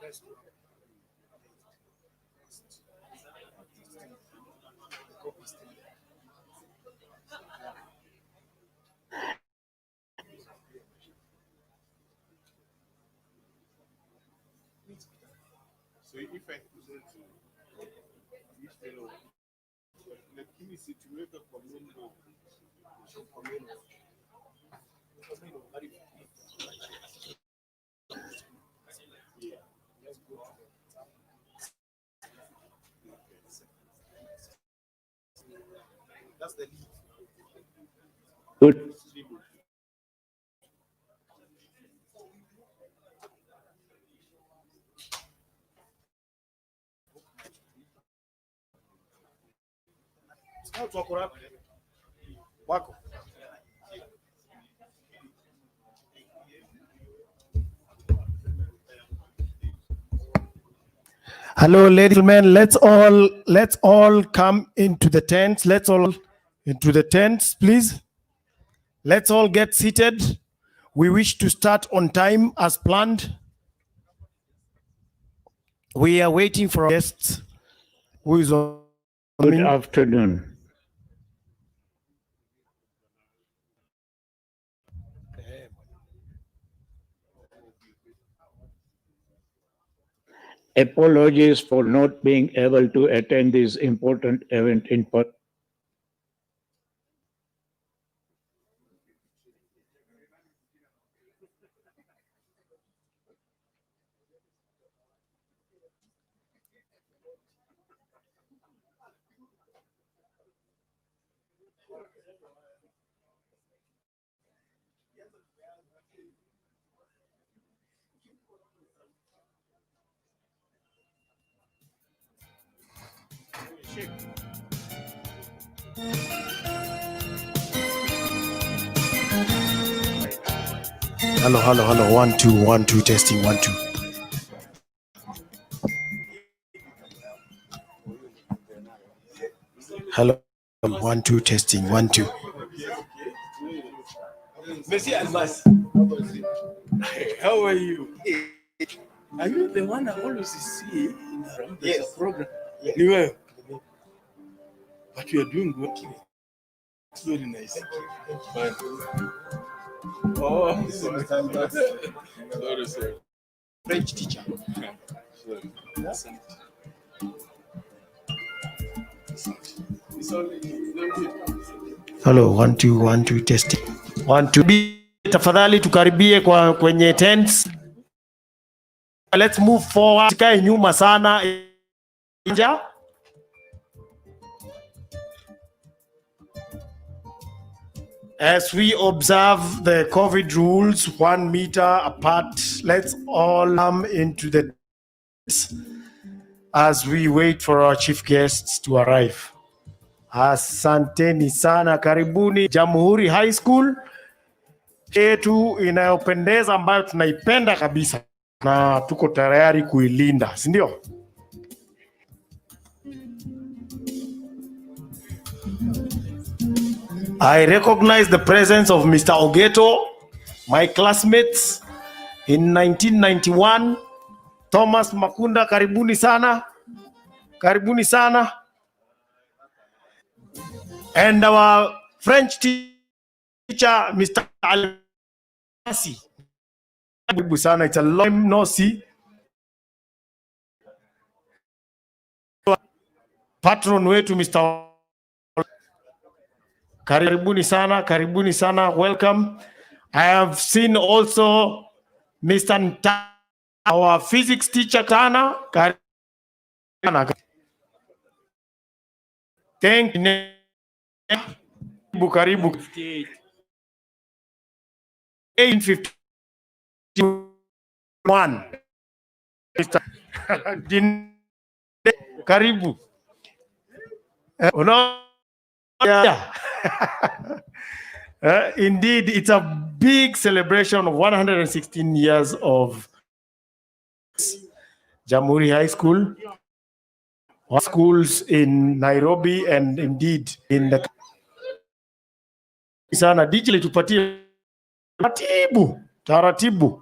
So if I present to each fellow, let me see to make a comment. Yeah, let's go. That's the lead. Good. Hello, ladies and gentlemen. Let's all come into the tents. Let's all into the tents, please. Let's all get seated. We wish to start on time as planned. We are waiting for our guests who is on. Good afternoon. Apologies for not being able to attend this important event in person. Hello. 1 2 1 2 testing 1 2. Hello 1 2 testing 1 2. Messi Almas. How are you? Are you the one I always see around the program? Yes. But you are doing good. It's very nice. Thank you. Oh, sorry, sir. French teacher. Hello 1 2 1 2 testing 1 2. Tafadhali tukaribie kwenye tents. Let's move forward. Sikae nyuma sana. As we observe the COVID rules, 1 meter apart, let's all come into the as we wait for our chief guests to arrive. Asanteni sana, karibuni Jamhuri High School yetu inayopendeza ambayo tunaipenda kabisa na tuko tayari kuilinda, si ndio? I recognize the presence of Mr. Ogeto, my classmates in 1991. Thomas Makunda, karibuni sana. Karibuni sana. And our French teacher, Mr. Almasi. Karibuni sana. It's a long time no see. Patron wetu, Mr. Karibuni sana, welcome. I have seen also Mr. Nta, our physics teacher Tana. Thank you. Karibu. 1851. Karibu. Yeah. Indeed, it's a big celebration of 116 years of Jamhuri High School, schools in Nairobi, and indeed in the sana digitally tupatie taratibu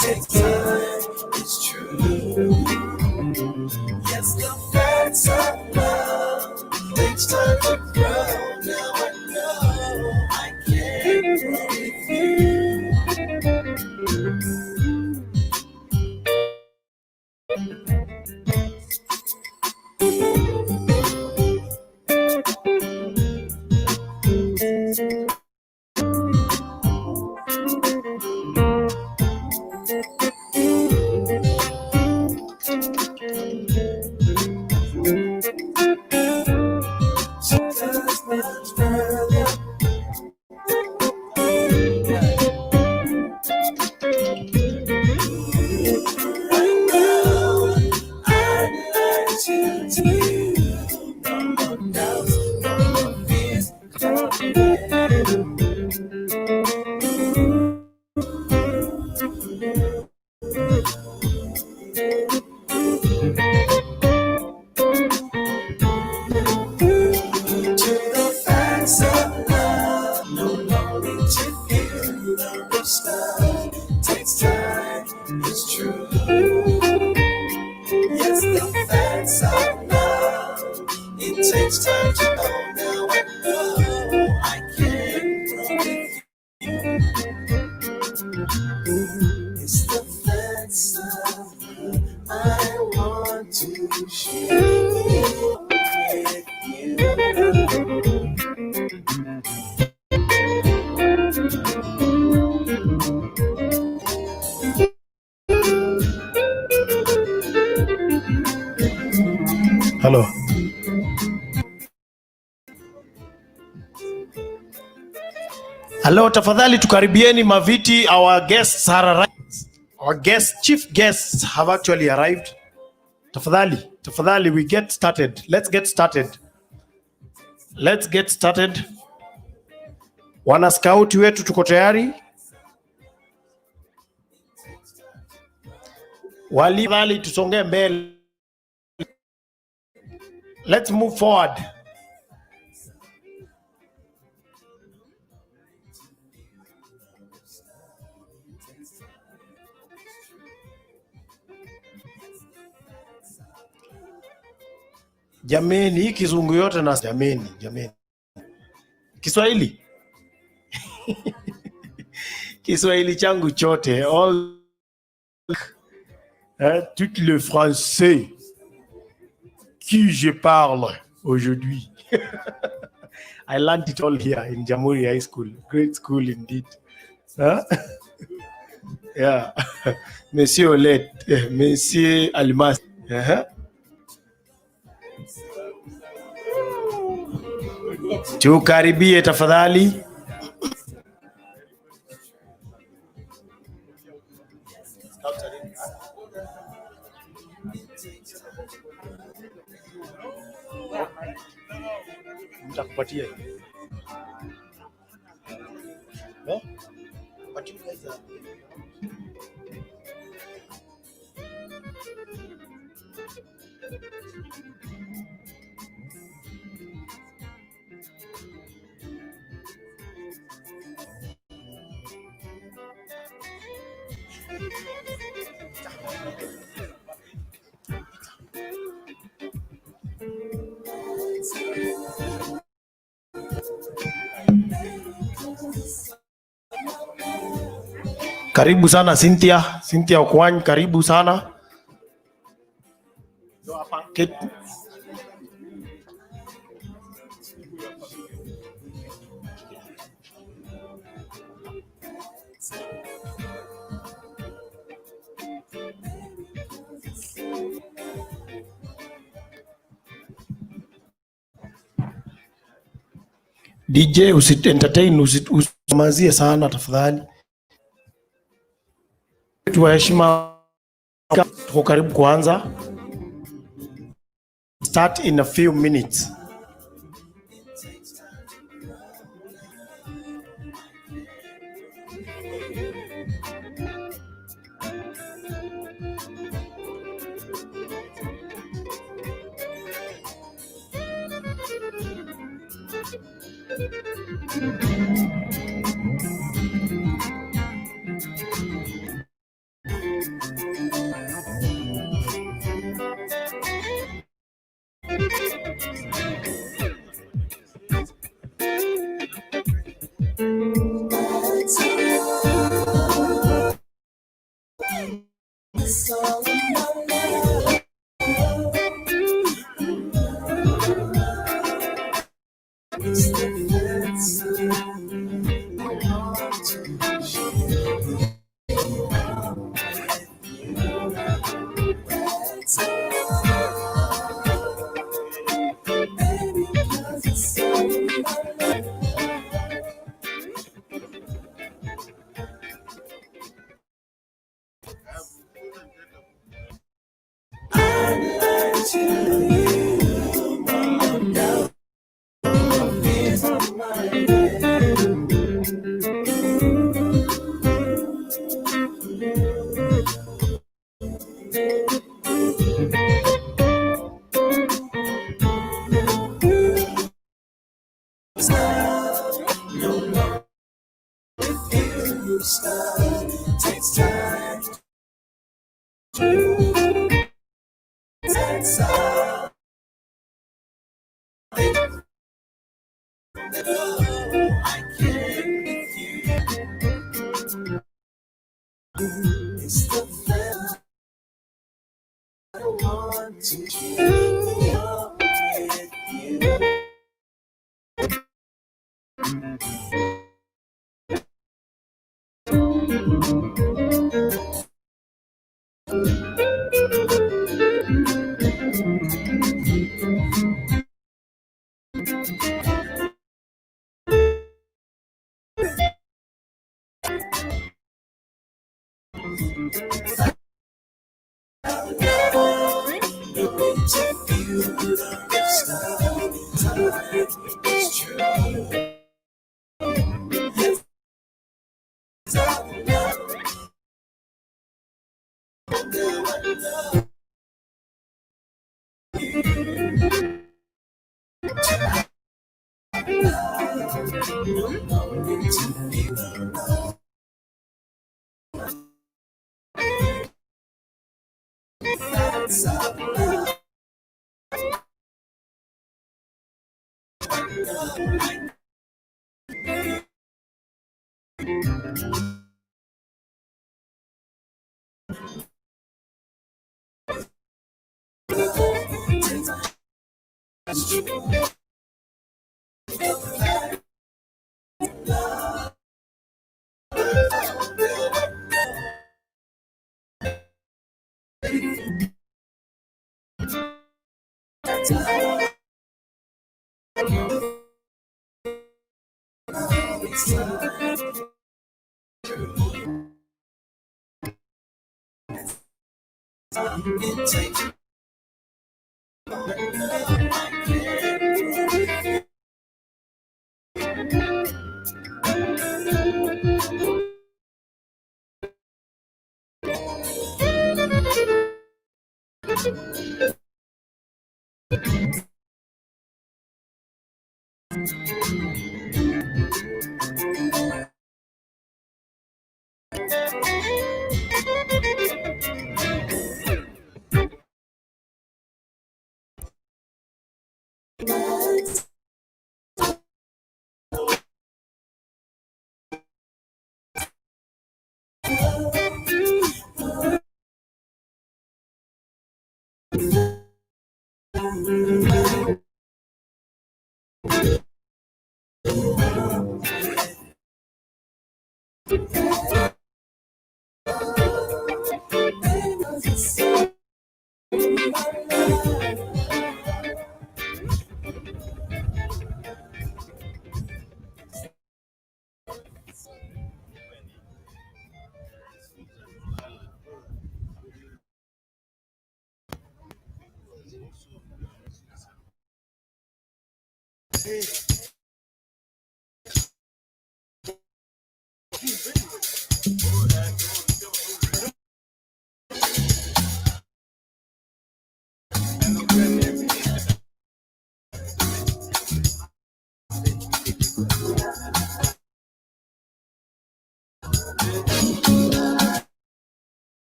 Takes time, it's true. Yes, the facts of love takes time to grow. Now I know I can't grow with you. Sometimes much further. Right now, I'd like to tell you no more doubts, no more fears. To the facts of love, no longer to feel the rough stuff. Takes time, it's true. Yes, the facts of love, it takes time to know. Now I know I can't grow with you. It's the facts of love I want to share with you. Hello. Hello, tafadhali tukaribieni maviti. Our guests are arrived. Our chief guests have actually arrived. Tafadhali, we get started. Let's get started. Wana scout wetu tuko tayari. Tafadhali tusonge mbele. Let's move forward. Jameni, hii kizungu yote na jameni. Kiswahili. Kiswahili changu chote. Tout le français que je parle aujourd'hui. I learned it all here in Jamhuri High School. Great school indeed. Yeah. Monsieur Olet, Monsieur Almas. Tukaribie tafadhali. Mtakupatia. But you guys are karibu sana Cynthia Okwany, karibu sana. DJ entertain, usamazie sana tafadhali. Tuwa heshima, tuko karibu kuanza. start in a few minutes. Takes time. It's the feeling I want to keep with you.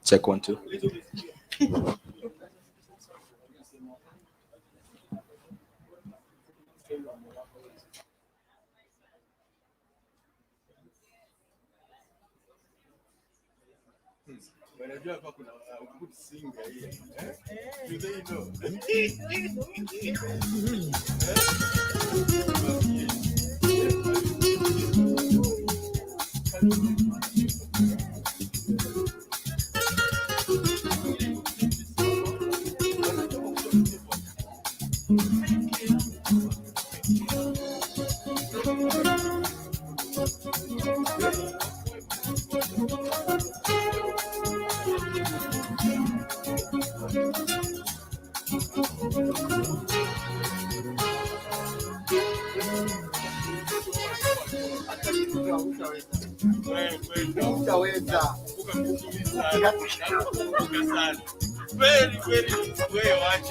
Check 1 2. Unajua hapa kuna good singer here. Do they know? Very, very way watch.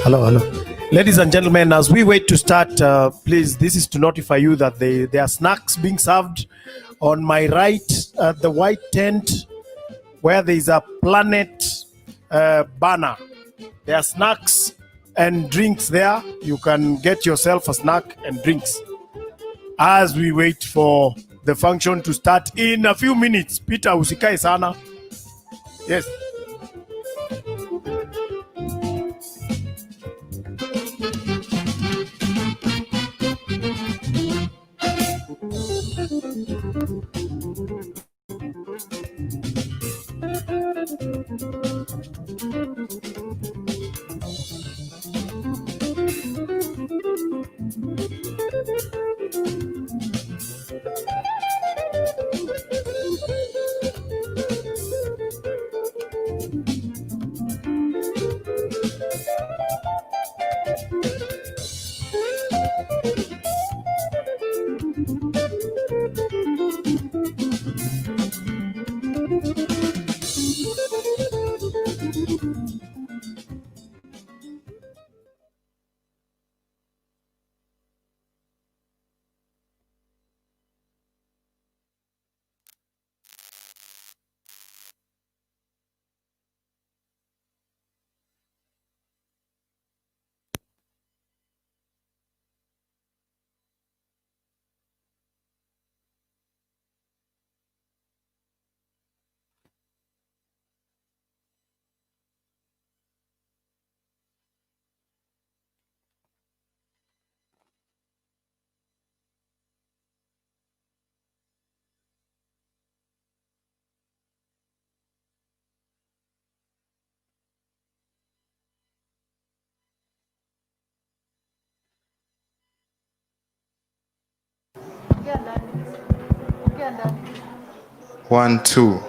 Halo. Ladies and gentlemen, as we wait to start, please, this is to notify you that there are snacks being served on my right at the white tent where there is a planet banner. There are snacks and drinks there. You can get yourself a snack and drinks as we wait for the function to start in a few minutes. Peter, usikae sana. Yes. One, two.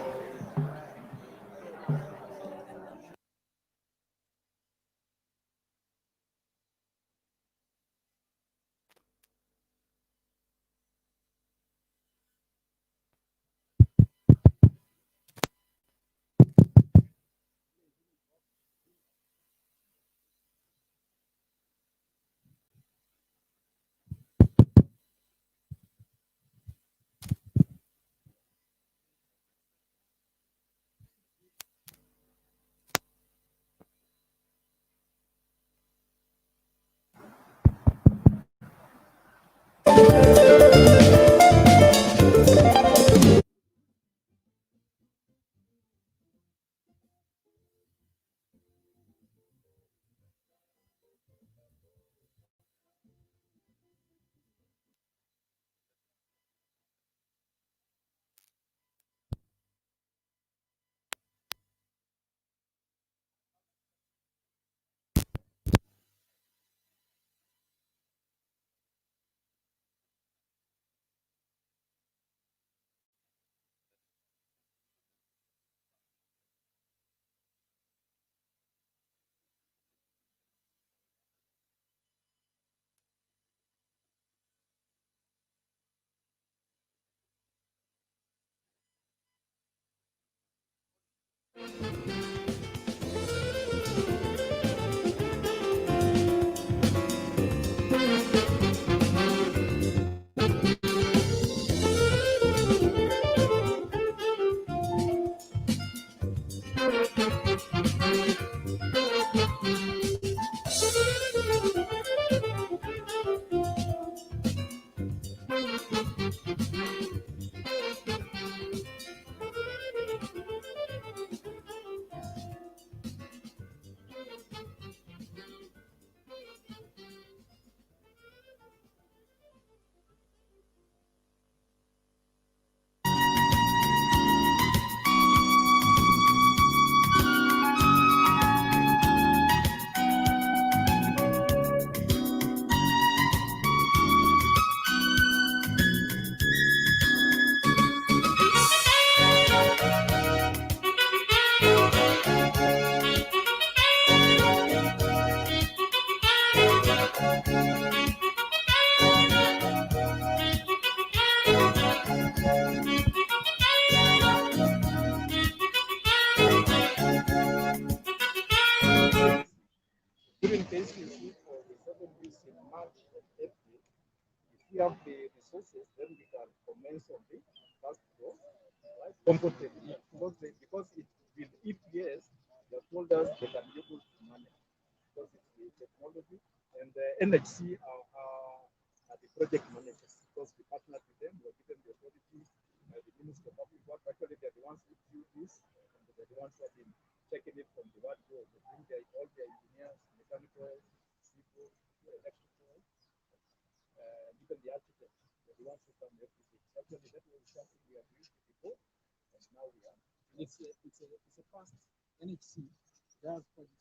we have the resources, then we can commence on the first floor, right? Comfortably, because if yes, they have told us they can be able to manage because it's the technology and the NHC are the project managers because we partnered with them, we were given the authority by the Minister of Public Works. Actually, they're the ones who do this, and they're the ones who have been checking it from the word go. They bring all their engineers, mechanical, civil, electrical, even the architects, they're the ones who come everything. Actually, that was something we have used before, and now we are. It's a fast NHC. There's projects.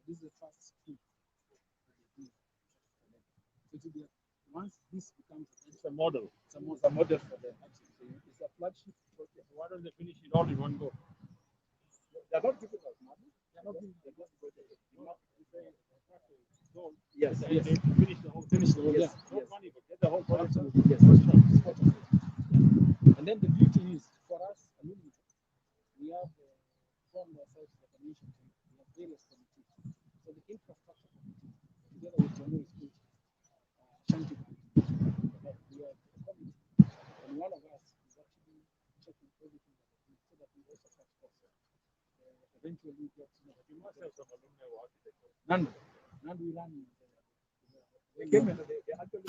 This is the first street. So to be, once this becomes a model, it's a model for the actually. It's a flagship project. Why don't they finish it all in one go? They're not giving us money. They're not giving the project. Yes, yes. Finish the whole. Yes, not money, but get the whole project. Yes, and then the beauty is for us, we have formed ourselves like a nation. We have various committees. So the infrastructure committee, together with Jamhuri, Shanti, we are a committee, and one of us is actually checking everything that we do so that we also catch costs. Eventually, get to know. You must have some alumni who architecture. None we run. They came and they actually.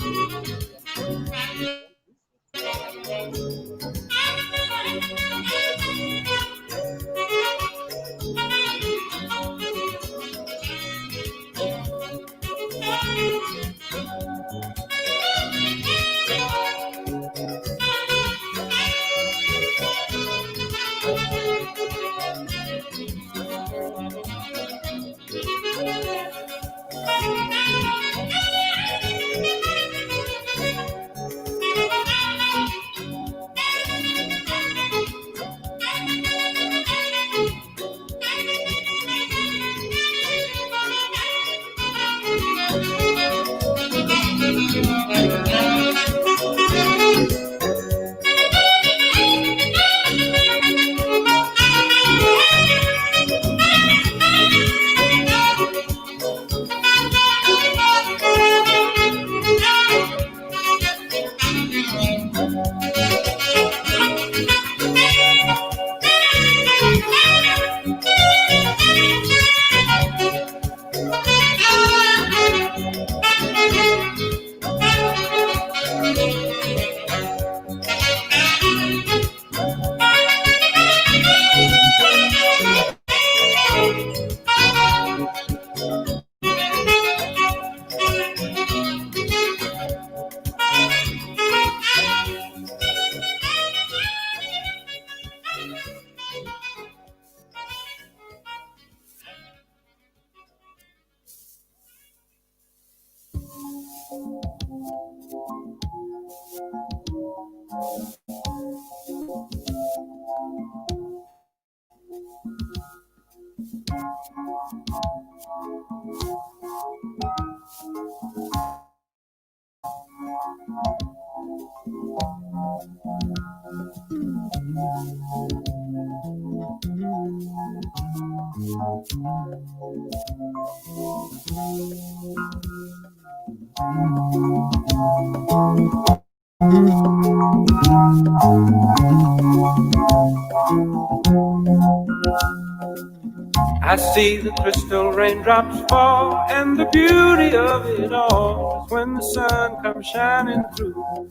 I see the crystal raindrops fall, and the beauty of it all is when the sun comes shining through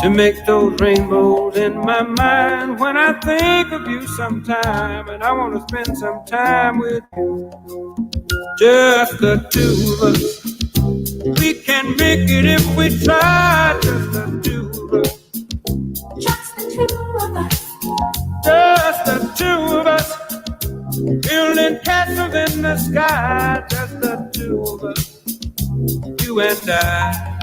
to make those rainbows in my mind. When I think of you sometime, and I want to spend some time with you, just the two of us. We can make it if we try, just the two of us. Just the two of us. Just the two of us. Building castles in the sky, just the two of us, you and I.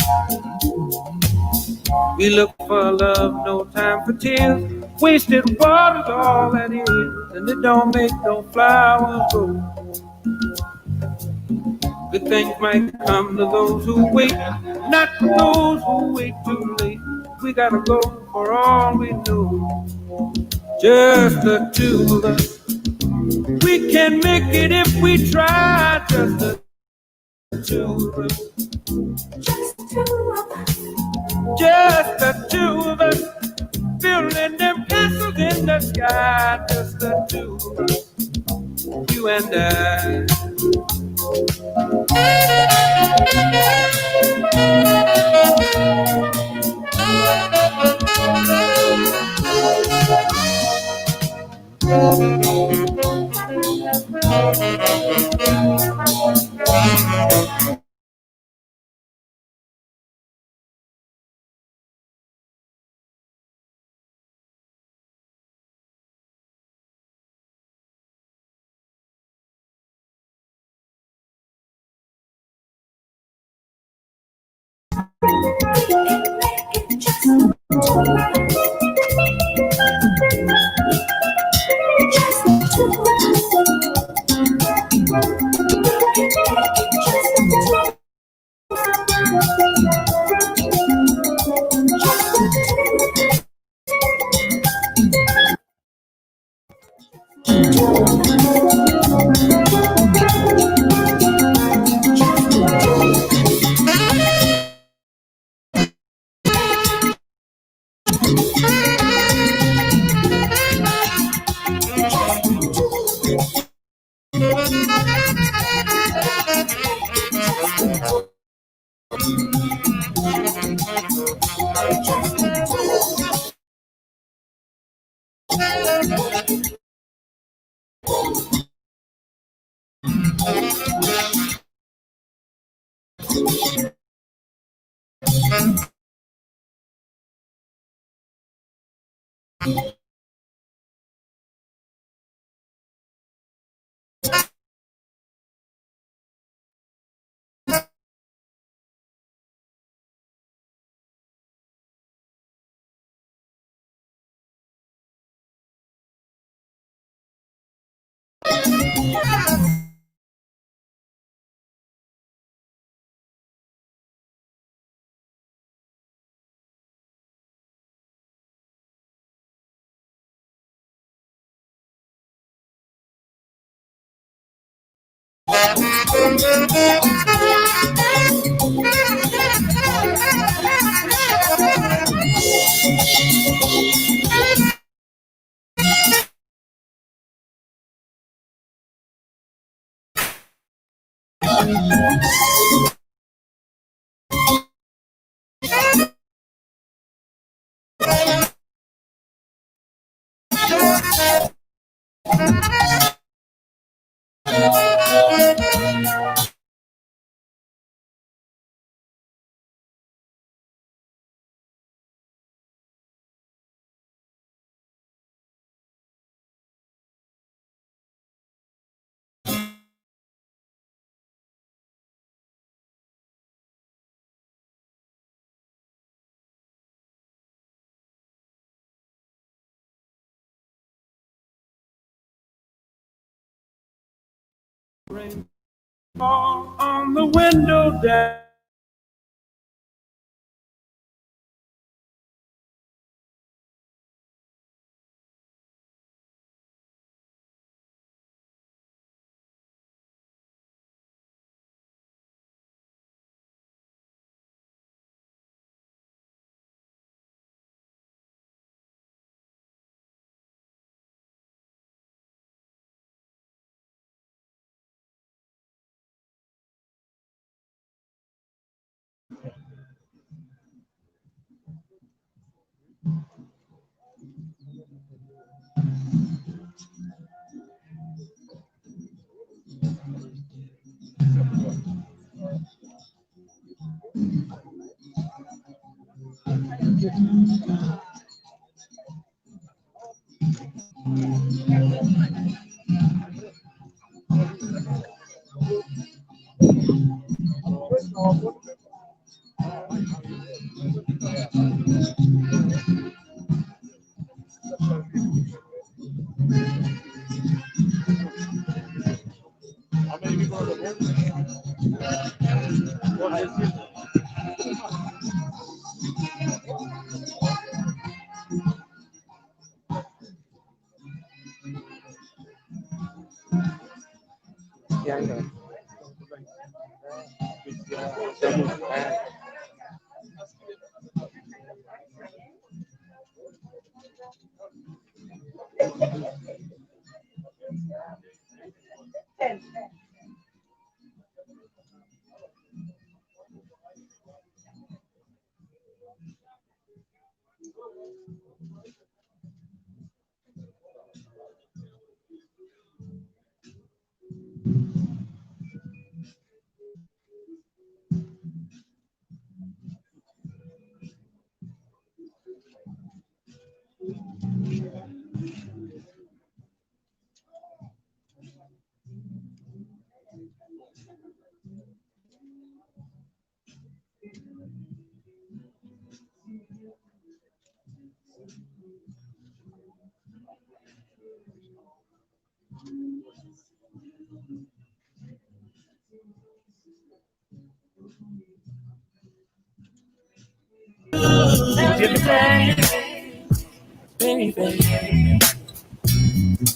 We look for love, no time for tears. Wasted water's all that is, and it don't make no flowers grow. Good things might come to those who wait, not for those who wait too late. We gotta go for all we know, just the two of us. We can make it if we try, just the two of us. Just the two of us building them castles in the sky. Just the two of us, you and I. Rain fall on the window down. How many people on the board? What is it?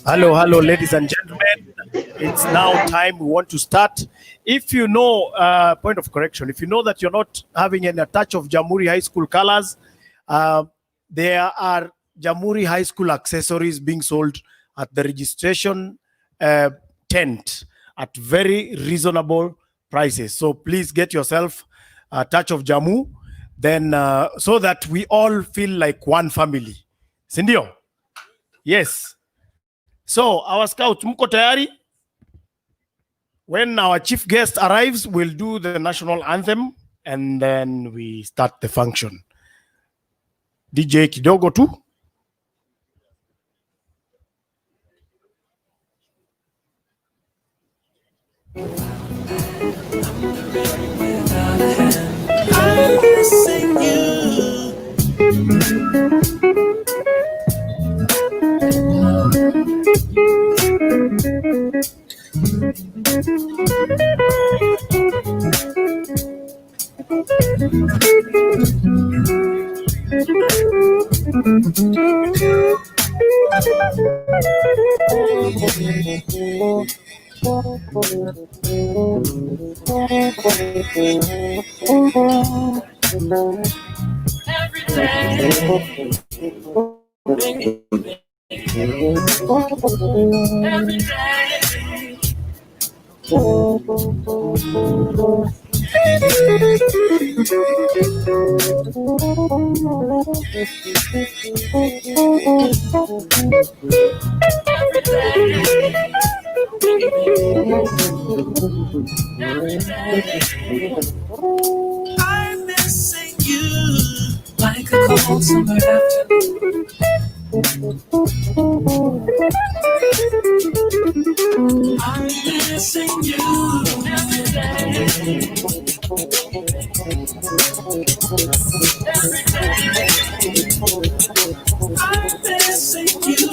Hello, ladies and gentlemen. It's now time. We want to start. If you know, point of correction, if you know that you're not having a touch of Jamhuri High School colors, there are Jamhuri High School accessories being sold at the registration tent at very reasonable prices. So please get yourself a touch of JAMU, then so that we all feel like one family. Sindio? Yes. So our scouts, mko tayari? When our chief guest arrives, we'll do the national anthem and then we start the function. DJ kidogo tu. I'm missing you. I'm missing you like a cold summer afternoon. I'm missing you every day. Every day. I'm missing you.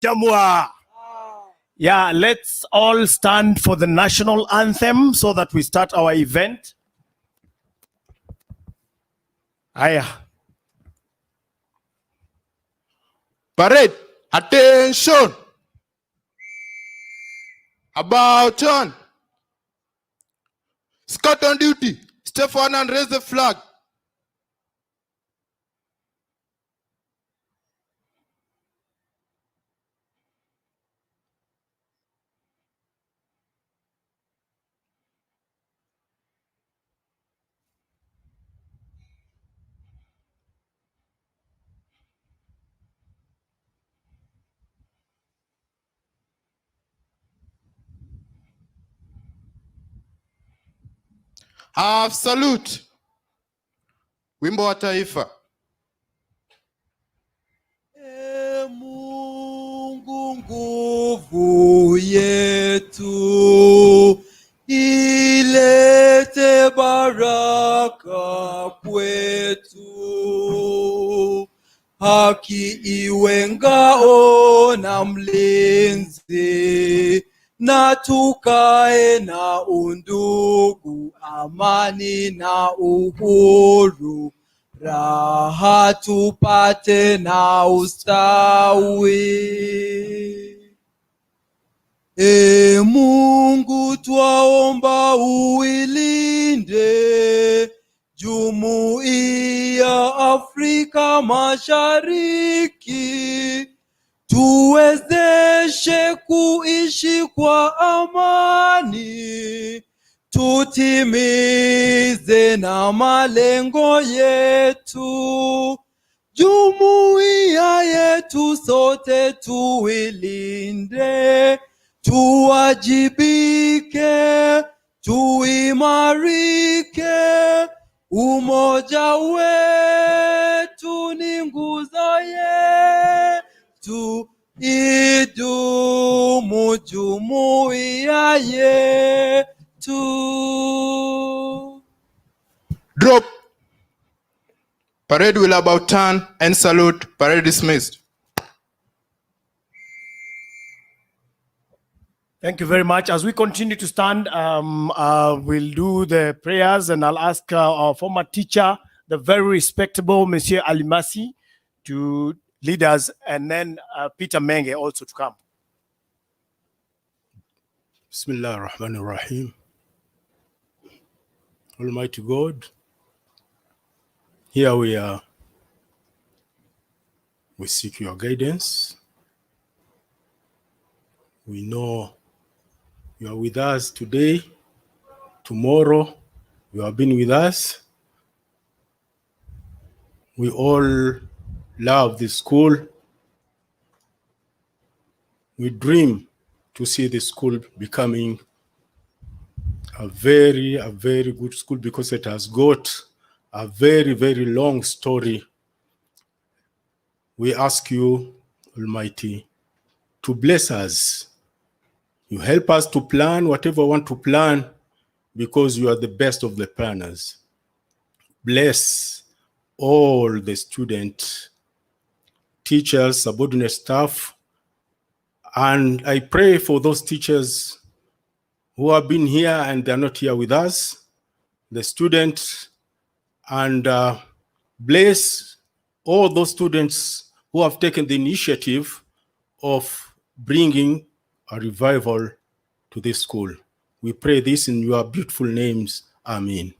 Jamua. Yeah, let's all stand for the national anthem so that we start our event. Aya. Parade, attention. About turn. Scout on duty. Step forward and raise the flag. Half salute. Wimbo wa taifa. Mungu nguvu yetu, ilete baraka kwetu, haki iwe ngao na mlinzi, na tukae na undugu, amani na uhuru, raha tupate na ustawi. Mungu twaomba uilinde Jumuiya Afrika Mashariki, tuwezeshe kuishi kwa amani, tutimize na malengo yetu. Jumuiya yetu sote tuilinde, tuwajibike, tuimarike. Umoja wetu ni nguzo yetu, idumu jumuiya yetu. Drop. Parade will about turn and salute. Parade dismissed. Thank you very much. As we continue to stand, we'll do the prayers, and I'll ask our former teacher, the very respectable Monsieur Alimasi, to lead us, and then Peter Menge also to come. Bismillah ar-Rahman ar-Rahim. Almighty God, here we are. We seek your guidance. We know you are with us today, tomorrow. You have been with us. We all love the school. We dream to see the school becoming a very good school, because it has got a very long story we ask you, Almighty, to bless us. You help us to plan whatever we want to plan because you are the best of the planners. Bless all the students, teachers, subordinate staff, and I pray for those teachers who have been here and they're not here with us, the students, and bless all those students who have taken the initiative of bringing a revival to this school. We pray this in your beautiful names. Amen.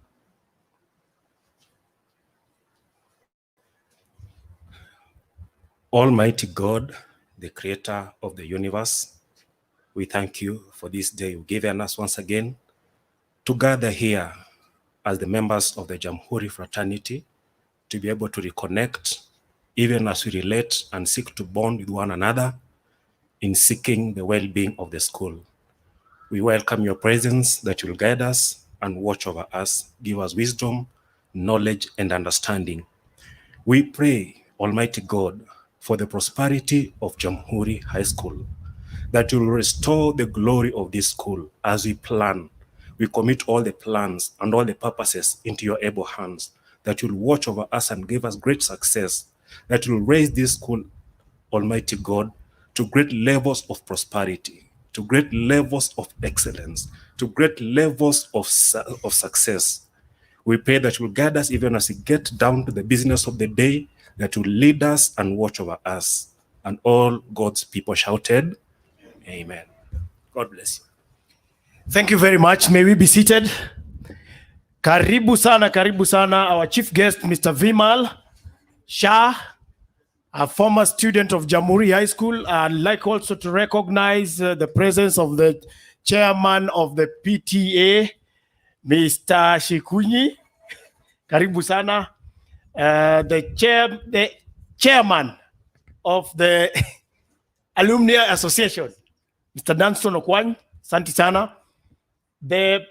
Almighty God, the creator of the universe, we thank you for this day you've given us once again to gather here as the members of the Jamhuri fraternity to be able to reconnect, even as we relate and seek to bond with one another in seeking the well-being of the school. We welcome your presence that will guide us and watch over us, give us wisdom, knowledge, and understanding. We pray, Almighty God, for the prosperity of Jamhuri High School, that you will restore the glory of this school as we plan. We commit all the plans and all the purposes into your able hands, that you'll watch over us and give us great success, that you'll raise this school, Almighty God, to great levels of prosperity, to great levels of excellence, to great levels of success. We pray that you will guide us even as we get down to the business of the day, that will lead us and watch over us. And all God's people shouted, Amen. God bless you. Thank you very much. May we be seated. Karibu sana, our chief guest, Mr. Vimal Shah, a former student of Jamhuri High School. I'd like also to recognize the presence of the chairman of the PTA, Mr. Shikunyi. Karibu sana. The chairman of the Alumni Association, Mr. Danston Okwany, Santi sana. The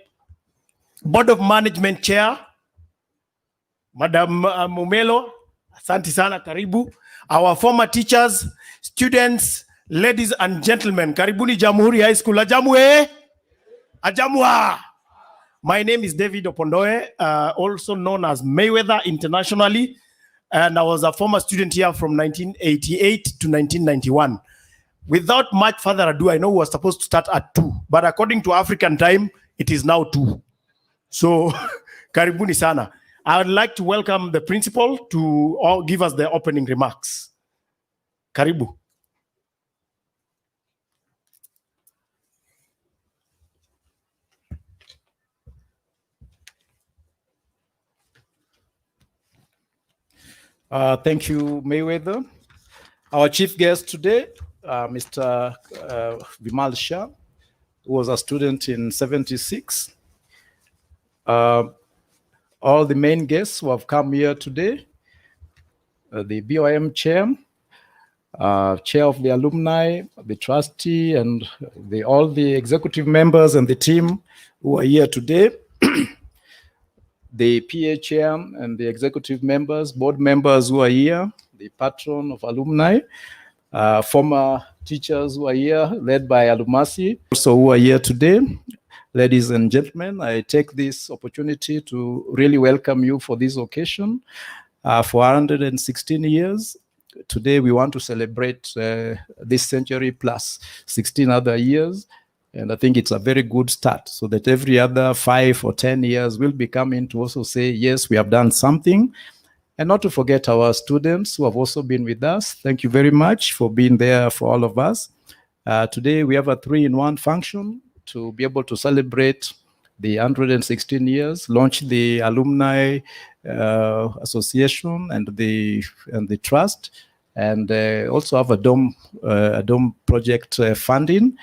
Board of Management Chair, Madam Mumelo, Santi sana, karibu. Our former teachers, students, ladies and gentlemen, karibuni Jamhuri High School. Ajamu Ajamua. My name is David Opondoe, also known as Mayweather internationally, and I was a former student here from 1988 to 1991. Without much further ado, I know we were supposed to start at 2, but according to African time, it is now 2. So, karibuni sana. I would like to welcome the principal to give us the opening remarks. Karibu. Thank you, Mayweather. Our chief guest today, Mr. Vimal Shah, who was a student in 76. All the main guests who have come here today, the BOM chair, chair of the alumni, the trustee, and all the executive members and the team who are here today, the PA chair and the executive members, board members who are here, the patron of alumni, former teachers who are here, led by Alumasi, also who are here today. Ladies and gentlemen, I take this opportunity to really welcome you for this occasion. For 116 years, today we want to celebrate this century plus 16 other years. And I think it's a very good start, so that every other 5 or 10 years we'll be coming to also say, yes, we have done something. And not to forget our students who have also been with us. Thank you very much for being there for all of us. Today we have a 3-in-1 function to be able to celebrate the 116 years, launch the Alumni Association and the trust, and also have a dome project funding.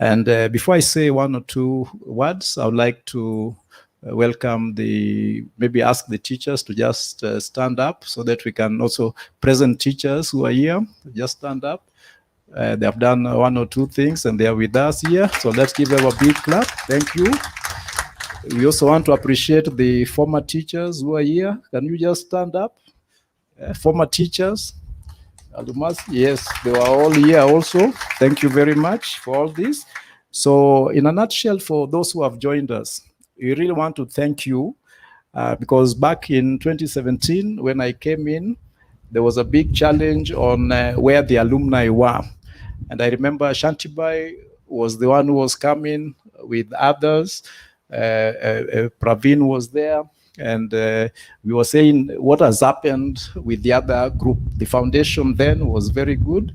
And before I say 1 or 2 words, I would like to welcome maybe ask the teachers to just stand up so that we can also present teachers who are here, just stand up. They have done 1 or 2 things and they are with us here. So let's give them a big clap. Thank you. We also want to appreciate the former teachers who are here. Can you just stand up? Former teachers. Alumas, yes, they were all here also. Thank you very much for all this. So in a nutshell, for those who have joined us, we really want to thank you because back in 2017, when I came in, there was a big challenge on where the alumni were. And I remember Shantibai was the one who was coming with others. Praveen was there. And we were saying what has happened with the other group. The foundation then was very good.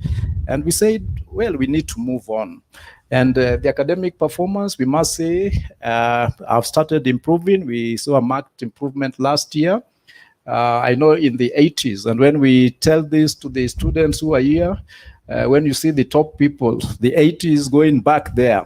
And we said, well, we need to move on. And the academic performance, we must say, have started improving. We saw a marked improvement last year. I know in the 80s. And when we tell this to the students who are here, when you see the top people, the 80s going back there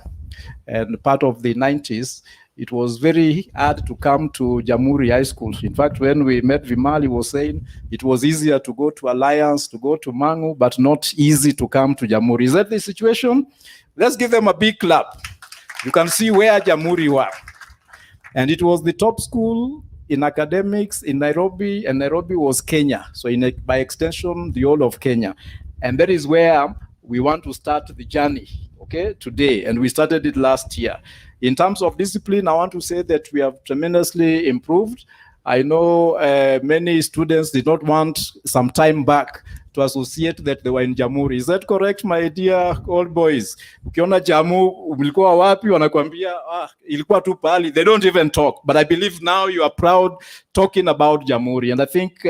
and part of the 90s, it was very hard to come to Jamhuri High School. In fact, when we met Vimal, he was saying it was easier to go to Alliance, to go to Mangu, but not easy to come to Jamhuri. Is that the situation? Let's give them a big clap. You can see where Jamhuri were. And it was the top school in academics in Nairobi, and Nairobi was Kenya. So by extension, the whole of Kenya. And that is where we want to start the journey, okay, today. And we started it last year. In terms of discipline, I want to say that we have tremendously improved. I know many students did not want some time back to associate that they were in Jamhuri. Is that correct, my dear old boys? Ukiona JAMU, mlikuwa wapi, wanakuambia, ilikuwa tu pali. They don't even talk. But I believe now you are proud talking about Jamhuri. And I think,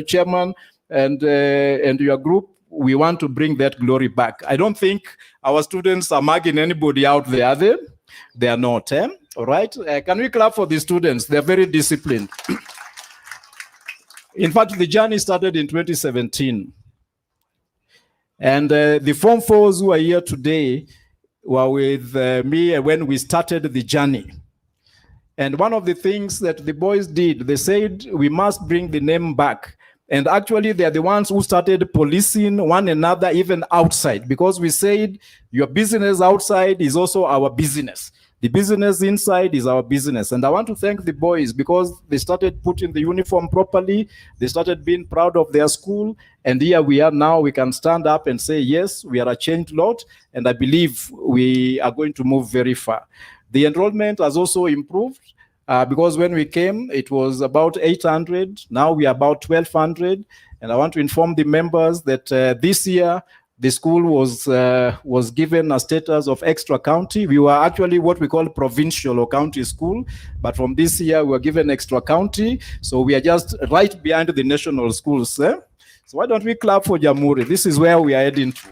Chairman and your group, we want to bring that glory back. I don't think our students are mugging anybody out there, are they? They are not, eh? All right. Can we clap for the students? They're very disciplined. In fact, the journey started in 2017. And the Form 4s who are here today were with me when we started the journey. And one of the things that the boys did, they said, we must bring the name back. And actually, they're the ones who started policing one another, even outside, because we said your business outside is also our business. The business inside is our business. And I want to thank the boys because they started putting the uniform properly. They started being proud of their school. And here we are now. We can stand up and say, yes, we are a changed lot. And I believe we are going to move very far. The enrollment has also improved. Because when we came, it was about 800. Now we are about 1,200. And I want to inform the members that this year, the school was given a status of extra county. We were actually what we call provincial or county school. But from this year, we were given extra county. So we are just right behind the national schools. Eh? So why don't we clap for Jamhuri? This is where we are heading to.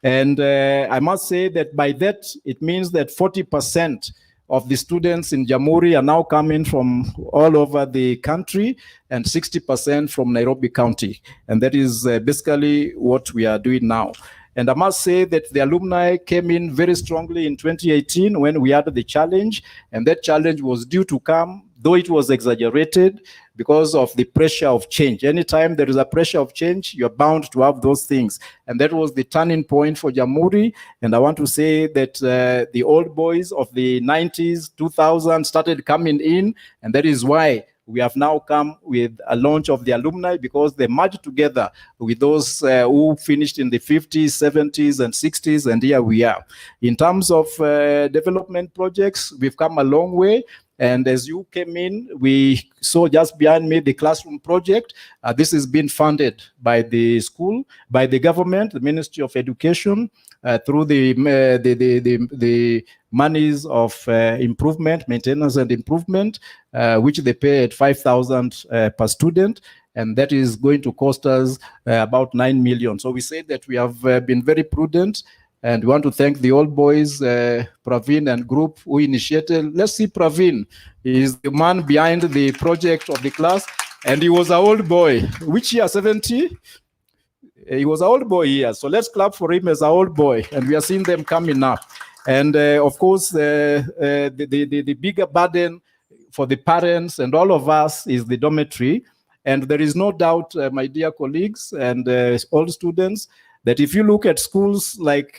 And I must say that by that, it means that 40% of the students in Jamhuri are now coming from all over the country and 60% from Nairobi County. And that is basically what we are doing now. And I must say that the alumni came in very strongly in 2018 when we had the challenge. And that challenge was due to come, though it was exaggerated, because of the pressure of change. Anytime there is a pressure of change, you're bound to have those things. And that was the turning point for Jamhuri. And I want to say that the old boys of the 90s, 2000 started coming in. And that is why we have now come with a launch of the alumni, because they merged together with those who finished in the 50s, 70s, and 60s. And here we are. In terms of development projects, we've come a long way. And as you came in, we saw just behind me the classroom project. This has been funded by the school, by the government, the Ministry of Education, through the monies of improvement, maintenance and improvement, which they pay at 5,000 per student. And that is going to cost us about 9 million. So we say that we have been very prudent. And we want to thank the old boys, Praveen and group who initiated. Let's see Praveen. He is the man behind the project of the class. And he was an old boy. Which year, 70? He was an old boy here. So let's clap for him as an old boy. And we are seeing them coming up. And of course, the bigger burden for the parents and all of us is the dormitory. And there is no doubt, my dear colleagues and all students, that if you look at schools like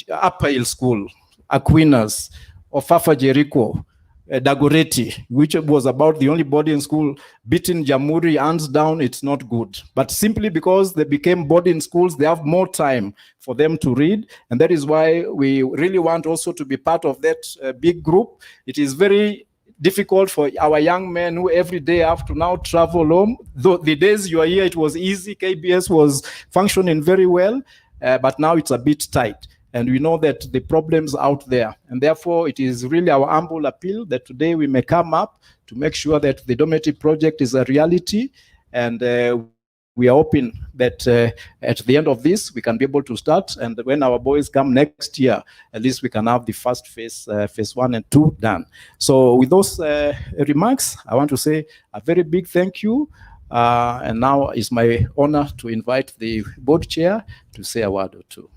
Upper Hill School, Aquinas, or Fafa Jericho, Dagoretti, which was about the only boarding school, beating Jamhuri hands down, it's not good. But simply because they became boarding schools, they have more time for them to read. And that is why we really want also to be part of that big group. It is very difficult for our young men who every day have to now travel home. Though the days you are here, it was easy. KBS was functioning very well, but now it's a bit tight. And we know that the problems out there. And therefore, it is really our humble appeal that today we may come up to make sure that the dormitory project is a reality. And we are hoping that at the end of this, we can be able to start. And when our boys come next year, at least we can have the first phase 1 and 2 done. So with those remarks, I want to say a very big thank you. And now it's my honor to invite the board chair to say a word or two.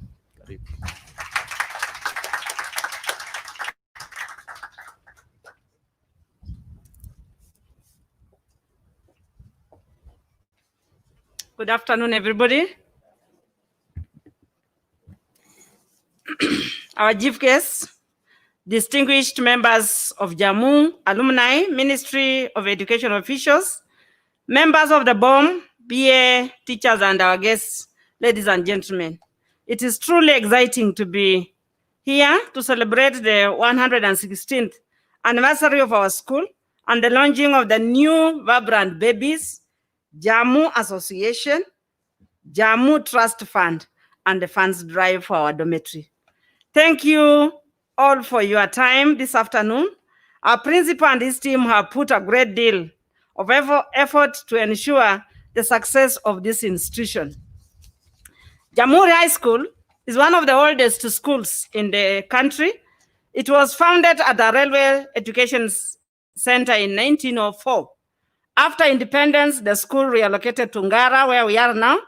Good afternoon, everybody. Our chief guests, distinguished members of JAMU, alumni, Ministry of Education officials, members of the BOM, BA, teachers, and our guests, ladies and gentlemen. It is truly exciting to be here to celebrate the 116th anniversary of our school and the launching of the new vibrant babies, JAMU Association, JAMU Trust Fund, and the funds drive for our dormitory. Thank you all for your time this afternoon. Our principal and his team have put a great deal of effort to ensure the success of this institution. Jamhuri High School is one of the oldest schools in the country. It was founded at the Railway Education Center in 1904. After independence, the school relocated to Ngara, where we are now,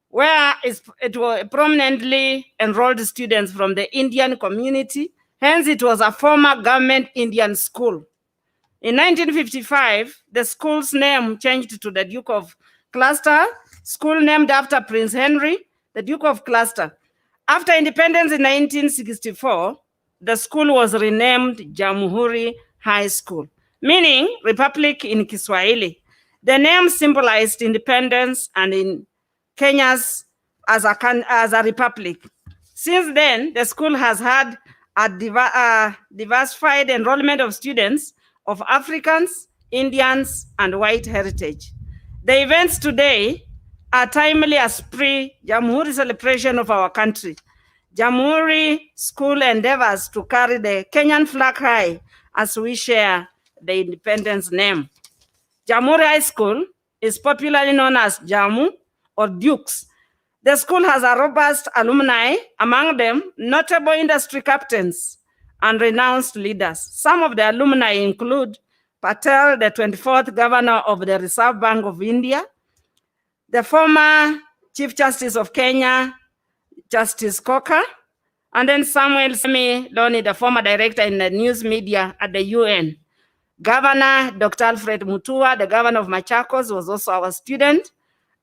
where it was prominently enrolled students from the Indian community. Hence, it was a former government Indian school. In 1955, the school's name changed to the Duke of Gloucester, school named after Prince Henry, the Duke of Gloucester. After independence in 1964, the school was renamed Jamuhuri High School, meaning Republic in Kiswahili. The name symbolized independence and in Kenya's as a republic. Since then, the school has had a diversified enrollment of students of Africans, Indians, and white heritage. The events today are timely as pre-Jamhuri celebration of our country. Jamhuri School endeavors to carry the Kenyan flag high as we share the independence name. Jamhuri High School is popularly known as JAMU or Dukes. The school has a robust alumni, among them notable industry captains and renowned leaders. Some of the alumni include Patel, the 24th governor of the Reserve Bank of India, the former Chief Justice of Kenya, Justice Coker, and then Samuel Semi Loni, the former director in the news media at the UN. Governor Dr. Alfred Mutua, the governor of Machakos, was also our student,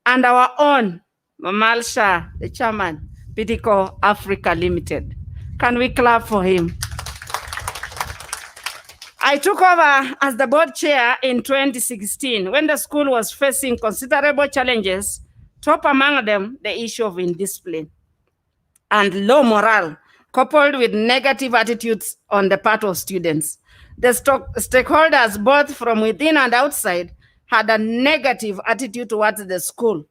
and our own Mamal Shah, the chairman, Pidico Africa Limited. Can we clap for him? I took over as the board chair in 2016 when the school was facing considerable challenges, top among them the issue of indiscipline and low morale, coupled with negative attitudes on the part of students. The stakeholders, both from within and outside, had a negative attitude towards the school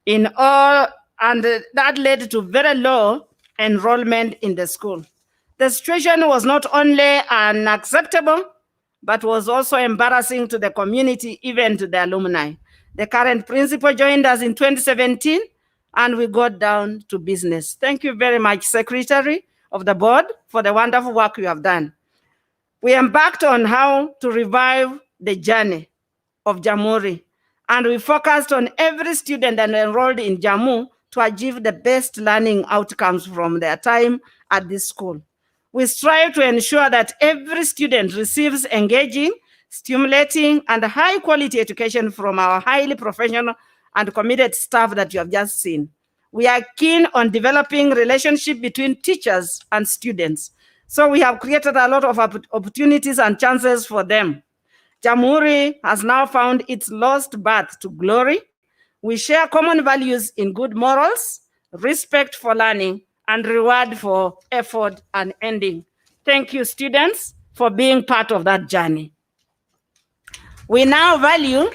and that led to very low enrollment in the school. The situation was not only unacceptable, but was also embarrassing to the community, even to the alumni. The current principal joined us in 2017, and we got down to business. Thank you very much, Secretary of the Board, for the wonderful work you have done. We embarked on how to revive the journey of Jamhuri, and we focused on every student that enrolled in JAMU to achieve the best learning outcomes from their time at this school. We strive to ensure that every student receives engaging, stimulating, and high-quality education from our highly professional and committed staff that you have just seen. We are keen on developing relationship between teachers and students So we have created a lot of opportunities and chances for them. Jamhuri has now found its lost path to glory. We share common values in good morals, respect for learning, and reward for effort and ending. Thank you, students, for being part of that journey. We now value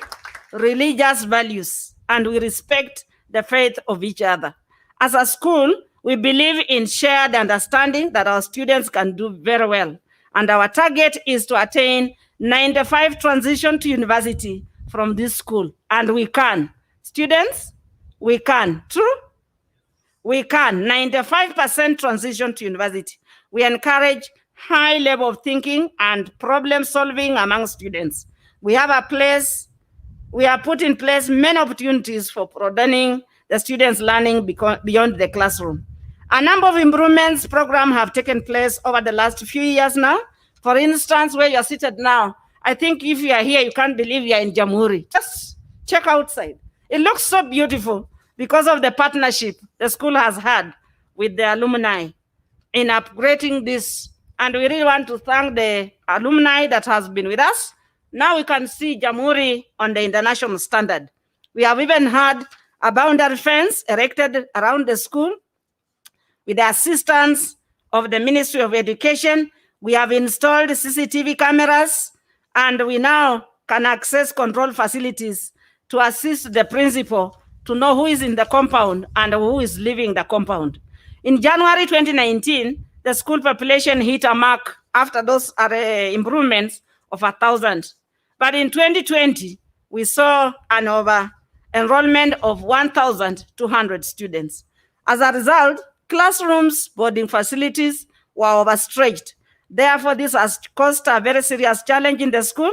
religious values and we respect the faith of each other. As a school, we believe in shared understanding that our students can do very well. And our target is to attain 95 transition to university from this school. And we can. Students, we can. True? We can. 95% transition to university. We encourage high level of thinking and problem solving among students. We have put in place many opportunities for broadening the students' learning beyond the classroom. A number of improvements programs have taken place over the last few years now. For instance, where you're seated now, I think if you are here, you can't believe you're in Jamhuri. Just check outside. It looks so beautiful because of the partnership the school has had with the alumni in upgrading this. And we really want to thank the alumni that has been with us. Now we can see Jamhuri on the international standard. We have even had a boundary fence erected around the school with the assistance of the Ministry of Education. We have installed CCTV cameras, and we now can access control facilities to assist the principal to know who is in the compound and who is leaving the compound. In January 2019, the school population hit a mark after those improvements of 1,000. But in 2020, we saw an over-enrollment of 1,200 students. As a result, classrooms, boarding facilities were overstretched. Therefore, this has caused a very serious challenge in the school,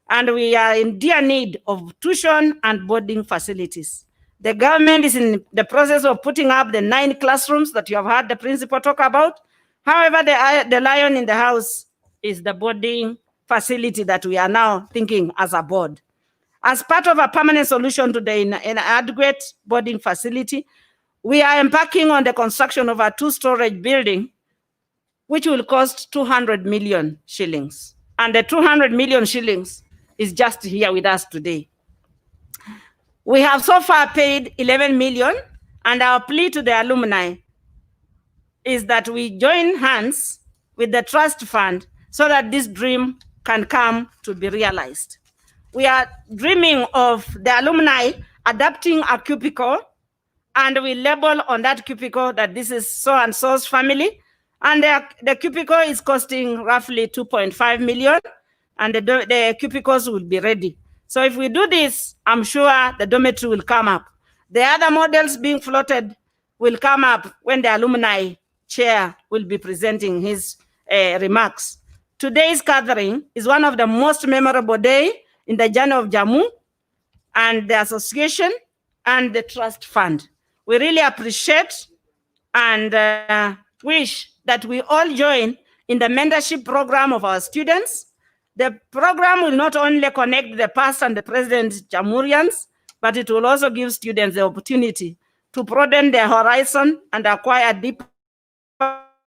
and we are in dire need of tuition and boarding facilities. The government is in the process of putting up the 9 classrooms that you have heard the principal talk about. However, the lion in the house is the boarding facility that we are now thinking as a board. As part of a permanent solution to the inadequate boarding facility, we are embarking on the construction of a 2-storage building, which will cost 200 million shillings. And the 200 million shillings is just here with us today. We have so far paid 11 million, and our plea to the alumni is that we join hands with the trust fund so that this dream can come to be realized. We are dreaming of the alumni adapting a cubicle, and we label on that cubicle that this is so-and-so's family, and the cubicle is costing roughly 2.5 million, and the cubicles will be ready. So if we do this, I'm sure the dormitory will come up. The other models being floated will come up when the alumni chair will be presenting his remarks. Today's gathering is one of the most memorable days in the journey of JAMU and the association and the trust fund. We really appreciate and wish that we all join in the mentorship program of our students. The program will not only connect the past and the present Jamhurians, but it will also give students the opportunity to broaden their horizon and acquire deeper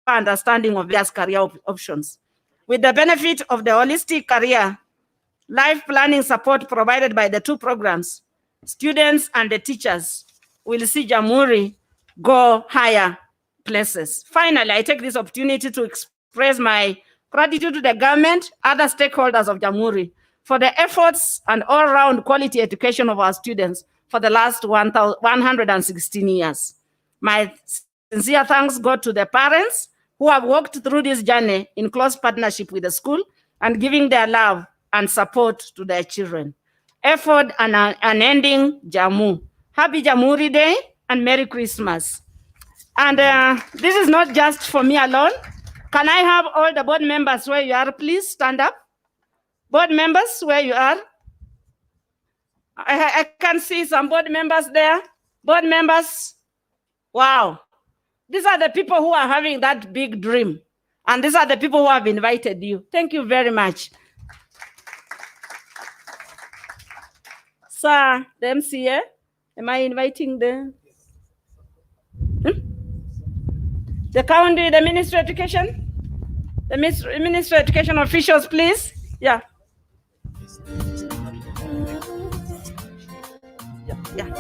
understanding of various career options. With the benefit of the holistic career life planning support provided by the 2 programs, students and the teachers will see Jamhuri go higher places. Finally, I take this opportunity to express my gratitude to the government, other stakeholders of Jamhuri for the efforts and all-round quality education of our students for the last 116 years. My sincere thanks go to the parents who have walked through this journey in close partnership with the school and giving their love and support to their children. Effort and Unending JAMU. Happy Jamhuri Day and Merry Christmas. And this is not just for me alone. Can I have all the board members where you are, please stand up? Board members where you are. I can see some board members there. Board members, wow. These are the people who are having that big dream. And these are the people who have invited you. Thank you very much. Sir, the MCA, am I inviting the county, the Ministry of Education? The Ministry of Education officials, please. Yeah. Yeah.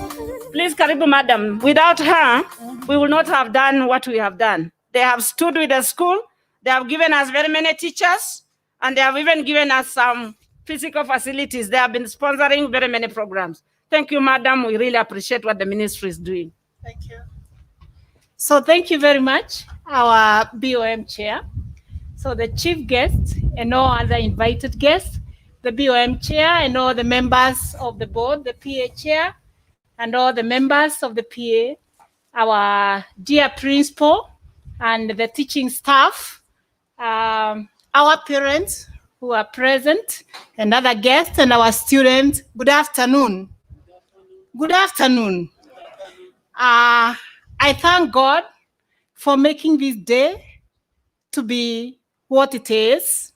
Please, Karibu, madam. Without her, we will not have done what we have done. They have stood with the school. They have given us very many teachers, and they have even given us some physical facilities. They have been sponsoring very many programs. Thank you, madam. We really appreciate what the ministry is doing. Thank you. So thank you very much, our BOM chair. So the chief guest and all other invited guests, the BOM chair and all the members of the board, the PA chair, and all the members of the PA, our dear principal and the teaching staff, our parents who are present, and other guests, and our students. Good afternoon. Good afternoon. I thank God for making this day to be what it is.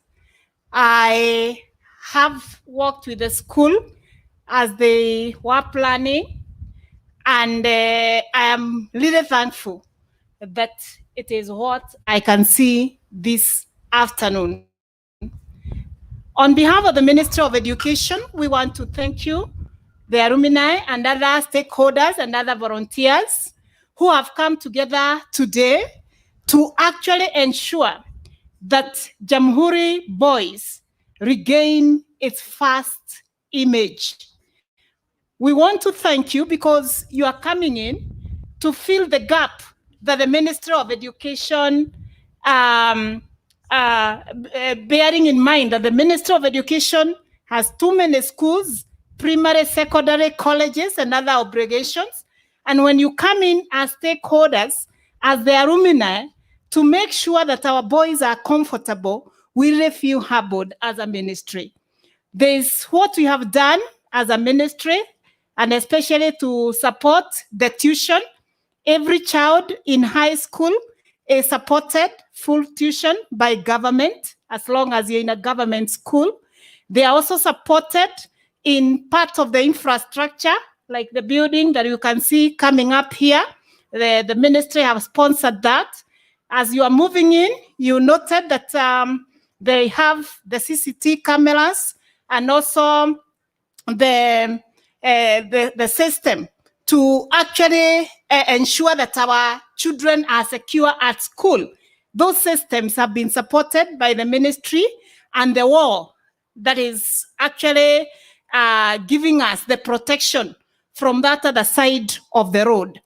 I have worked with the school as they were planning, and I am really thankful that it is what I can see this afternoon. On behalf of the Ministry of Education, we want to thank you, the alumni and other stakeholders and other volunteers who have come together today to actually ensure that Jamhuri boys regain its first image. We want to thank you because you are coming in to fill the gap that the Ministry of Education, bearing in mind that the Ministry of Education has too many schools, primary, secondary, colleges, and other obligations. And when you come in as stakeholders, as the alumni, to make sure that our boys are comfortable, we really feel humbled as a ministry. There's what we have done as a ministry, and especially to support the tuition. Every child in high school is supported full tuition by government, as long as you're in a government school. They are also supported in part of the infrastructure, like the building that you can see coming up here. The ministry have sponsored that. As you are moving in, you noted that they have the CCTV cameras and also the system to actually ensure that our children are secure at school. Those systems have been supported by the ministry, and the wall that is actually giving us the protection from that other side of the road.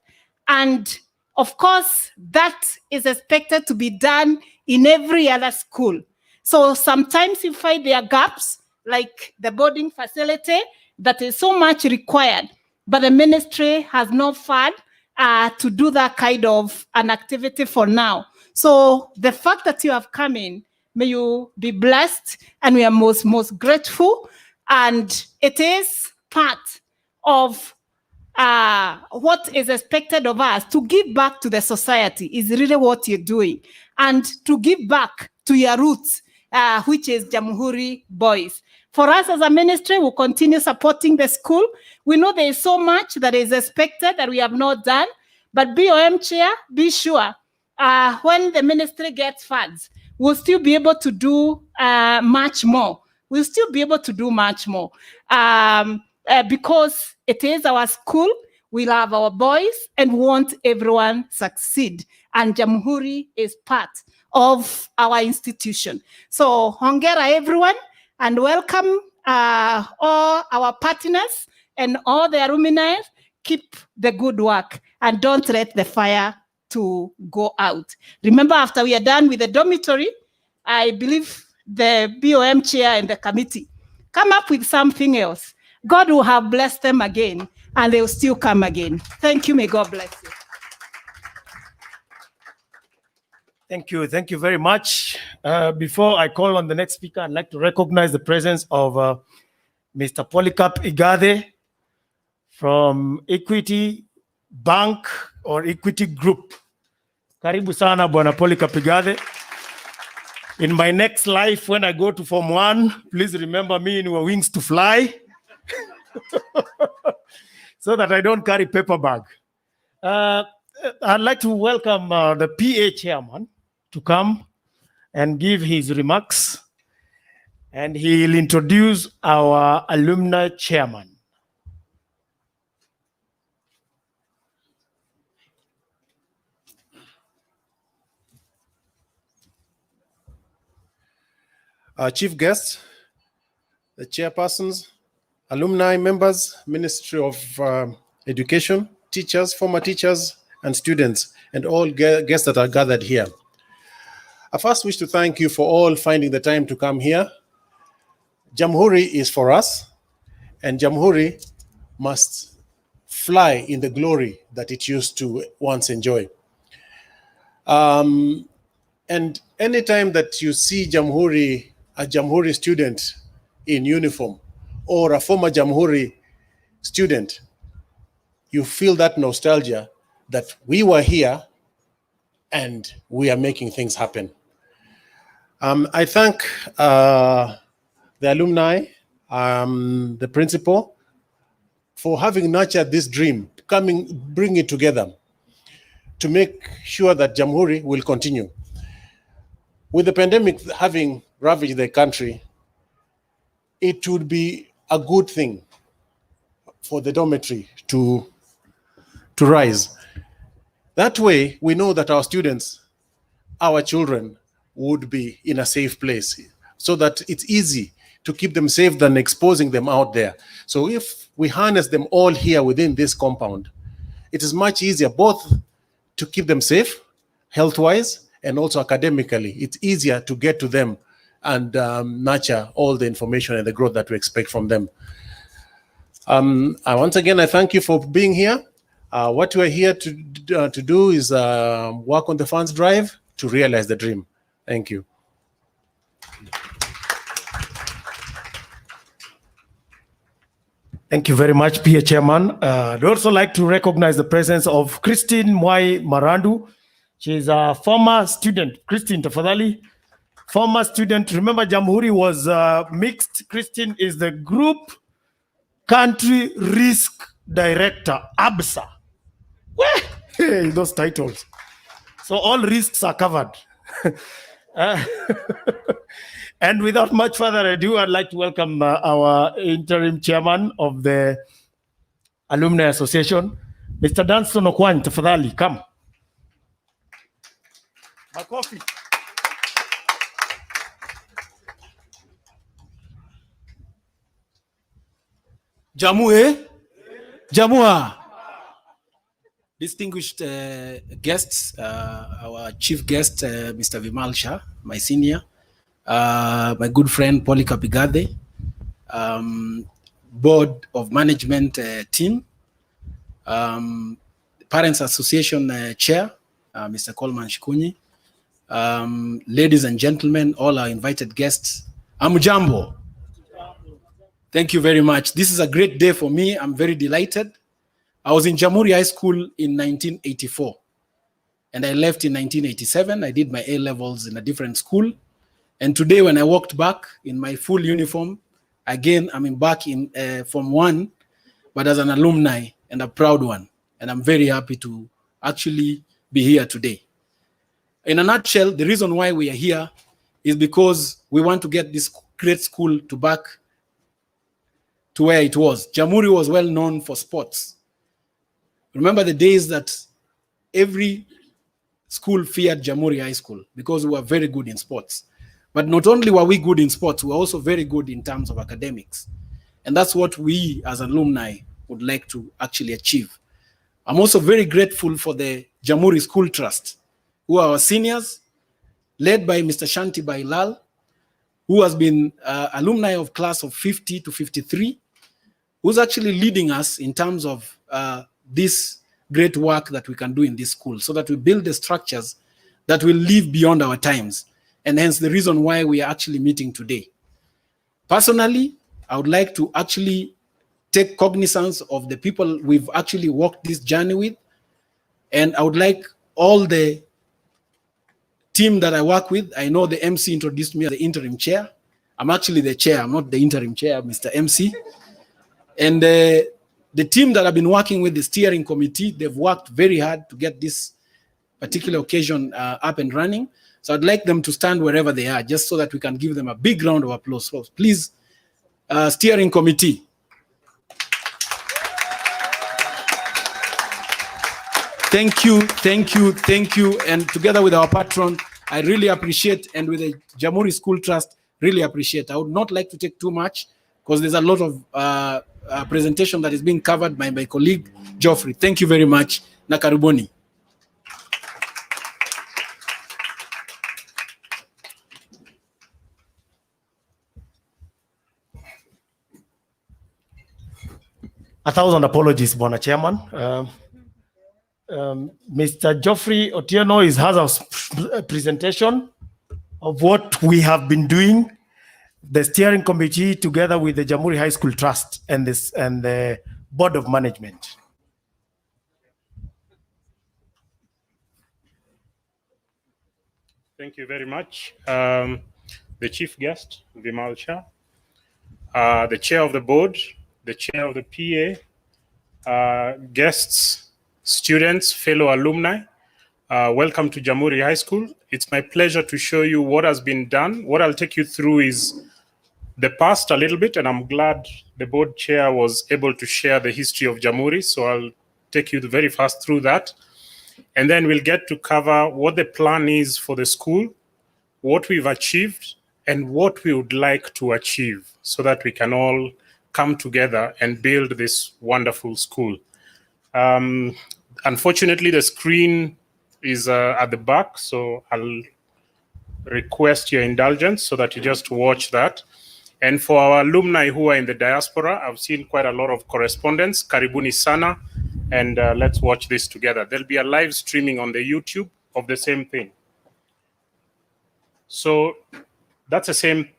And of course, that is expected to be done in every other school. So sometimes you find there are gaps, like the boarding facility, that is so much required, but the ministry has not found to do that kind of an activity for now. So the fact that you have come in, may you be blessed, and we are most grateful. And it is part of what is expected of us to give back to the society is really what you're doing, and to give back to your roots, which is Jamhuri boys. For us as a ministry, we'll continue supporting the school. We know there is so much that is expected that we have not done, but BOM chair, be sure, when the ministry gets funds, we'll still be able to do much more. We'll still be able to do much more because it is our school. We love our boys and want everyone succeed. And Jamhuri is part of our institution. So hongera everyone, and welcome all our partners and all the alumni. Keep the good work and don't let the fire to go out. Remember, after we are done with the dormitory, I believe the BOM chair and the committee come up with something else. God will have blessed them again, and they will still come again. Thank you. May God bless you. Thank you. Thank you very much. Before I call on the next speaker, I'd like to recognize the presence of Mr. Polycarp Igade from Equity Bank or Equity Group. Karibu sana, Bwana Polycarp Igade. In my next life, when I go to Form 1, please remember me in your wings to fly so that I don't carry paper bag. I'd like to welcome the PA chairman to come and give his remarks, and he'll introduce our alumni chairman. Our chief guests, the chairpersons, alumni members, Ministry of Education, teachers, former teachers, and students, and all guests that are gathered here. I first wish to thank you for all finding the time to come here. Jamhuri is for us, and Jamhuri must fly in the glory that it used to once enjoy. And anytime that you see Jamhuri, a Jamhuri student in uniform, or a former Jamhuri student, you feel that nostalgia that we were here and we are making things happen. I thank the alumni, the principal, for having nurtured this dream, bring it together to make sure that Jamhuri will continue. With the pandemic having ravaged the country, it would be a good thing for the dormitory to rise. That way, we know that our students, our children, would be in a safe place, so that it's easy to keep them safe than exposing them out there. So if we harness them all here within this compound, it is much easier both to keep them safe, health-wise, and also academically. It's easier to get to them and nurture all the information and the growth that we expect from them. Once again, I thank you for being here. What we're here to do is work on the funds drive to realize the dream. Thank you. Thank you very much, PA Chairman. I'd also like to recognize the presence of Christine Mwai Marandu. She's a former student. Christine Tafadhali, former student. Remember, Jamhuri was mixed. Christine is the Group Country Risk Director, ABSA. Hey, those titles. So all risks are covered. And without much further ado, I'd like to welcome our interim chairman of the Alumni Association, Mr. Danston Okwan. Tafadhali, come. A coffee. Jamu, Jamua. Distinguished guests, our chief guest, Mr. Vimal Shah, my senior, my good friend, Polika Pigade, Board of Management team, Parents Association Chair, Mr. Coleman Shikunyi, ladies and gentlemen, all our invited guests, Amujambo. Thank you very much. This is a great day for me. I'm very delighted. I was in Jamhuri High School in 1984, and I left in 1987. I did my A-levels in a different school. And today when I walked back in my full uniform, again, I'm back in Form 1, but as an alumni and a proud one. And I'm very happy to actually be here today. In a nutshell, the reason why we are here is because we want to get this great school to back to where it was. Jamhuri was well known for sports. Remember the days that every school feared Jamhuri High School because we were very good in sports. But not only were we good in sports, we were also very good in terms of academics. And that's what we as alumni would like to actually achieve. I'm also very grateful for the Jamhuri School Trust, who are our seniors, led by Mr. Shanti Bailal, who has been alumni of class of 50 to 53, who's actually leading us in terms of this great work that we can do in this school, so that we build the structures that will live beyond our times, and hence the reason why we are actually meeting today. Personally, I would like to actually take cognizance of the people we've actually walked this journey with, and I would like all the team that I work with. I know the MC introduced me as the interim chair. I'm actually the chair, I'm not the interim chair, Mr. MC. And the team that I've been working with, the steering committee, they've worked very hard to get this particular occasion up and running. So I'd like them to stand wherever they are, just so that we can give them a big round of applause. So please, steering committee. Thank you, thank you, thank you. And together with our patron, I really appreciate, and with the Jamhuri School Trust, really appreciate. I would not like to take too much because there's a lot of presentation that is being covered by my colleague, Geoffrey. Thank you very much. Nakaruboni. A thousand apologies, Bwana Chairman. Mr. Geoffrey Otieno has a presentation of what we have been doing, the steering committee together with the Jamhuri High School Trust and the Board of Management. Thank you very much. The chief guest, Vimal Shah, the chair of the board, the chair of the PA, guests, students, fellow alumni, welcome to Jamhuri High School. It's my pleasure to show you what has been done. What I'll take you through is the past a little bit, and I'm glad the board chair was able to share the history of Jamhuri, so I'll take you very fast through that. And then we'll get to cover what the plan is for the school, what we've achieved, and what we would like to achieve so that we can all come together and build this wonderful school. Unfortunately, the screen is at the back, so I'll request your indulgence so that you just watch that. And for our alumni who are in the diaspora, I've seen quite a lot of correspondence. Karibuni sana, and let's watch this together. There'll be a live streaming on the YouTube of the same thing. So that's the same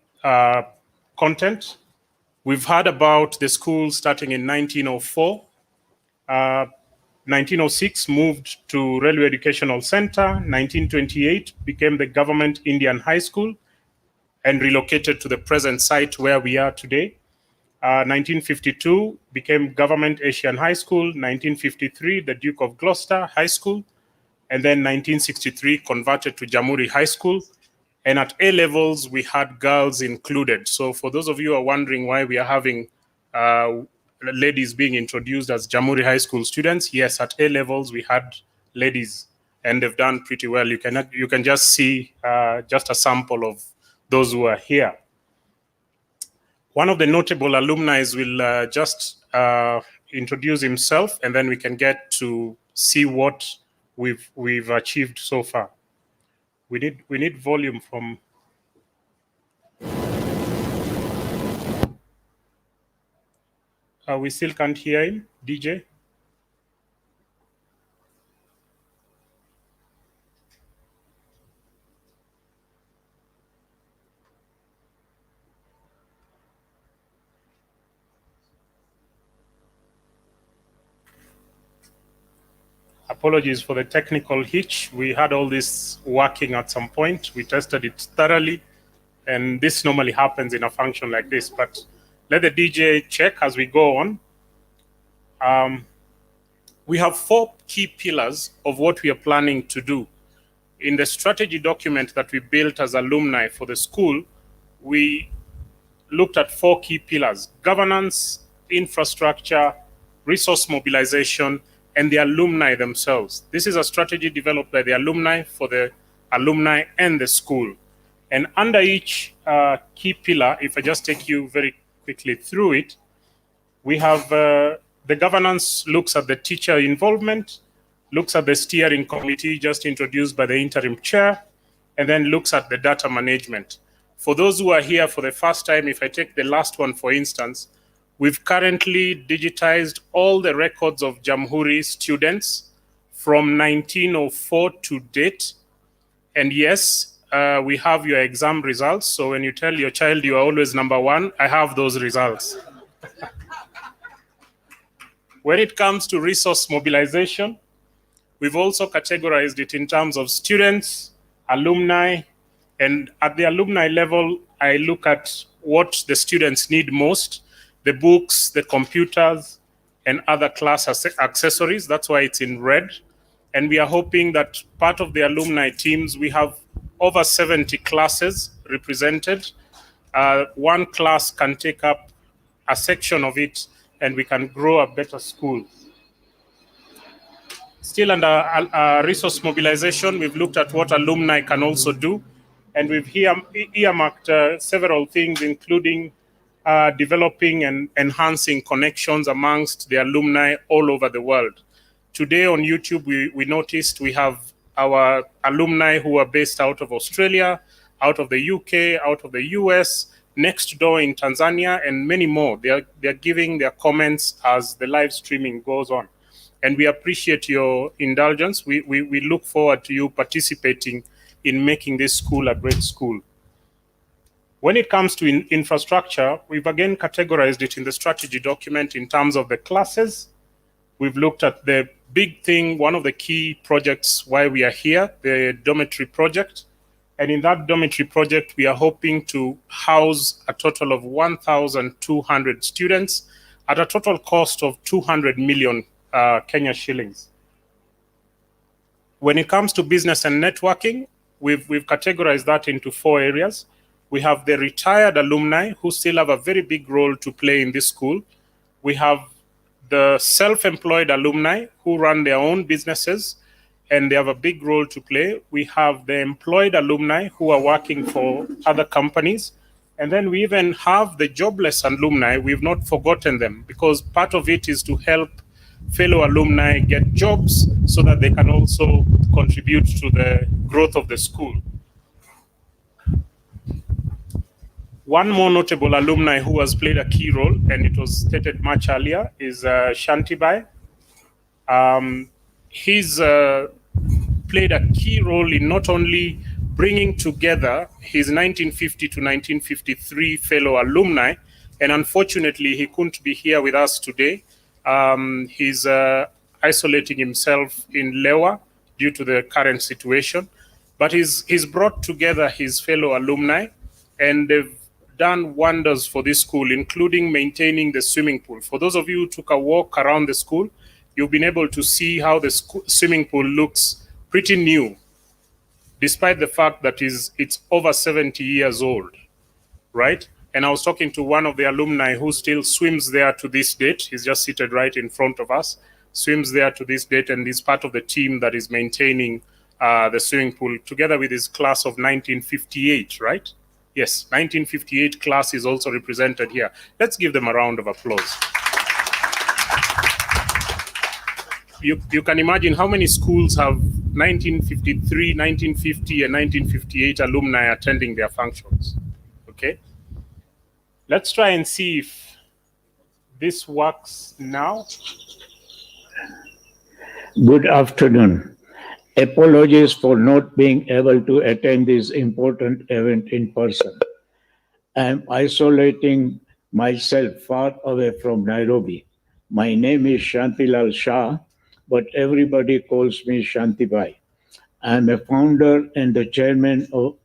content. We've heard about the school starting in 1904. 1906 moved to Railway Educational Center. 1928 became the Government Indian High School and relocated to the present site where we are today. 1952 became Government Asian High School. 1953, the Duke of Gloucester High School. And then 1963 converted to Jamhuri High School. And at A levels, we had girls included. So for those of you who are wondering why we are having ladies being introduced as Jamhuri High School students, yes, at A levels, we had ladies and they've done pretty well. You can just see just a sample of those who are here. One of the notable alumni will just introduce himself, and then we can get to see what we've achieved so far. We need volume from. We still can't hear him, DJ. Apologies for the technical hitch. We had all this working at some point. We tested it thoroughly, and this normally happens in a function like this, but let the DJ check as we go on. We have 4 key pillars of what we are planning to do. In the strategy document that we built as alumni for the school, we looked at 4 key pillars: governance, infrastructure, resource mobilization, and the alumni themselves. This is a strategy developed by the alumni for the alumni and the school. And under each key pillar, if I just take you very quickly through it, we have the governance looks at the teacher involvement, looks at the steering committee just introduced by the interim chair, and then looks at the data management. For those who are here for the first time, if I take the last one, for instance, we've currently digitized all the records of Jamhuri students from 1904 to date. And yes, we have your exam results. So when you tell your child you are always number 1, I have those results. When it comes to resource mobilization, we've also categorized it in terms of students, alumni, and at the alumni level, I look at what the students need most: the books, the computers, and other class accessories. That's why it's in red. And we are hoping that part of the alumni teams, we have over 70 classes represented. One class can take up a section of it, and we can grow a better school. Still under resource mobilization, we've looked at what alumni can also do, and we've earmarked several things, including developing and enhancing connections amongst the alumni all over the world. Today on YouTube, we noticed we have our alumni who are based out of Australia, out of the UK, out of the US, next door in Tanzania, and many more. They're giving their comments as the live streaming goes on. And we appreciate your indulgence. We look forward to you participating in making this school a great school. When it comes to infrastructure, we've again categorized it in the strategy document in terms of the classes. We've looked at the big thing, one of the key projects why we are here, the dormitory project. And in that dormitory project, we are hoping to house a total of 1,200 students at a total cost of 200 million Kenya shillings. When it comes to business and networking, we've categorized that into 4 areas. We have the retired alumni who still have a very big role to play in this school. We have the self-employed alumni who run their own businesses and they have a big role to play. We have the employed alumni who are working for other companies. And then we even have the jobless alumni. We've not forgotten them because part of it is to help fellow alumni get jobs so that they can also contribute to the growth of the school. One more notable alumni who has played a key role, and it was stated much earlier, is Shantibai. He's played a key role in not only bringing together his 1950 to 1953 fellow alumni, and unfortunately he couldn't be here with us today. He's isolating himself in Lewa due to the current situation, but he's brought together his fellow alumni, and they've done wonders for this school, including maintaining the swimming pool. For those of you who took a walk around the school, you've been able to see how the swimming pool looks pretty new, despite the fact that it's over 70 years old, right? And I was talking to one of the alumni who still swims there to this date. He's just seated right in front of us, swims there to this date, and is part of the team that is maintaining the swimming pool together with his class of 1958, right? Yes, 1958 class is also represented here. Let's give them a round of applause. You can imagine how many schools have 1953, 1950, and 1958 alumni attending their functions, okay? Let's try and see if this works now. Good afternoon. Apologies for not being able to attend this important event in person. I am isolating myself far away from Nairobi. My name is Shantilal Shah, but everybody calls me Shantibai. I am a founder and the chairman of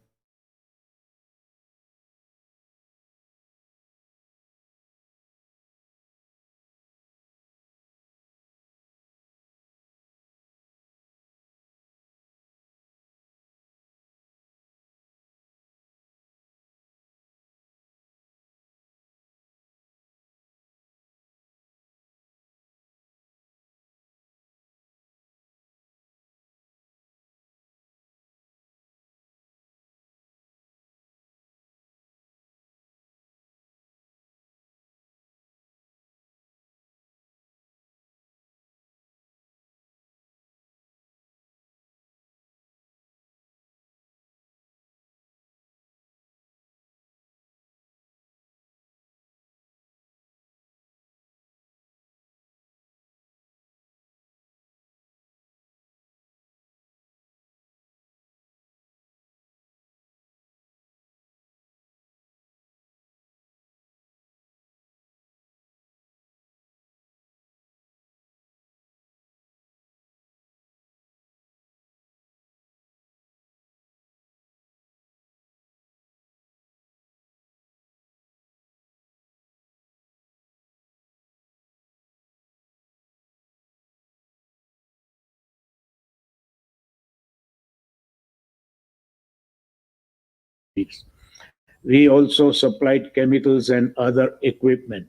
We also supplied chemicals and other equipment.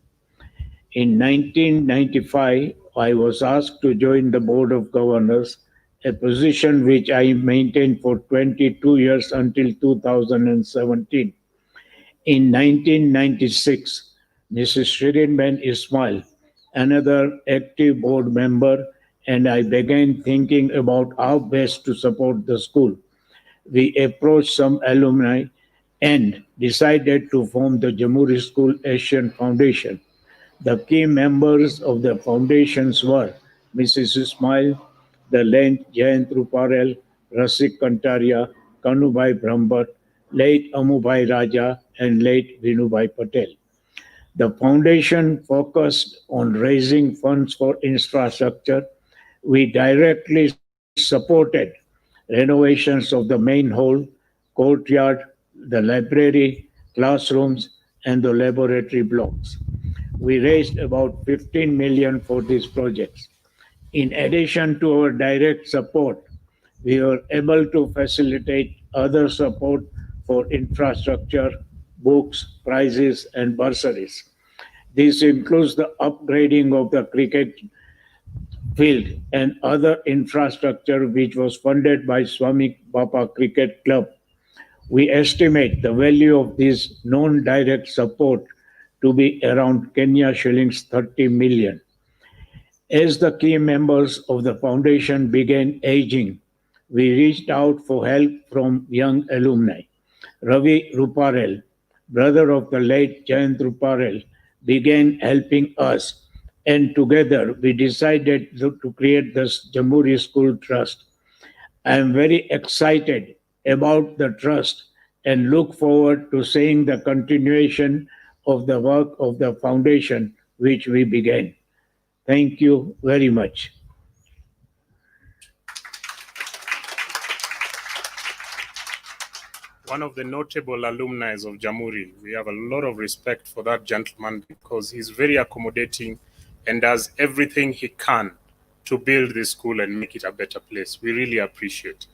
In 1995, I was asked to join the Board of Governors, a position which I maintained for 22 years until 2017. In 1996, Mrs. Shirinben Ismail, another active board member, and I began thinking about how best to support the school. We approached some alumni and decided to form the Jamhuri School Asian Foundation. The key members of the foundations were Mrs. Ismail, the late Jayant Ruparel, Rasik Kantaria, Kanubai Brahmbhat, late Amubai Raja, and late Vinubai Patel. The foundation focused on raising funds for infrastructure. We directly supported renovations of the main hall, courtyard, the library, classrooms, and the laboratory blocks. We raised about 15 million for these projects. In addition to our direct support, we were able to facilitate other support for infrastructure, books, prizes, and bursaries. This includes the upgrading of the cricket field and other infrastructure which was funded by Swami Bapa Cricket Club. We estimate the value of this non-direct support to be around Kenya shillings 30 million. As the key members of the foundation began aging, we reached out for help from young alumni. Ravi Ruparel, brother of the late Jayant Ruparel, began helping us, and together we decided to create this Jamhuri School Trust. I am very excited about the trust and look forward to seeing the continuation of the work of the foundation which we began. Thank you very much. One of the notable alumni of Jamhuri. We have a lot of respect for that gentleman because he's very accommodating and does everything he can to build this school and make it a better place. We really appreciate.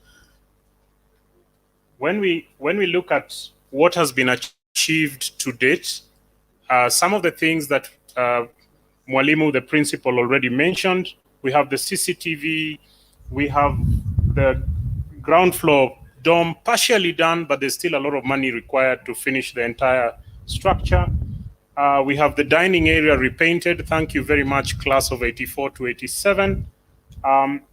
When we look at what has been achieved to date, some of the things that Mwalimu, the principal, already mentioned, we have the CCTV, we have the ground floor dome partially done, but there's still a lot of money required to finish the entire structure. We have the dining area repainted. Thank you very much, class of 84 to 87.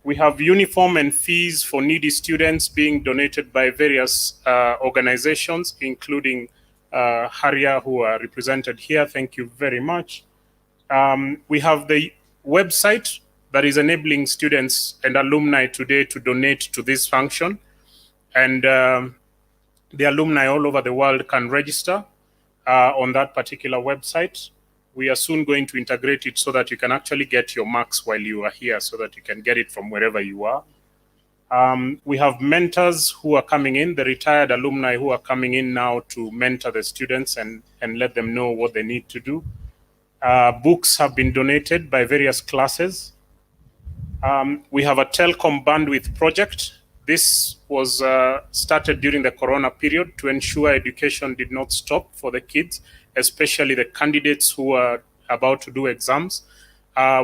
We have uniform and fees for needy students being donated by various organizations, including Haria, who are represented here. Thank you very much. We have the website that is enabling students and alumni today to donate to this function. And the alumni all over the world can register on that particular website. We are soon going to integrate it so that you can actually get your marks while you are here, so that you can get it from wherever you are. We have mentors who are coming in, the retired alumni who are coming in now to mentor the students and let them know what they need to do. Books have been donated by various classes. We have a telecom bandwidth project. This was started during the Corona period to ensure education did not stop for the kids, especially the candidates who are about to do exams.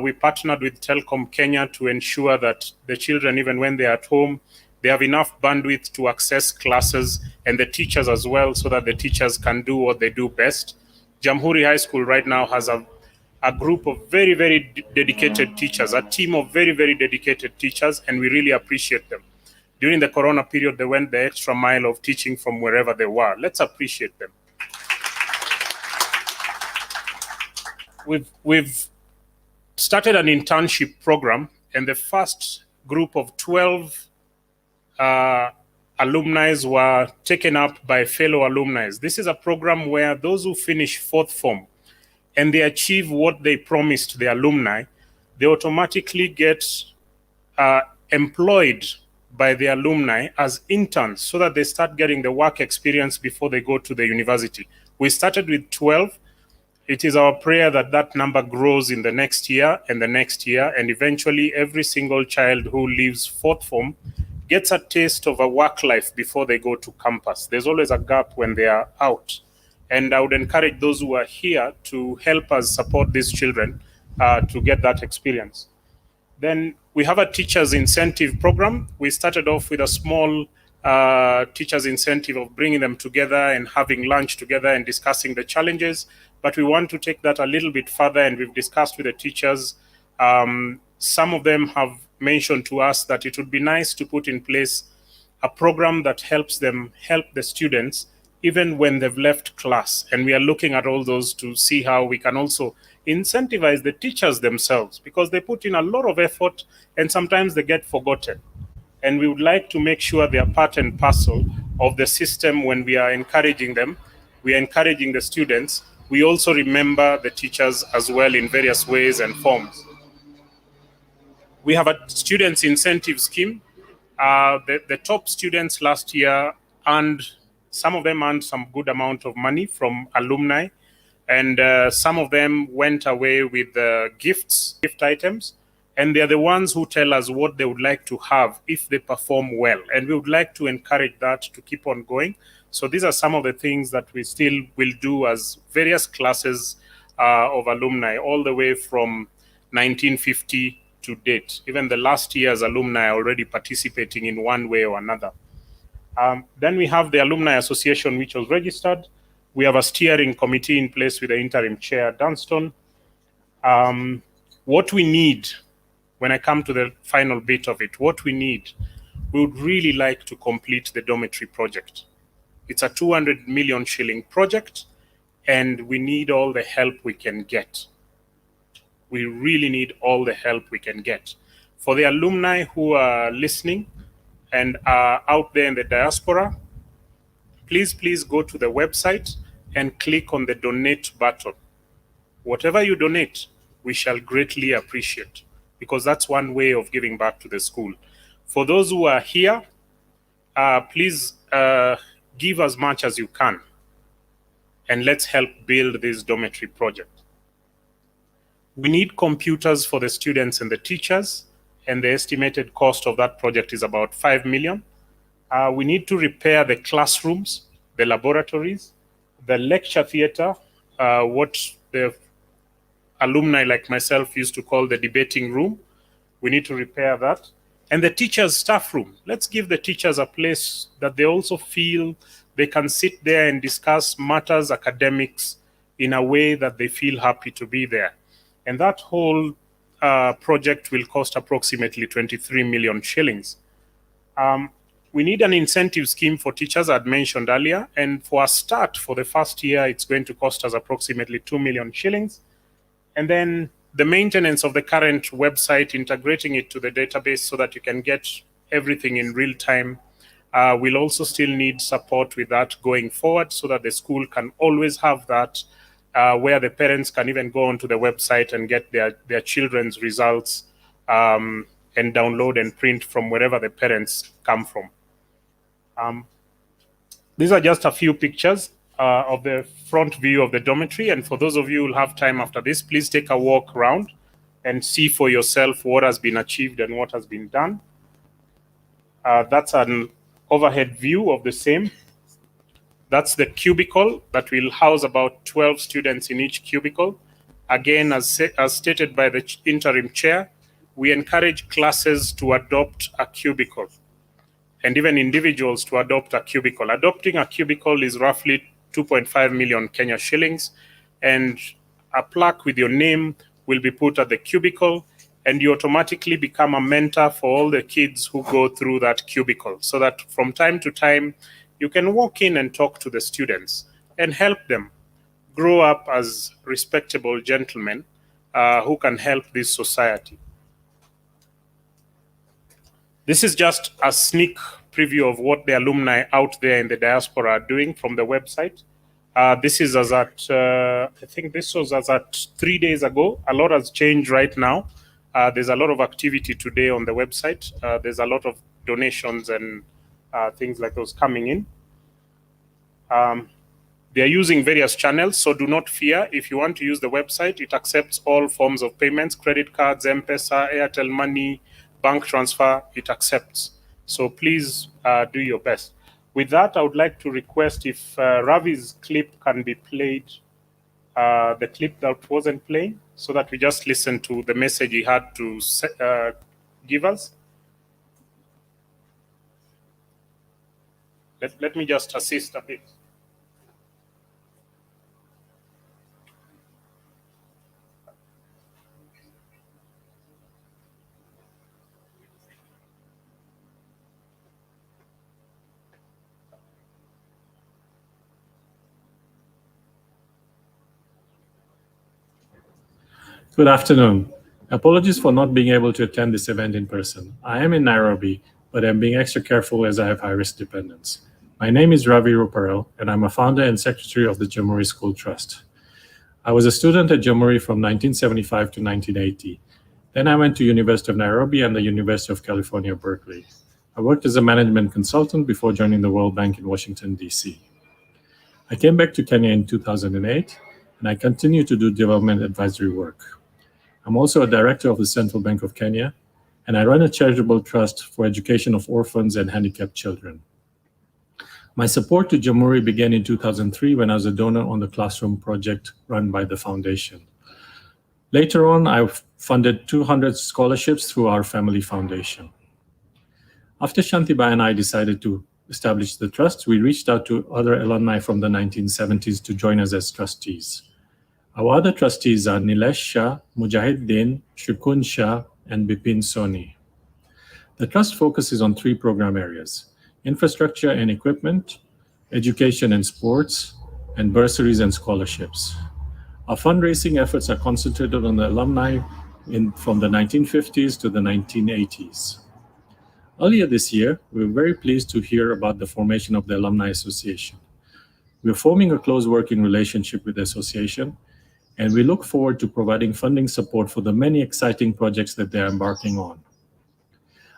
We partnered with Telecom Kenya to ensure that the children, even when they're at home, they have enough bandwidth to access classes, and the teachers as well, so that the teachers can do what they do best. Jamhuri High School right now has a group of very, very dedicated teachers, a team of very, very dedicated teachers, and we really appreciate them. During the Corona period, they went the extra mile of teaching from wherever they were. Let's appreciate them. We've started an internship program, and the first group of 12 alumni were taken up by fellow alumni. This is a program where those who finish fourth form and they achieve what they promised the alumni, they automatically get employed by the alumni as interns, so that they start getting the work experience before they go to the university. We started with 12. It is our prayer that that number grows in the next year and the next year, and eventually every single child who leaves fourth form gets a taste of a work life before they go to campus. There's always a gap when they are out. And I would encourage those who are here to help us support these children to get that experience. Then we have a teachers incentive program. We started off with a small teachers incentive of bringing them together and having lunch together and discussing the challenges. But we want to take that a little bit further, and we've discussed with the teachers. Some of them have mentioned to us that it would be nice to put in place a program that helps them help the students even when they've left class. And we are looking at all those to see how we can also incentivize the teachers themselves, because they put in a lot of effort and sometimes they get forgotten. And we would like to make sure they are part and parcel of the system when we are encouraging them. We are encouraging the students. We also remember the teachers as well in various ways and forms. We have a students incentive scheme. The top students last year earned, some of them earned some good amount of money from alumni, and some of them went away with gift items, and they're the ones who tell us what they would like to have if they perform well, and we would like to encourage that to keep on going. So these are some of the things that we still will do as various classes of alumni, all the way from 1950 to date. Even the last year's alumni are already participating in one way or another. Then we have the Alumni Association, which was registered. We have a steering committee in place with the interim chair, Dunston. What we need, when I come to the final bit of it, what we need, we would really like to complete the dormitory project. It's a 200 million shilling project, and we need all the help we can get. We really need all the help we can get. For the alumni who are listening and are out there in the diaspora, please go to the website and click on the donate button. Whatever you donate, we shall greatly appreciate, because that's one way of giving back to the school. For those who are here, please give as much as you can, and let's help build this dormitory project. We need computers for the students and the teachers, and the estimated cost of that project is about 5 million. We need to repair the classrooms, the laboratories, the lecture theater, what the alumni like myself used to call the debating room. We need to repair that. And the teachers' staff room. Let's give the teachers a place that they also feel they can sit there and discuss matters academics in a way that they feel happy to be there. And that whole project will cost approximately 23 million shillings. We need an incentive scheme for teachers, I'd mentioned earlier. And for a start, for the first year, it's going to cost us approximately 2 million shillings. And then the maintenance of the current website, integrating it to the database so that you can get everything in real time. We'll also still need support with that going forward, so that the school can always have that where the parents can even go onto the website and get their children's results and download and print from wherever the parents come from. These are just a few pictures of the front view of the dormitory. And for those of you who will have time after this, please take a walk around and see for yourself what has been achieved and what has been done. That's an overhead view of the same. That's the cubicle that will house about 12 students in each cubicle. Again, as stated by the interim chair, we encourage classes to adopt a cubicle, and even individuals to adopt a cubicle. Adopting a cubicle is roughly 2.5 million Kenya shillings, and a plaque with your name will be put at the cubicle, and you automatically become a mentor for all the kids who go through that cubicle, so that from time to time, you can walk in and talk to the students and help them grow up as respectable gentlemen who can help this society. This is just a sneak preview of what the alumni out there in the diaspora are doing from the website. This is as at, I think this was as at 3 days ago. A lot has changed right now. There's a lot of activity today on the website. There's a lot of donations and things like those coming in. They are using various channels, so do not fear. If you want to use the website, it accepts all forms of payments, credit cards, M-Pesa, Airtel Money, bank transfer, it accepts. So please do your best. With that, I would like to request if Ravi's clip can be played, the clip that wasn't playing, so that we just listen to the message he had to give us. Let me just assist a bit. Good afternoon. Apologies for not being able to attend this event in person. I am in Nairobi, but I'm being extra careful as I have high-risk dependents. My name is Ravi Ruparel, and I'm a founder and secretary of the Jamhuri School Trust. I was a student at Jamhuri from 1975 to 1980. Then I went to University of Nairobi and the University of California, Berkeley. I worked as a management consultant before joining the World Bank in Washington, D.C. I came back to Kenya in 2008, and I continue to do development advisory work. I'm also a director of the Central Bank of Kenya, and I run a charitable trust for education of orphans and handicapped children. My support to Jamhuri began in 2003 when I was a donor on the classroom project run by the foundation. Later on, I funded 200 scholarships through our family foundation. After Shantibai and I decided to establish the trust, we reached out to other alumni from the 1970s to join us as trustees. Our other trustees are Nilesh Shah, Mujahid Din, Shukun Shah, and Bipin Soni. The trust focuses on 3 program areas: infrastructure and equipment, education and sports, and bursaries and scholarships. Our fundraising efforts are concentrated on the alumni from the 1950s to the 1980s. Earlier this year, we were very pleased to hear about the formation of the Alumni Association. We are forming a close working relationship with the association, and we look forward to providing funding support for the many exciting projects that they are embarking on.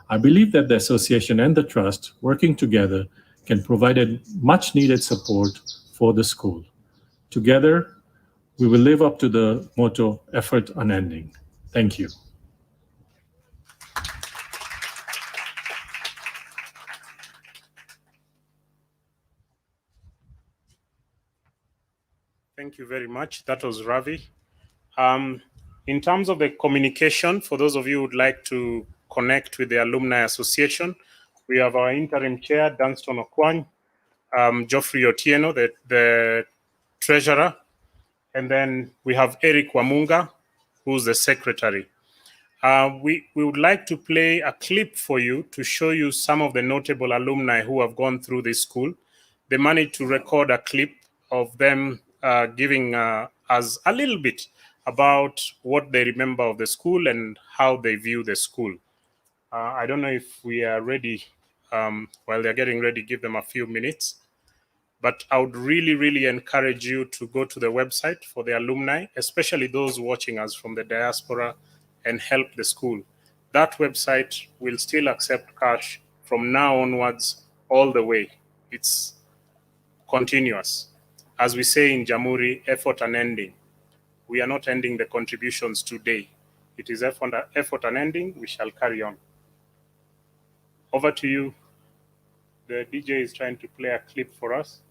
I believe that the association and the trust, working together, can provide a much needed support for the school. Together, we will live up to the motto, effort unending. Thank you. Thank you very much. That was Ravi. In terms of the communication, for those of you who would like to connect with the Alumni Association, we have our interim chair, Dunstan Okwany, Geoffrey Otieno, the treasurer, and then we have Eric Wamunga, who's the secretary. We would like to play a clip for you to show you some of the notable alumni who have gone through this school. They managed to record a clip of them giving us a little bit about what they remember of the school and how they view the school. I don't know if we are ready. While they're getting ready, give them a few minutes. But I would really, really encourage you to go to the website for the alumni, especially those watching us from the diaspora, and help the school. That website will still accept cash from now onwards all the way. It's continuous. As we say in Jamhuri, effort unending. We are not ending the contributions today. It is effort unending. We shall carry on. Over to you. The DJ is trying to play a clip for us.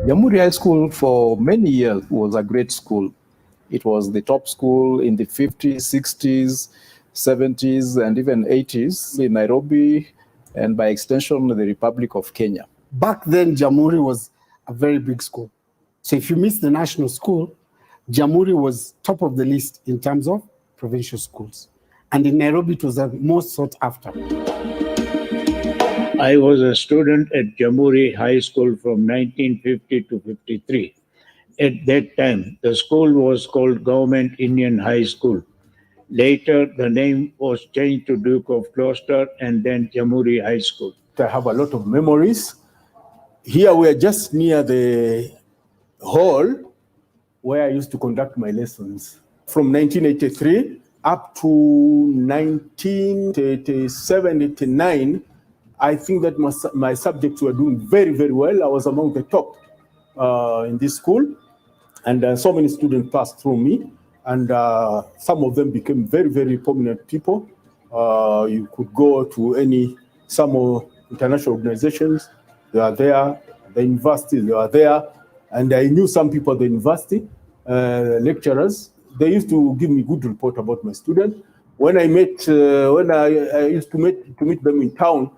Jamhuri High School for many years was a great school. It was the top school in the 50s, 60s, 70s, and even 80s in Nairobi, and by extension, the Republic of Kenya. Back then, Jamhuri was a very big school. So if you miss the national school, Jamhuri was top of the list in terms of provincial schools. And in Nairobi, it was the most sought after. I was a student at Jamhuri High School from 1950 to 53. At that time, the school was called Government Indian High School. Later, the name was changed to Duke of Gloucester and then Jamhuri High School. I have a lot of memories. Here we are just near the hall where I used to conduct my lessons. From 1983 up to 1987, 89, I think that my subjects were doing very, very well. I was among the top in this school, and so many students passed through me, and some of them became very, very prominent people. You could go to some international organizations, they are there, the universities, they are there, and I knew some people at the university, lecturers. They used to give me good report about my students. When I used to meet them in town,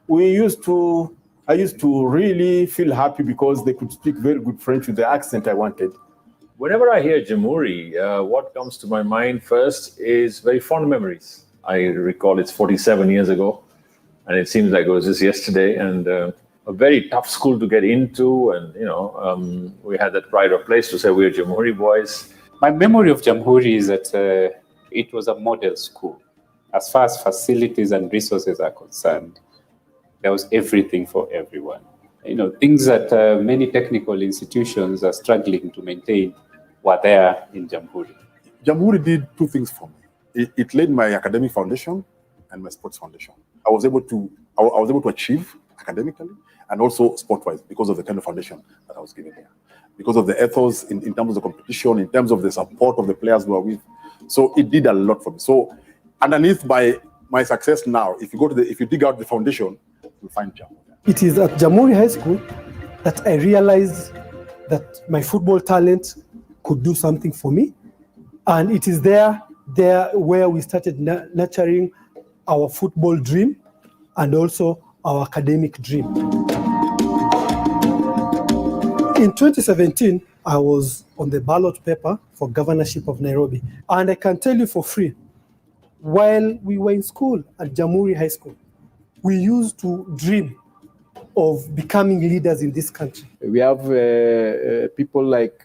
I used to really feel happy because they could speak very good French with the accent I wanted. Whenever I hear Jamhuri, what comes to my mind first is very fond memories. I recall it's 47 years ago, and it seems like it was just yesterday, and a very tough school to get into, and we had that pride of place to say we're Jamhuri boys. My memory of Jamhuri is that it was a model school. As far as facilities and resources are concerned, there was everything for everyone. Things that many technical institutions are struggling to maintain were there in Jamhuri. Jamhuri did two things for me. It laid my academic foundation and my sports foundation. I was able to achieve academically and also sport-wise because of the kind of foundation that I was given there. Because of the ethos in terms of the competition, in terms of the support of the players we were with. So it did a lot for me. So underneath my success now, if you dig out the foundation, you'll find Jamhuri. It is at Jamhuri High School that I realized that my football talent could do something for me. And it is there where we started nurturing our football dream and also our academic dream. In 2017, I was on the ballot paper for governorship of Nairobi. And I can tell you for free, while we were in school at Jamhuri High School, we used to dream of becoming leaders in this country. We have people like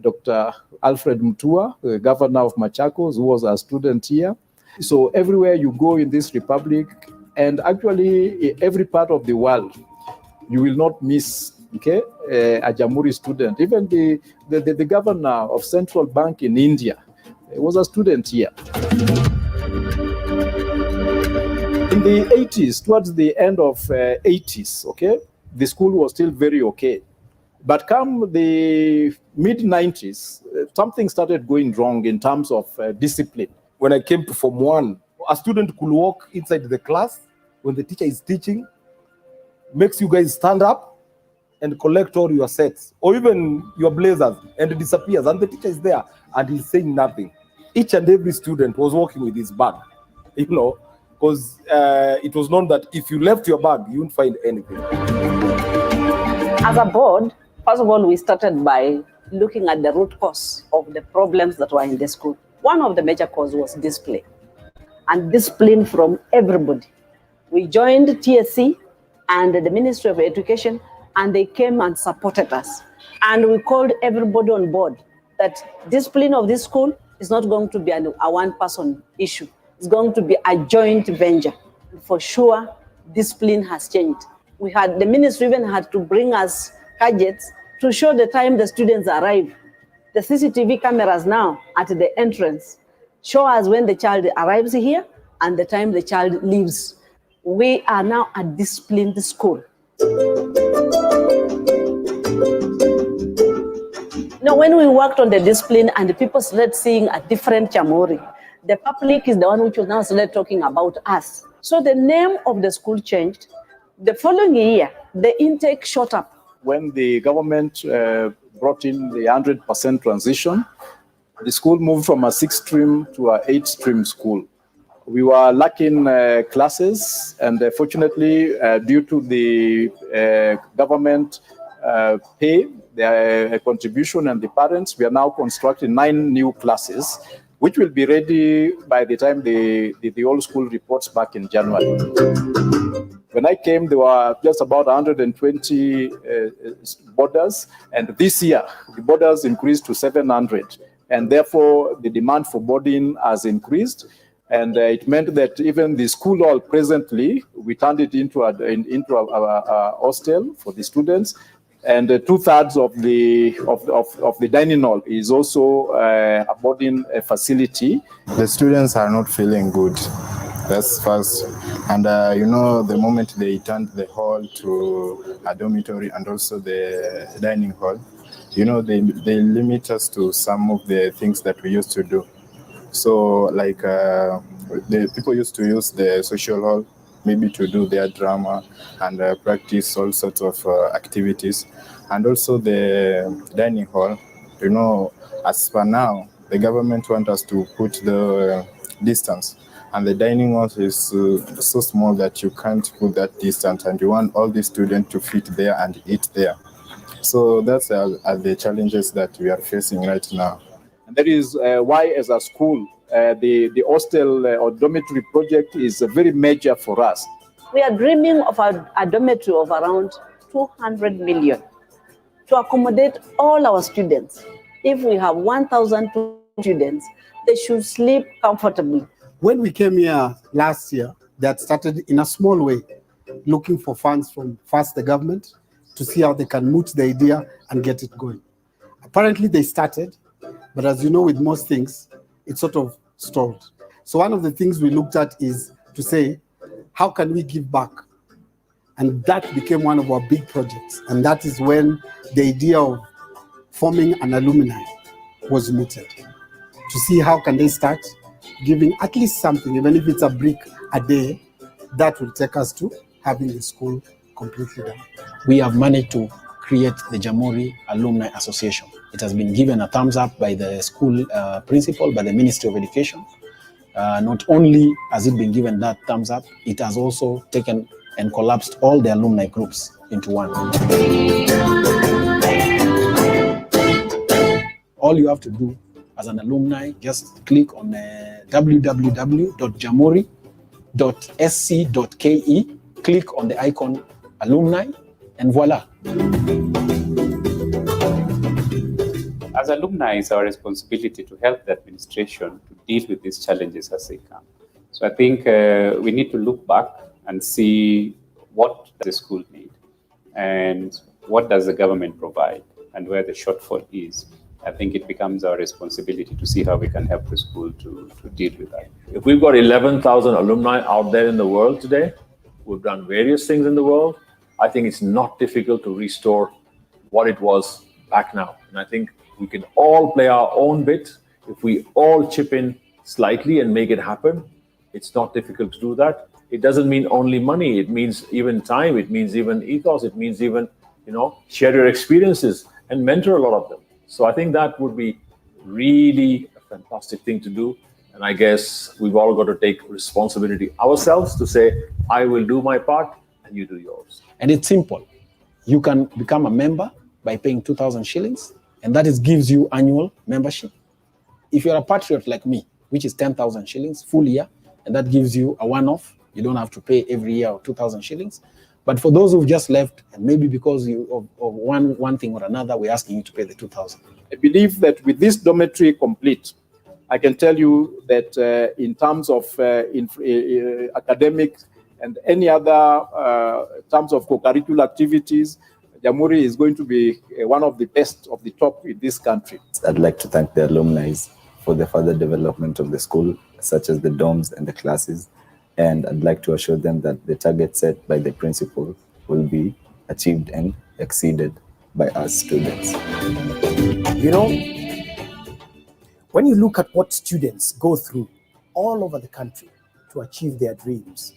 Dr. Alfred Mutua, the governor of Machakos, who was a student here. So everywhere you go in this republic, and actually in every part of the world, you will not miss a Jamhuri student. Even the governor of Central Bank in India was a student here. In the 80s, towards the end of 80s, the school was still very okay. But come the mid-90s, something started going wrong in terms of discipline. When I came to Form 1, a student could walk inside the class when the teacher is teaching, makes you guys stand up and collect all your sets, or even your blazers, and it disappears, and the teacher is there, and he's saying nothing. Each and every student was walking with his bag, because it was known that if you left your bag, you wouldn't find anything. As a board, first of all, we started by looking at the root cause of the problems that were in the school. One of the major causes was discipline, and discipline from everybody. We joined TSC and the Ministry of Education, and they came and supported us. And we called everybody on board that discipline of this school is not going to be a one-person issue. It's going to be a joint venture. For sure, discipline has changed. The ministry even had to bring us gadgets to show the time the students arrive. The CCTV cameras now at the entrance show us when the child arrives here and the time the child leaves. We are now a disciplined school. Now, when we worked on the discipline and the people started seeing a different Jamhuri, the public is the one which was now started talking about us. So the name of the school changed. The following year, the intake shot up. When the government brought in the 100% transition, the school moved from a 6-stream to a 8-stream school. We were lacking classes, and fortunately, due to the government pay, their contribution and the parents, we are now constructing 9 new classes, which will be ready by the time the old school reports back in January. When I came, there were just about 120 boarders, and this year, the boarders increased to 700, and therefore the demand for boarding has increased. And it meant that even the school hall presently, we turned it into a hostel for the students. And 2/3 of the dining hall is also a boarding facility. The students are not feeling good. That's first. And the moment they turned the hall to a dormitory and also the dining hall, they limit us to some of the things that we used to do. So like the people used to use the social hall maybe to do their drama and practice all sorts of activities. And also the dining hall, as per now, the government wants us to put the distance. And the dining hall is so small that you can't put that distance, and you want all the students to fit there and eat there. So that's the challenges that we are facing right now. And that is why, as a school, the hostel or dormitory project is very major for us. We are dreaming of a dormitory of around 200 million to accommodate all our students. If we have 1,000 students, they should sleep comfortably. When we came here last year, that started in a small way, looking for funds from first the government to see how they can moot the idea and get it going. Apparently they started, but as you know, with most things, it sort of stalled. So one of the things we looked at is to say, how can we give back? And that became one of our big projects. And that is when the idea of forming an alumni was mooted, to see how can they start giving at least something, even if it's a brick a day, that will take us to having the school completely done. We have managed to create the Jamhuri Alumni Association. It has been given a thumbs up by the school principal, by the Ministry of Education. Not only has it been given that thumbs up, it has also taken and collapsed all the alumni groups into one. All you have to do as an alumni, just click on www.jamhuri.sc.ke, click on the icon alumni, and voila. As alumni, it's our responsibility to help the administration to deal with these challenges as they come. So I think we need to look back and see what does the school need and what does the government provide and where the shortfall is. I think it becomes our responsibility to see how we can help the school to deal with that. If we've got 11,000 alumni out there in the world today, we've done various things in the world, I think it's not difficult to restore what it was back now. And I think we can all play our own bit. If we all chip in slightly and make it happen, it's not difficult to do that. It doesn't mean only money. It means even time. It means even ethos. It means even, share your experiences and mentor a lot of them. So I think that would be really a fantastic thing to do. And I guess we've all got to take responsibility ourselves to say, I will do my part and you do yours. And it's simple. You can become a member by paying 2,000 shillings, and that gives you annual membership. If you're a patriot like me, which is 10,000 shillings full year, and that gives you a one-off, you don't have to pay every year 2,000 shillings. But for those who've just left, and maybe because of one thing or another, we're asking you to pay the 2,000. I believe that with this dormitory complete, I can tell you that in terms of academic and any other terms of co-curricular activities, Jamhuri is going to be one of the best of the top in this country. I'd like to thank the alumni for the further development of the school, such as the dorms and the classes. And I'd like to assure them that the target set by the principal will be achieved and exceeded by us students. When you look at what students go through all over the country to achieve their dreams,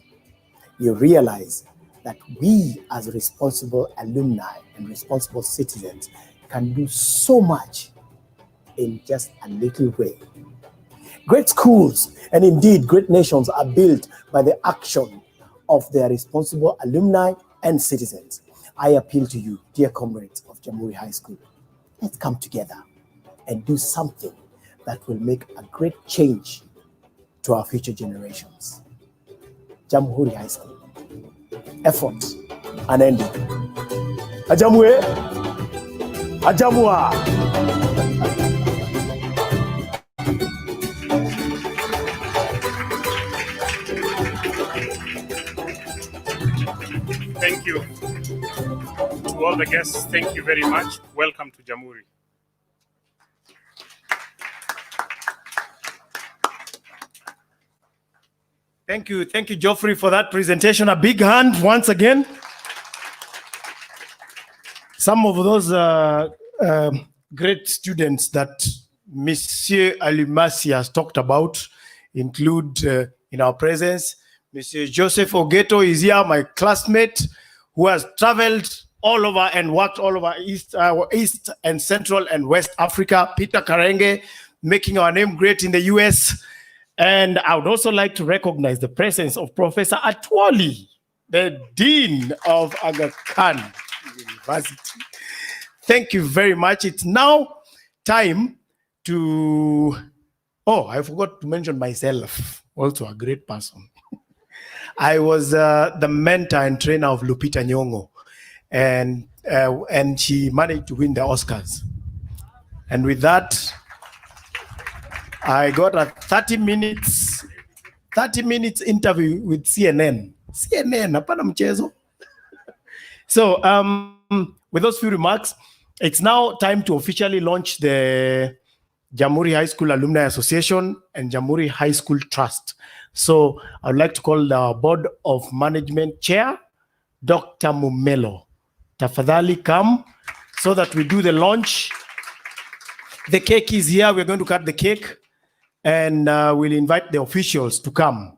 you realize that we as responsible alumni and responsible citizens can do so much in just a little way. Great schools and indeed great nations are built by the action of their responsible alumni and citizens. I appeal to you, dear comrades of Jamhuri High School, let's come together and do something that will make a great change to our future generations. Jamhuri High School, effort unending. Ajamue, Ajamua. Thank you to all the guests, thank you very much. Welcome to Jamhuri. Thank you, Geoffrey, for that presentation. A big hand once again. Some of those great students that Monsieur Alumasi has talked about include in our presence, Monsieur Joseph Ogeto is here, my classmate, who has traveled all over and worked all over East and Central and West Africa. Peter Karenge, making our name great in the US. And I would also like to recognize the presence of Professor Atwoli, the Dean of Aga Khan University. Thank you very much. It's now time to, I forgot to mention myself, also a great person. I was the mentor and trainer of Lupita Nyong'o, and she managed to win the Oscars. And with that, I got a 30 minutes interview with CNN. Hapana mchezo. So with those few remarks, it's now time to officially launch the Jamhuri High School Alumni Association and Jamhuri High School Trust. So I would like to call the Board of Management Chair, Dr. Mumelo. Tafadhali come so that we do the launch. The cake is here. We're going to cut the cake. And we'll invite the officials to come.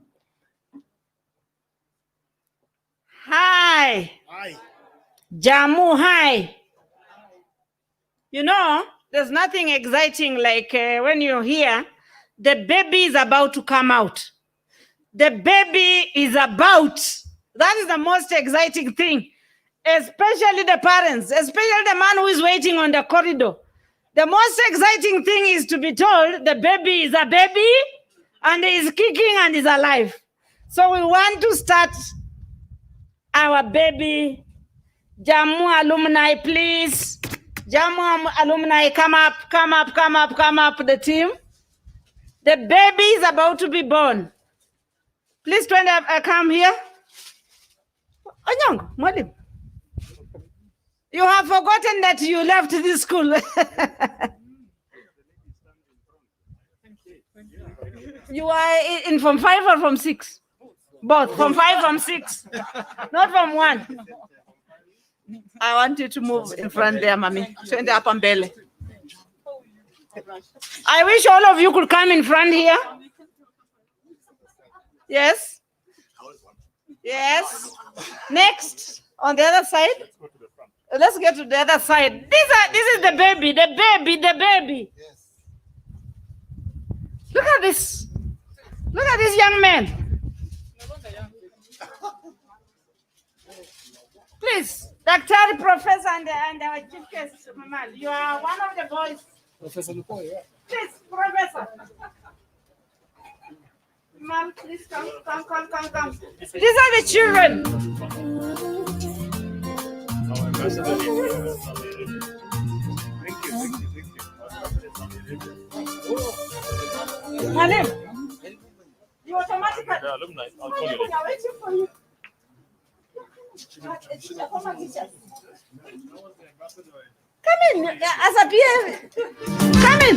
Hi. Hi. Jamu, hi. You know, there's nothing exciting like when you're here, the baby is about to come out. The baby is about. That is the most exciting thing, especially the parents, especially the man who is waiting on the corridor. The most exciting thing is to be told the baby is a baby and is kicking and is alive. So we want to start our baby. JAMU alumni, please. JAMU alumni, come up, the team. The baby is about to be born. Please come here. Onyang, Mwalim. You have forgotten that you left this school. You are in from 5 or from 6? Both, from 5, from 6. Not from 1. I want you to move in front there, Mami. I wish all of you could come in front here. Yes? Yes. Next, on the other side. Let's get to the other side. This is the baby, the baby. Yes. Look at this. Look at this young man. Please, Dr. Professor and our chief guest, Mama, you are one of the boys. Professor Lupo, yeah. Please, Professor. Mom, please come. These are the children. Thank you. My name? You automatically. The alumni. I'll call you. We are waiting for you. Come in, as a peer. Come in.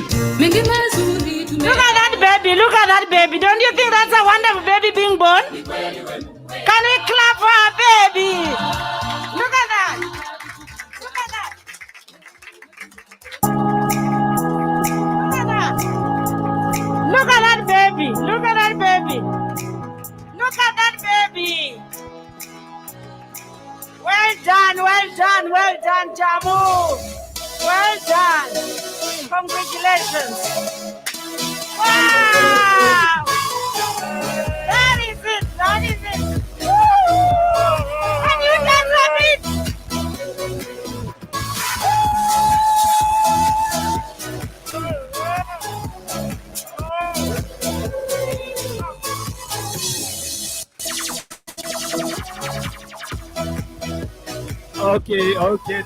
Look at that baby. Don't you think that's a wonderful baby being born? Can we clap for our baby? Look at that. Look at that baby. Look at that baby. Look at that baby. Well done, Jamu. Well done. Congratulations. Wow. That is it. Woo. And you can love it. Okay.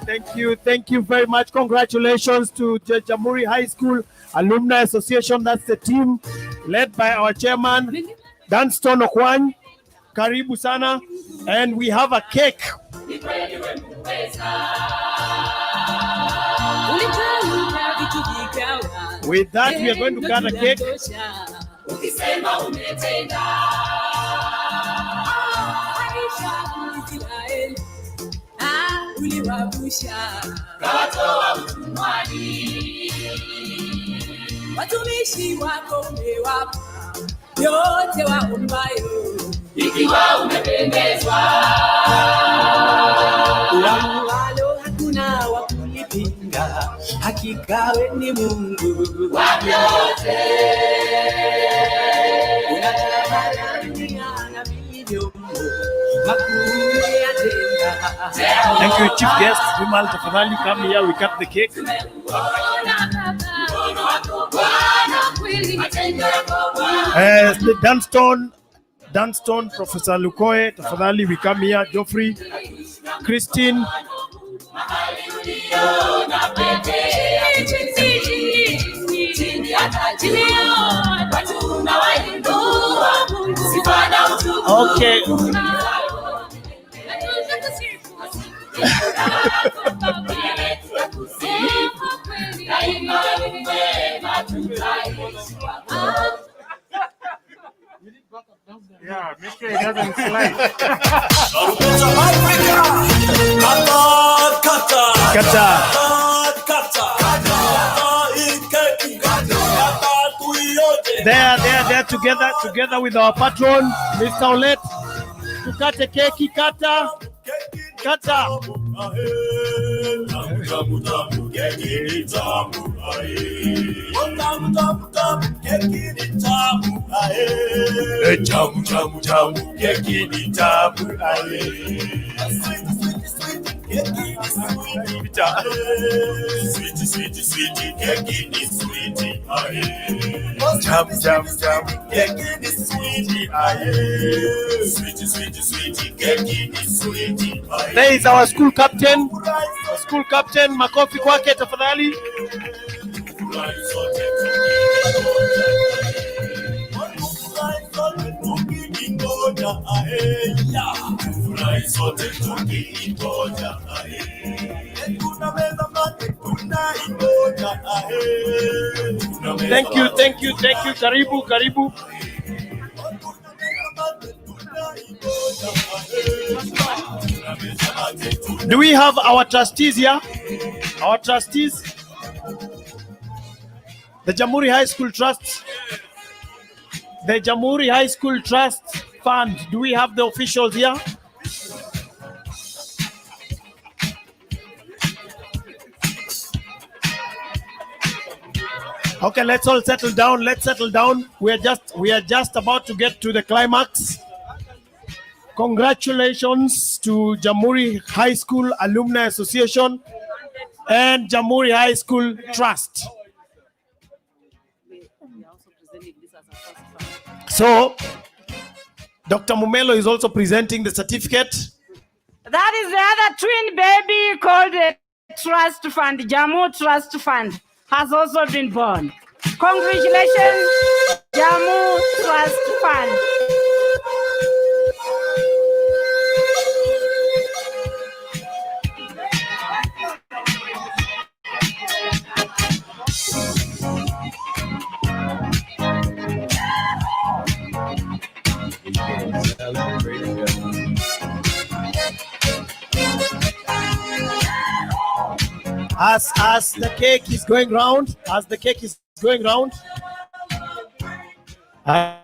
Thank you very much. Congratulations to Jamhuri High School Alumni Association. That's the team led by our chairman, Dunston Okwan. Karibu sana. And we have a cake With that, we are going to cut a cake. Watumishi wako umewapa yote waombayo, ikiwa umependezwa. Walo hakuna wa kulipinga, hakika wewe ni Mungu wa vyote. Unatawala dunia na vilivyomo, makuu yatenda. Thank you, Chief Guest. Vimal, tafadhali come here, we cut the cake. Dunston, Professor Lukoe, tafadhali we come here. Geoffrey, Christine. Okay. Yeah, make sure it doesn't slide. They're together with our patron, Mr. Olet, to cut a cake. Kata. There is our school captain. School captain, makofi kwake tafadhali. Thank you. Karibu. Do we have our trustees here? Our trustees? The Jamhuri High School Trust. The Jamhuri High School Trust Fund. Do we have the officials here? Okay, let's all settle down. We are just about to get to the climax. Congratulations to Jamhuri High School Alumni Association and Jamhuri High School Trust. So, Dr. Mumelo is also presenting the certificate. That is the other twin baby called the Trust Fund. JAMU Trust Fund has also been born. Congratulations, JAMU Trust Fund. As the cake is going round, as the cake is going round, I'd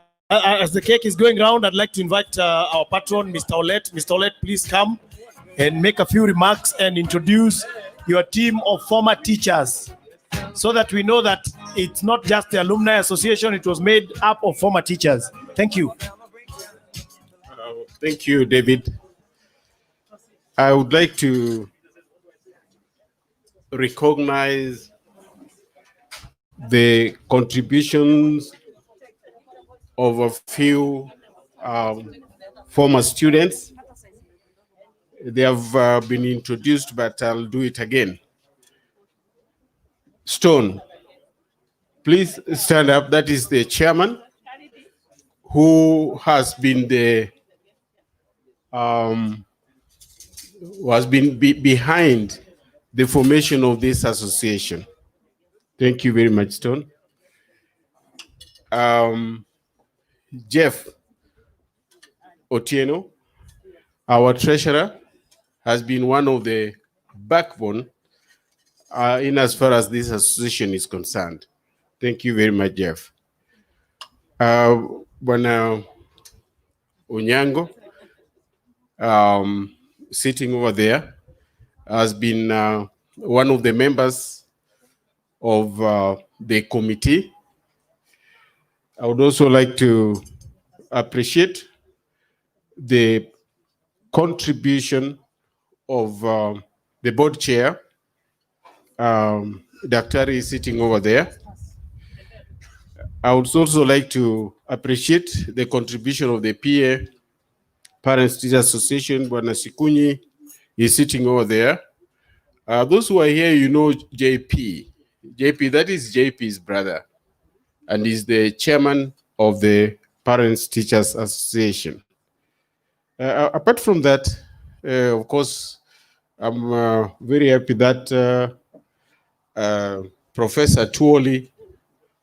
like to invite our patron, Mr. Olet. Mr. Olet, please come and make a few remarks and introduce your team of former teachers, so that we know that it's not just the Alumni Association, it was made up of former teachers. Thank you. Thank you, David. I would like to recognize the contributions of a few former students. They have been introduced, but I'll do it again. Stone, please stand up. That is the chairman, who has been the who has been behind the formation of this association. Thank you very much, Stone. Jeff Otieno, our treasurer, has been one of the backbone in as far as this association is concerned. Thank you very much, Jeff. Bwana Onyango, sitting over there, has been one of the members of the committee. I would also like to appreciate the contribution of the board chair, Daktari is sitting over there. I would also like to appreciate the contribution of the PA, Parents Teachers Association. Bwana Sikunyi is sitting over there. Those who are here, you know JP. JP, that is JP's brother, and he's the chairman of the Parents Teachers Association. Apart from that, of course, I'm very happy that Professor Tuoli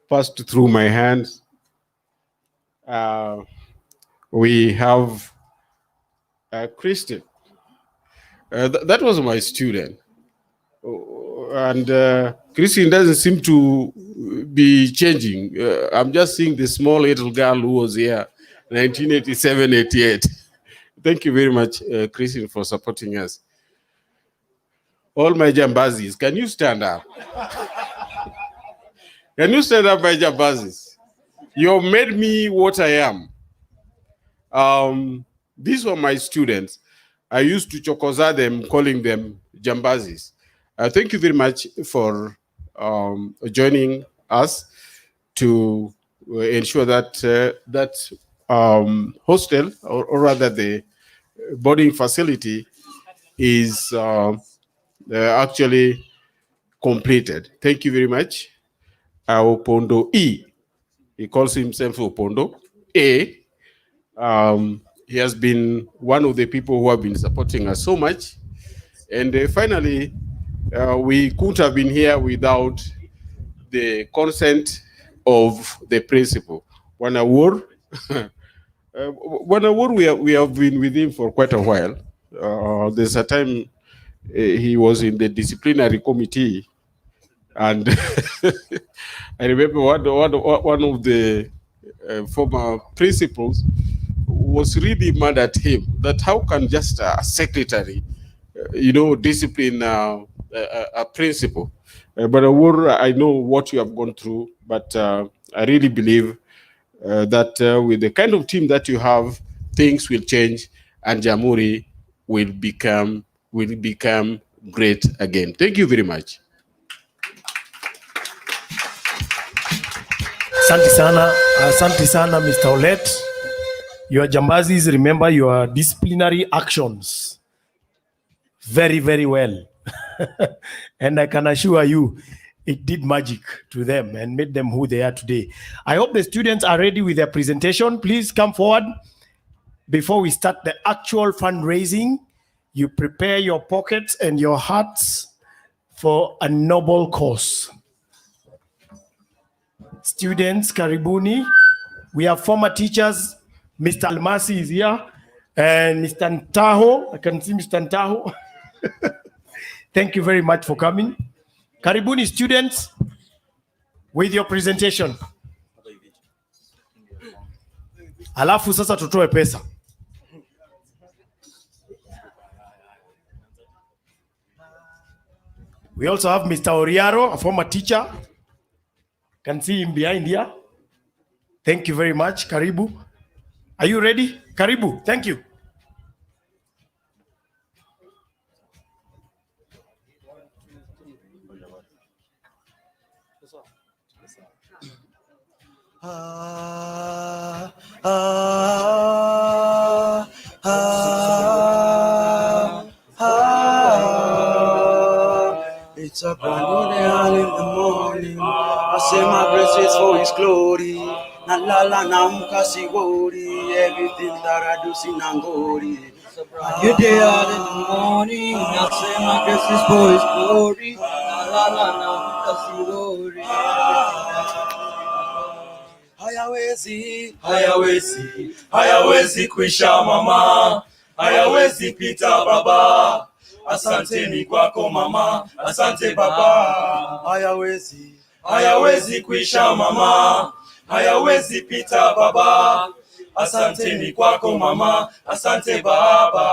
passed through my hands. We have Christian. That was my student. And Christian doesn't seem to be changing. I'm just seeing the small little girl who was here 1987, 88. Thank you very much, Christian, for supporting us. All my jambazis, can you stand up? Can you stand up, my jambazis? You made me what I am. These were my students. I used to chokoza them, calling them jambazis. Thank you very much for joining us to ensure that that hostel, or rather the boarding facility, is actually completed. Thank you very much. Opondo E, he calls himself Opondo A. He has been one of the people who have been supporting us so much. And finally, we couldn't have been here without the consent of the principal. Wanawur, we have been with him for quite a while. There's a time he was in the disciplinary committee, and I remember one of the former principals was really mad at him that how can just a secretary, discipline a principal. But I know what you have gone through, but I really believe that with the kind of team that you have, things will change and Jamhuri will become great again. Thank you very much. Asante sana, Mr. Olet. Your jambazis, remember your disciplinary actions very, very well. And I can assure you, it did magic to them and made them who they are today. I hope the students are ready with their presentation. Please come forward. Before we start the actual fundraising, you prepare your pockets and your hearts for a noble cause. Students, karibuni. We have former teachers. Mr. Almasi is here. And Mr. Ntaho, I can see Mr. Ntaho. Thank you very much for coming. Karibuni students, with your presentation. Alafu sasa tutoe pesa. We also have Mr. Oriaro, a former teacher. Can see him behind here. Thank you very much. Karibu. Are you ready? Karibu. Thank you. It's a brand new day early in the morning. I say my blessings for His glory. Na la la na mukasi worry. Everything that I do sin angori. You day out in the morning, I say my grace is for His glory. La la la la, because you glory. Hayawezi, hayawezi, hayawezi kuisha mama, hayawezi pita baba. Asanteni kwako mama, asante baba. Hayawezi, hayawezi kuisha mama, hayawezi pita baba. Asanteni kwako mama, asante baba.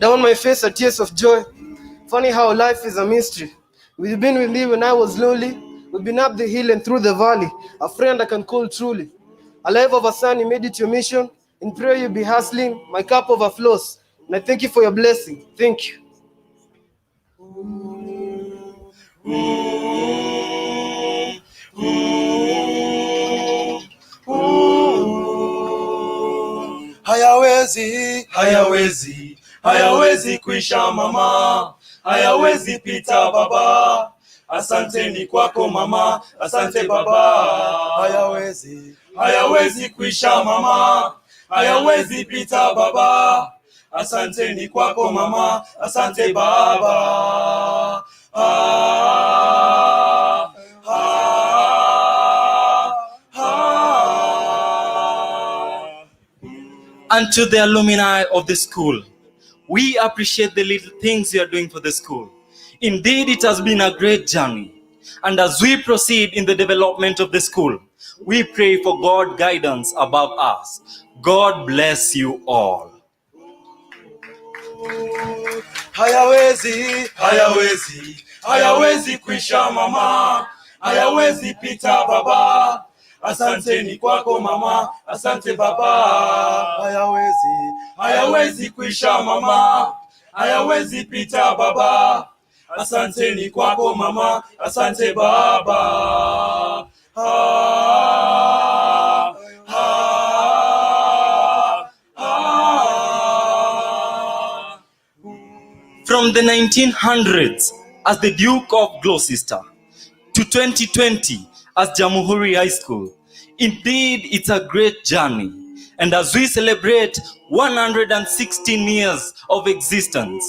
Down my face are tears of joy. Funny how life is a mystery. We've been with me when I was lonely. We've been up the hill and through the valley. A friend I can call truly. A life of a son, you made it your mission. In prayer you be hustling. My cup overflows. And I thank you for your blessing. Thank you. Hayawezi, hayawezi, hayawezi kuisha mama, hayawezi pita baba. Asanteni kwako mama, asante baba. Hayawezi, hayawezi kuisha mama, hayawezi pita baba. Asanteni kwako mama, asante baba. And to the alumni of the school, we appreciate the little things you are doing for the school. Indeed, it has been a great journey. And as we proceed in the development of the school, we pray for God's guidance above us. God bless you all. Hayawezi, hayawezi, hayawezi kuisha mama, hayawezi pita baba. Asanteni kwako mama, asante baba. Hayawezi, hayawezi kuisha mama, hayawezi pita baba. Asanteni kwako mama, asante baba. From the 1900s as the Duke of Gloucester to 2020 as Jamuhuri High School. Indeed, it's a great journey. And as we celebrate 116 years of existence,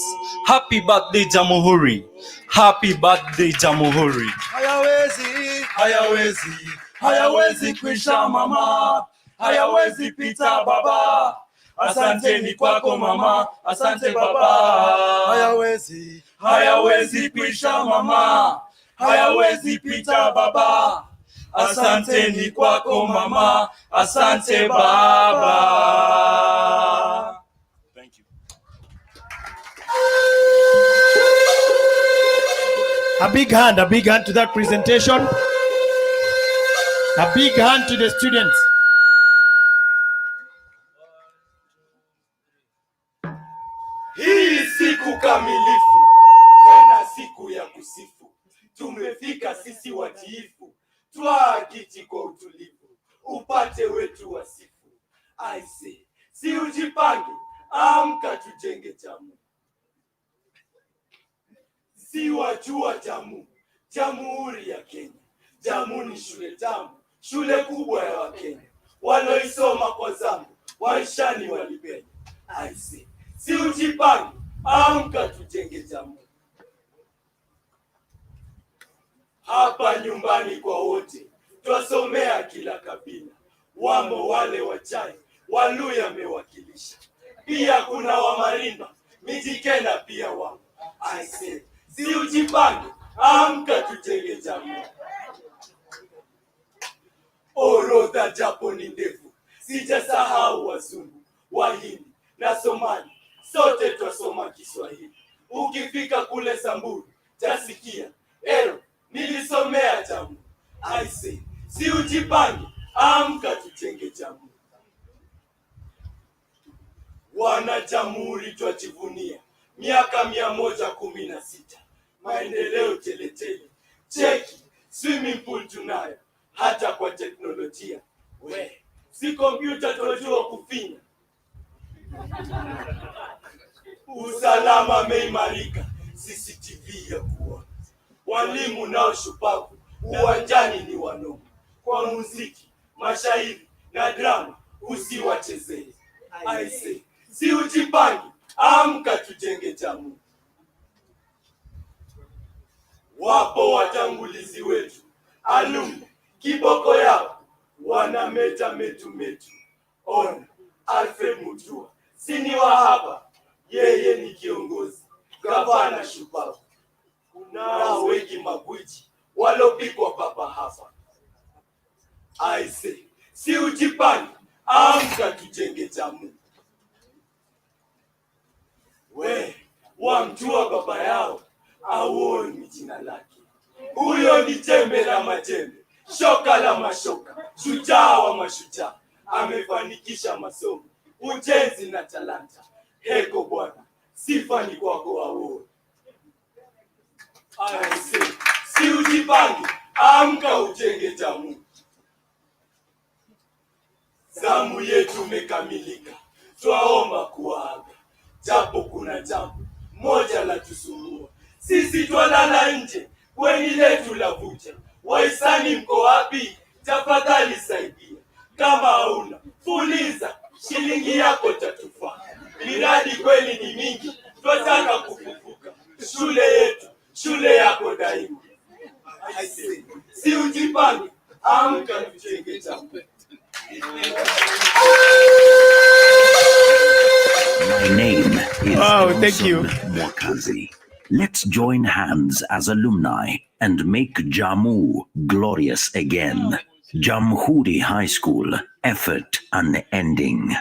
happy birthday Jamuhuri. Happy birthday Jamuhuri. Hayawezi, hayawezi, hayawezi kuisha mama, hayawezi pita baba. Asanteni kwako mama, asante baba. Hayawezi, hayawezi kuisha mama, hayawezi pita baba. Asanteni kwako mama, asante baba. Thank you. A big hand to that presentation. A big hand to the students. Hii siku kamilifu, tena siku ya kusifu. Tumefika sisi watiifu, twaa kiti kwa utulivu, upate wetu wasifu. Aise, si ujipange, amka tujenge JAMU. Si wajua JAMU, Jamhuri ya Kenya. JAMU ni shule tamu, shule kubwa ya Wakenya. Waloisoma kwa zamu, waishani walipenya. Aise, si ujipange, amka tujenge JAMU. Hapa nyumbani kwa wote, twasomea kila kabila. Wamo wale wachai, Waluya mewakilisha. Pia kuna Wamarimba, Mijikenda pia wamo. Aise, si ujipange, amka tujenge JAMU. Orodha japo ni ndefu, sijasahau Wazungu, Wahindi na Somali. Sote twasoma Kiswahili. Ukifika kule Samburu, tasikia ero, nilisomea JAMU. Aise, si ujipange, amka tujenge JAMU. Wana Jamhuri twajivunia, miaka 116. Maendeleo teletele, cheki, swimming pool tunayo, hata kwa teknolojia. We, si kompyuta twajua kufinya. Usalama meimarika, CCTV walimu nao shupavu, uwanjani ni wanoma. Kwa muziki, mashairi na drama usiwachezee. Aise, si ujipangi, amka tujenge JAMU. Wapo watangulizi wetu, alumni, kiboko yao, wanameta metu metu. Ona, Alfred Mutua, sini wa hapa, yeye ni kiongozi, gavana shupavu. Kunao wengi magwiji, walopikwa papa hapa. Aise, si ujipangi, amka tujenge JAMU. We, wamjua baba yao, auoni jina lake. Huyo ni jembe la majembe, shoka la mashoka, shujaa wa mashujaa. Amefanikisha masomo, ujenzi na talanta. Heko Bwana, sifa ni kwako auoni. Aise, si ujipangi, amka ujenge JAMU. Zamu yetu mekamilika, twaomba kuaga. Japo kuna jambo moja la tusumbua, sisi twalala nje, kweni letu la vuja. Wahisani mko wapi? Tafadhali saidia. Kama hauna, fuliza, shilingi yako tatufaa. Miradi kweli ni mingi, twataka kufufuka. Shule yetu, shule yako daima. Aise, si ujipange, amka tujenge JAMU. My name is thank you. Mwakazi. Let's join hands as alumni and make JAMU glorious again. Jamhuri High School, effort unending.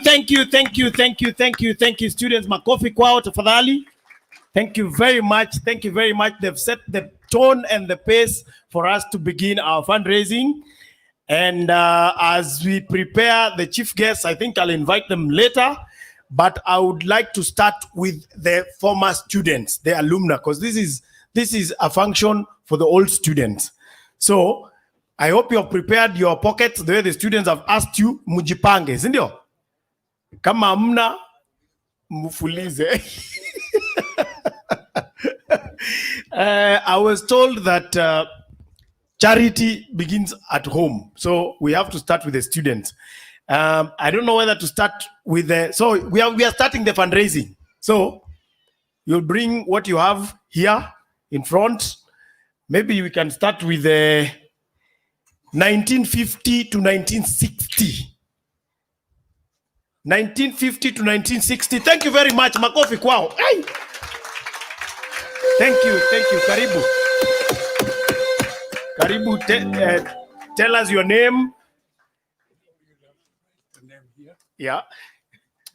thank you, students. Makofi kwao tafadhali. Thank you very much. Thank you very much. They've set the tone and the pace for us to begin our fundraising. And as we prepare the chief guests, I think I'll invite them later. But I would like to start with the former students, the alumni, because this is a function for the old students. So I hope you have prepared your pockets the way the students have asked you. Mujipange, sindio? Kama amna, mufulize. I was told that charity begins at home. So we have to start with the students. I don't know whether to start with the, so we are starting the fundraising. So you'll bring what you have here in front. Maybe we can start with the 1950 to 1960. 1950 to 1960. Thank you very much. Makofi kwao. Hey. Thank you. Karibu. Tell us your name. Yeah.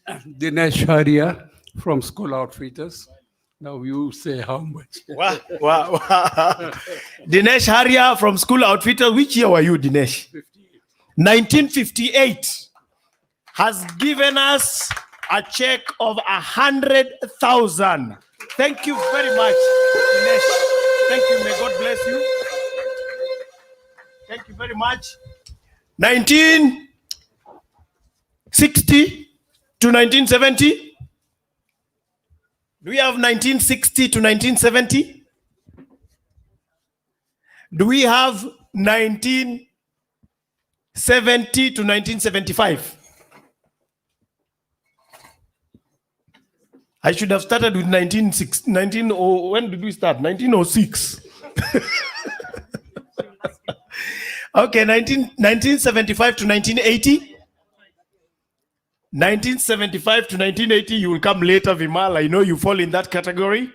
Dinesh Haria from School Outfitters. Now you say how much. Wow. Dinesh Haria from School Outfitters. Which year were you, Dinesh? 1958. Has given us a check of 100,000. Thank you very much, Dinesh. Thank you. May God bless you. Thank you very much. 1960 to 1970. Do we have 1960 to 1970? Do we have 1970 to 1975? I should have started with 19, when did we start? 1906. Okay, 1975 to 1980. 1975 to 1980, you will come later, Vimal. I know you fall in that category.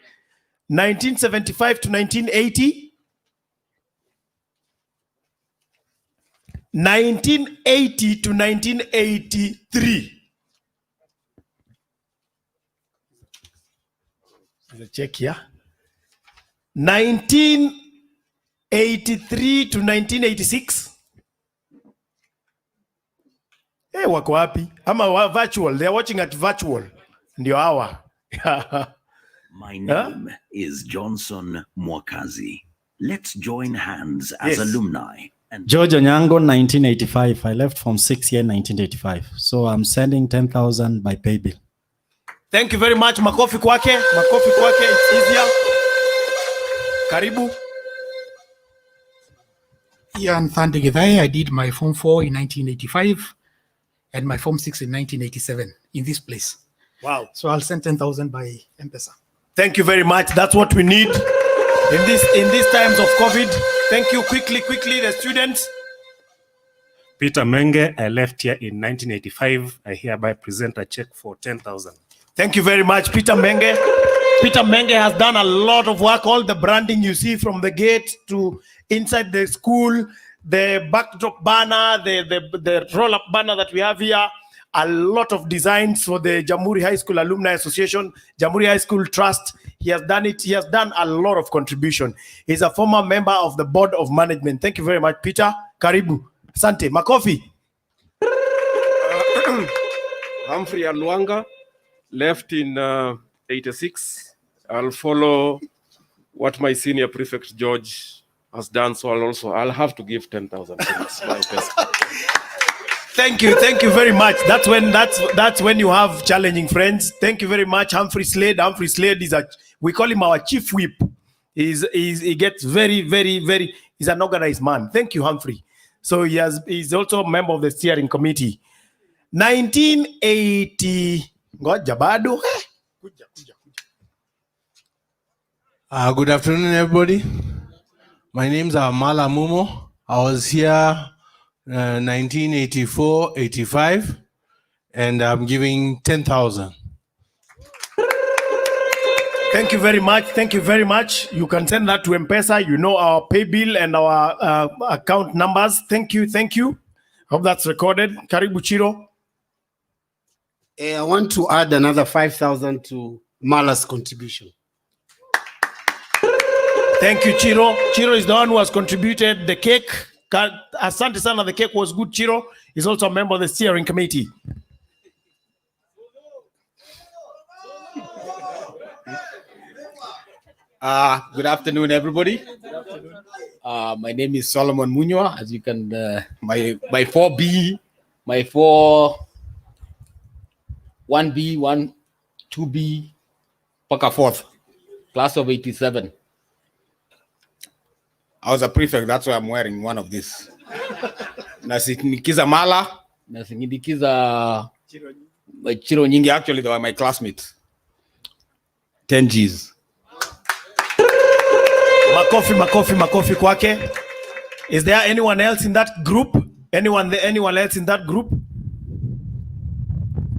1975 to 1980. 1980 to 1983. There's a check here. 1983 to 1986. Hey, wako wapi? Ama virtual. They're watching at virtual. Ndio hawa. My name is Johnson Mwakazi. Let's join hands as alumni. And George Onyango, 1985. I left Form 6 year 1985. So I'm sending 10,000 by paybill. Thank you very much. Makofi kwake. It's easier. Karibu. Ian Thandegithai. I did my Form 4 in 1985 and my Form 6 in 1987 in this place. Wow. So I'll send 10,000 by M-Pesa. Thank you very much. That's what we need in these times of COVID. Thank you. Quickly, the students. Peter Menge, I left here in 1985. I hereby present a check for 10,000. Thank you very much, Peter Menge. Peter Menge has done a lot of work. All the branding you see from the gate to inside the school, the backdrop banner, the roll-up banner that we have here, a lot of designs for the Jamhuri High School Alumni Association, Jamhuri High School Trust. He has done it. He has done a lot of contribution. He's a former member of the Board of Management. Thank you very much, Peter. Karibu. Asante. Makofi. Humphrey Alwanga, left in 86. I'll follow what my senior prefect George has done, so I'll have to give 10,000. Thank you very much. That's when you have challenging friends. Thank you very much, Humphrey Slade. Humphrey Slade we call him our chief whip. He gets very, he's an organized man. Thank you, Humphrey. So he's also a member of the steering committee. 1980. Jabado. Good afternoon, everybody. My name's Amala Mumo. I was here 1984-85, and I'm giving 10,000. Thank you very much. You can send that to M-Pesa. You know our pay bill and our account numbers. Thank you. Hope that's recorded. Karibu Chiro. I want to add another 5,000 to Mala's contribution. Thank you, Chiro. Chiro is the one who has contributed the cake. Asante sana, the cake was good. Chiro is also a member of the steering committee. Good afternoon, everybody. My name is Solomon Munywa. As you can, my 4B, my 1B, 2B, Paka 4th, class of 87. I was a prefect, that's why I'm wearing one of these. Nasindikiza Mala, nasindikiza Chiro Nyingi. Actually, they were my classmates. 10 Gs. Makofi kwake. Is there anyone else in that group? Anyone else in that group?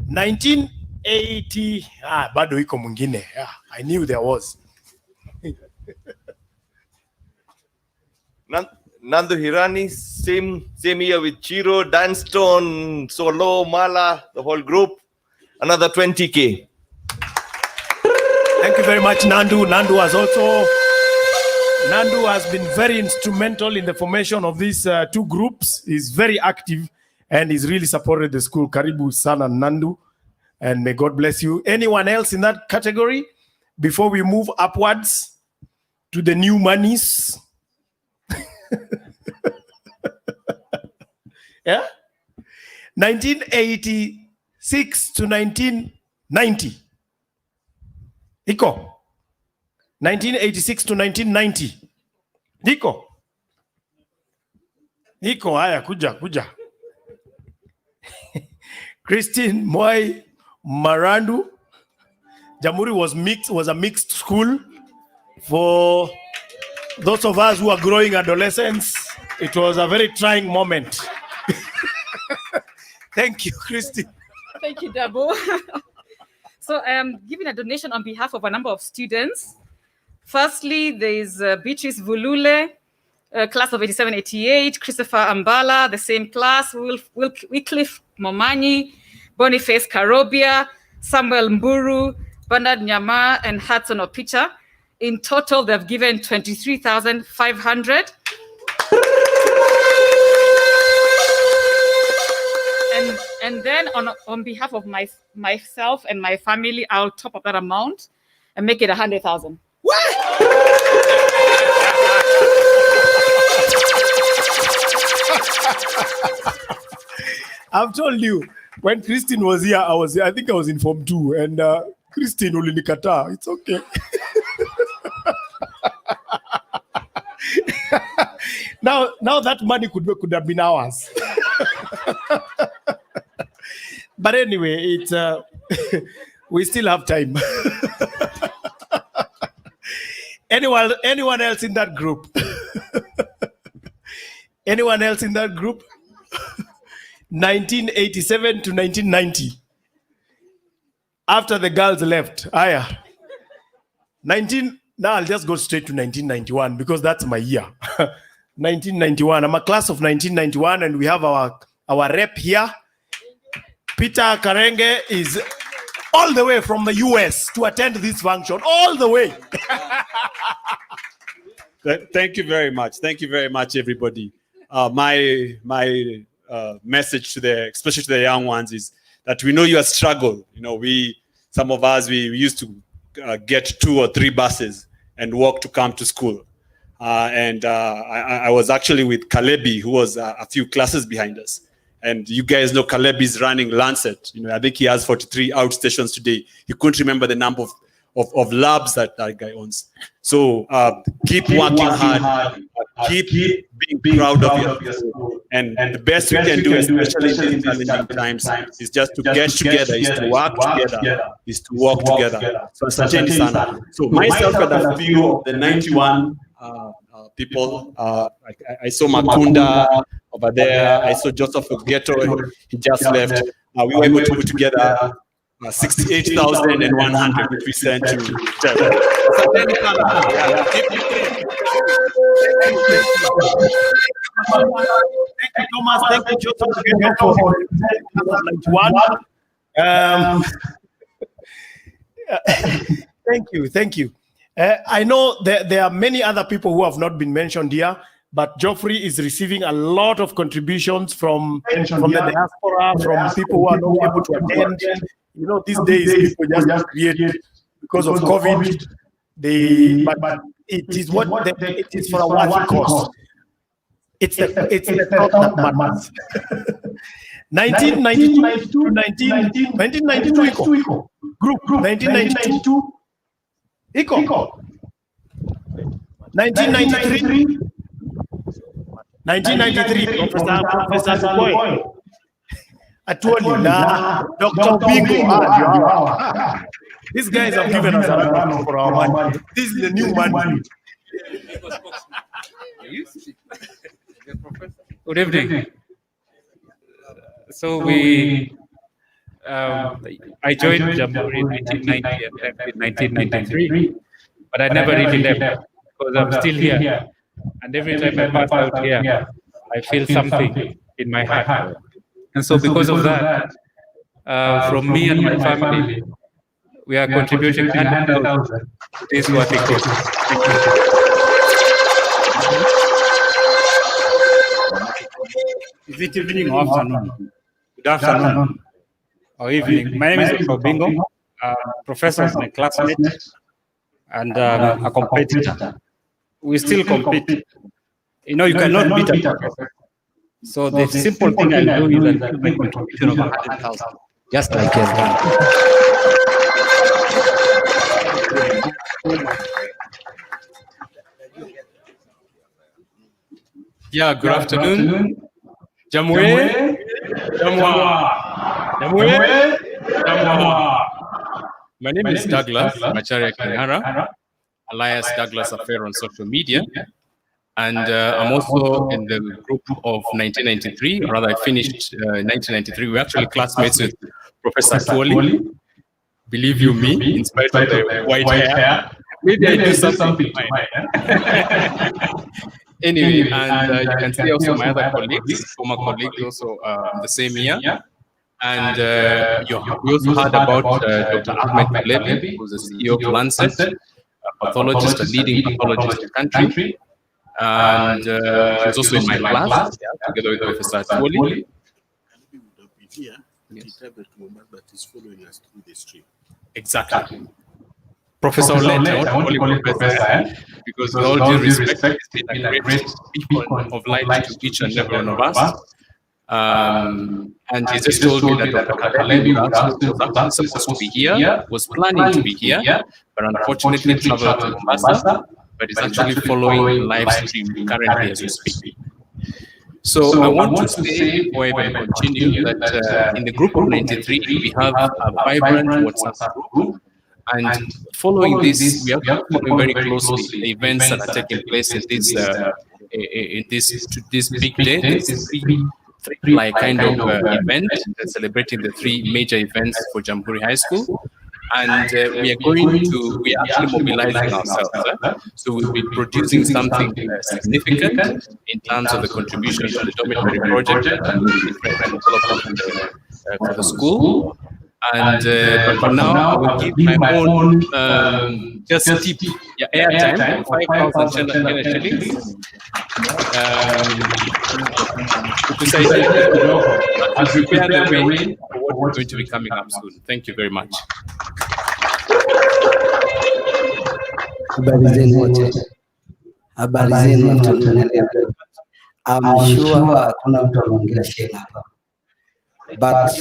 1980. Bado iko mwingine. I knew there was. Nandu Hirani, same year with Chiro, Danston, Solo, Mala, the whole group. Another 20K. Thank you very much, Nandu. Nandu has been very instrumental in the formation of these two groups. He's very active and he's really supported the school. Karibu sana, Nandu, and may God bless you. Anyone else in that category before we move upwards to the new monies? Yeah, 1986 to 1990. Iko 1986 to 1990. Iko haya, kuja. Christine Moi Marandu. Jamhuri was a mixed school. For those of us who are growing adolescents, it was a very trying moment. Thank you, Christine. Thank you, Dabo. So I am giving a donation on behalf of a number of students. Firstly, there is Beatrice Vulule, class of 87-88, Christopher Ambala, the same class, Wycliffe Momanyi, Boniface Karobia, Samuel Mburu, Bernard Nyama, and Hudson Opicha. In total, they've given 23,500. And then on behalf of myself and my family, I'll top up that amount and make it 100,000. I've told you, when Christine was here, I think I was in Form 2, and Christine ulinikata. It's okay. Now that money could have been ours. But anyway, it's we still have time. Anyone else in that group? Anyone else in that group? 1987 to 1990. After the girls left, now I'll just go straight to 1991 because that's my year. 1991. I'm a class of 1991, and we have our rep here. Peter Karenge is all the way from the US to attend this function, all the way. Thank you very much. Thank you very much, everybody. My message especially to the young ones, is that we know your struggle. You know, some of us used to get 2 or 3 buses and walk to come to school. I was actually with Kalebi, who was a few classes behind us. And you guys know Caleb is running Lancet. You know, I think he has 43 outstations today. He couldn't remember the number of labs that guy owns. So keep working hard. Keep being proud of your school. And the best we can do, especially in these challenging times, is just to get together, is to work together, is to walk together. So asanteni sana. So myself and a few of the 91 people, I saw Makunda over there. I saw Joseph Ogeto, he just left. We were able to put together 68,100, which we sent to Jeff. Thank you, Thomas. Thank you, Joseph, for Thank you. I know there are many other people who have not been mentioned here, but Geoffrey is receiving a lot of contributions from the diaspora, from people who are not able to attend. You know, these days people just create because of COVID. But it is it is for a worthy cause. It's the thought that matters. 1992 to 1992 iko group 1992 iko 1993 Professor Boy Atwoli na Dr. Bingo. These guys have given us a lot for our money. This is the new money. Good evening. So I joined Jamhuri in 1990 and left in 1993, but I never really left because I'm still here. And every time I pass out here, I feel something in my heart. And so because of that, from me and my family, we are contributing 100,000 to this worthy cause. Is it evening or afternoon? Good afternoon or evening. My name is Dr. Bingo. Professor is my classmate and a competitor. We still compete. You know, you cannot beat a professor. So the simple thing I do is I do my contribution of 100,000, just like he has done. Yeah, good afternoon. Jamuhuri, Jamuhuri. My name is Douglas Macharia Kinara, alias Douglas Affair on social media. And I'm also in the group of 1993, or rather I finished 1993. We're actually classmates with Professor Tuoli. Believe you me, in spite of the white hair, maybe I do something to mine. Anyway, and you can see also my other colleagues, former colleagues also the same year. And we also heard about Dr. Ahmed Kulebi, who's the CEO of Lancet, a pathologist, a leading pathologist in the country. And he was also in my class, together with Professor Tuoli. Exactly. Professor Olete, I want to call him Professor, because with all due respect, he's been a great beacon of light to each and every one of us. And he just told me that Dr. Kalebi was actually supposed to be here, was planning to be here, but unfortunately traveled to Mombasa, but is actually following live stream currently as we speak. So I want to say, before I even continue, that in the group of 93, we have a vibrant WhatsApp group. And following this, we are following very closely the events that are taking place in this big day, this three-ply kind of event, celebrating the three major events for Jamhuri High School. And we are actually mobilizing ourselves. So we'll be producing something significant in terms of the contribution to the Dormitory project for the school. And but for now, I will give my own just tip, airtime, 5,000 shillings. To prepare the way for what is going to be coming up soon. Thank you very much. Habari zenu wote. Habari zenu watu. I'm sure hakuna mtu anaongea shela hapa. But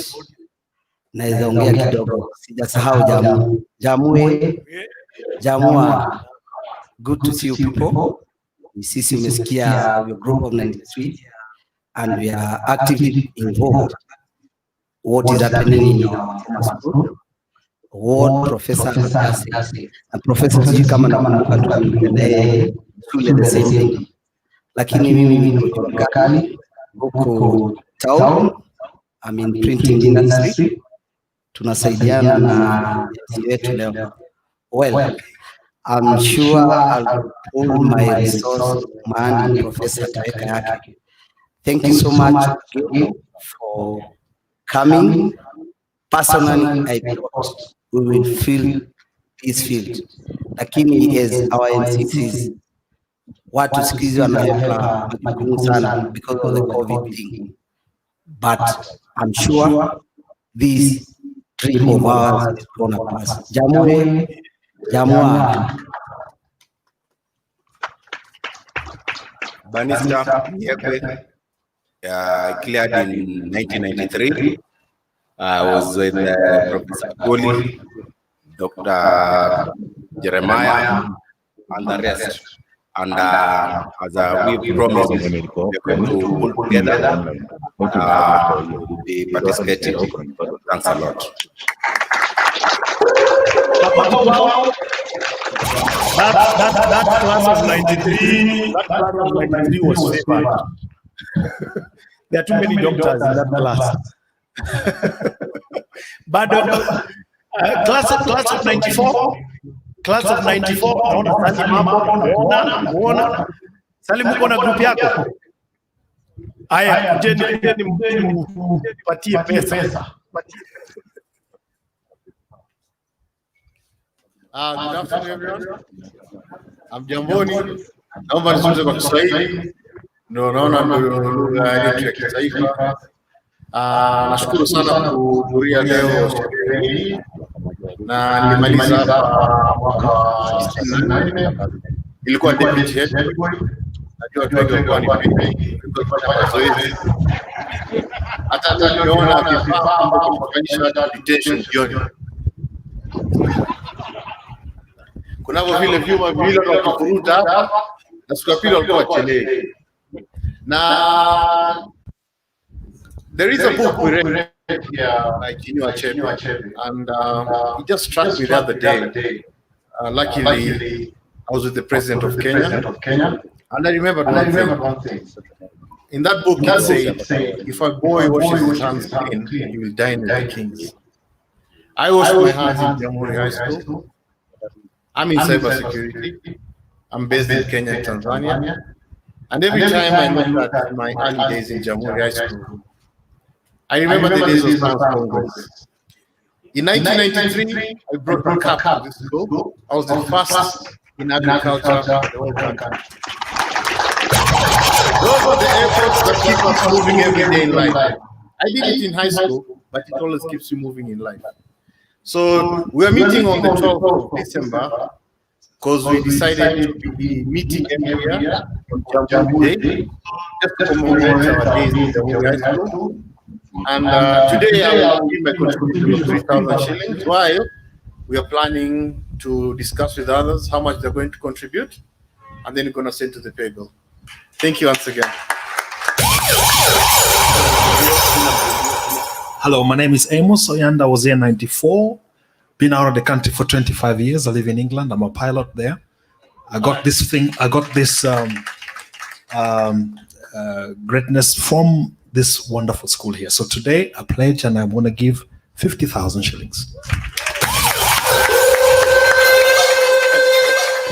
naweza ongea kidogo. Sijasahau Jamu. Jamua. Good to see you people. Sisi umesikia your group of 93 and we are actively involved. What is happening in our group? What Professor does, and Professor sijui kama nakumbuka tunaendelea shule the same thing, lakini mimi niko Kali huko town, I mean printing industry, tunasaidiana na yetu leo. Well, I'm sure I'll pull my resource man Professor Taweka yake. Thank you so much for coming. Personally, I thought we will fill this field, lakini as our MCCs watu siku hizi wanaweka majukumu sana because of the COVID thing. But I'm sure this dream of ours is gonna pass. Jamhuri, Jamhuri. Banista Yekwe, cleared in 1993. I was with Professor Goli, Dr. Jeremiah, and the rest. And as we promised, we're going to pull together, be participating. Thanks a lot. That class of 93, that class of 93 was favored. There are too many doctors in that class. But class of 94, class of 94, naona Salim hapo, muona Salim, uko na group yako? Aya, kujeni patie pesa. Good afternoon, everyone. I'm Jamhuri. Naomba nizungumze kwa Kiswahili. Ndio naona ndio lugha yetu ya kitaifa. Nashukuru sana kuhudhuria leo sherehe hii. Na nilimaliza hapa mwaka 94. Ilikuwa deputy head. Najua watu wengi walikuwa wanipenda kufanya mazoezi. Hata nimeona kifaa ambacho kufanyisha meditation jioni. Kunavyo vile vyuma vile tunakuruta hapa na siku ya pili walikuwa wachelewe. Na there is a book we read here by Chinua Achebe, and it just struck me the other day. Luckily, I was with the president of Kenya, and I remembered one thing. In that book, it said, if a boy washes his hands clean, he will dine with the kings. I washed my hands in Jamhuri High School. I'm in cybersecurity. I'm based in Kenya and Tanzania. And every time I look at my early days in Jamhuri High School, I remember the days of Science Congress. In 1993, I brought a cup to this school. I was the first in agriculture in the whole country. Those are the efforts that keep us moving every day in life. I did it in high school, but it always keeps you moving in life. So we are meeting on the 12th of December because we decided to be meeting every year on Jamhuri Day, just to commemorate our days in Jamhuri High School. And today I will give my contribution of 3,000 shillings, while we are planning to discuss with others how much they're going to contribute, and then we're going to send to the pay bill. Thank you once again. Hello, my name is Amos Oyanda. I was here in 94. Been out of the country for 25 years. I live in England. I'm a pilot there. I got this greatness from this wonderful school here. So today I pledge and I'm going to give 50,000 shillings.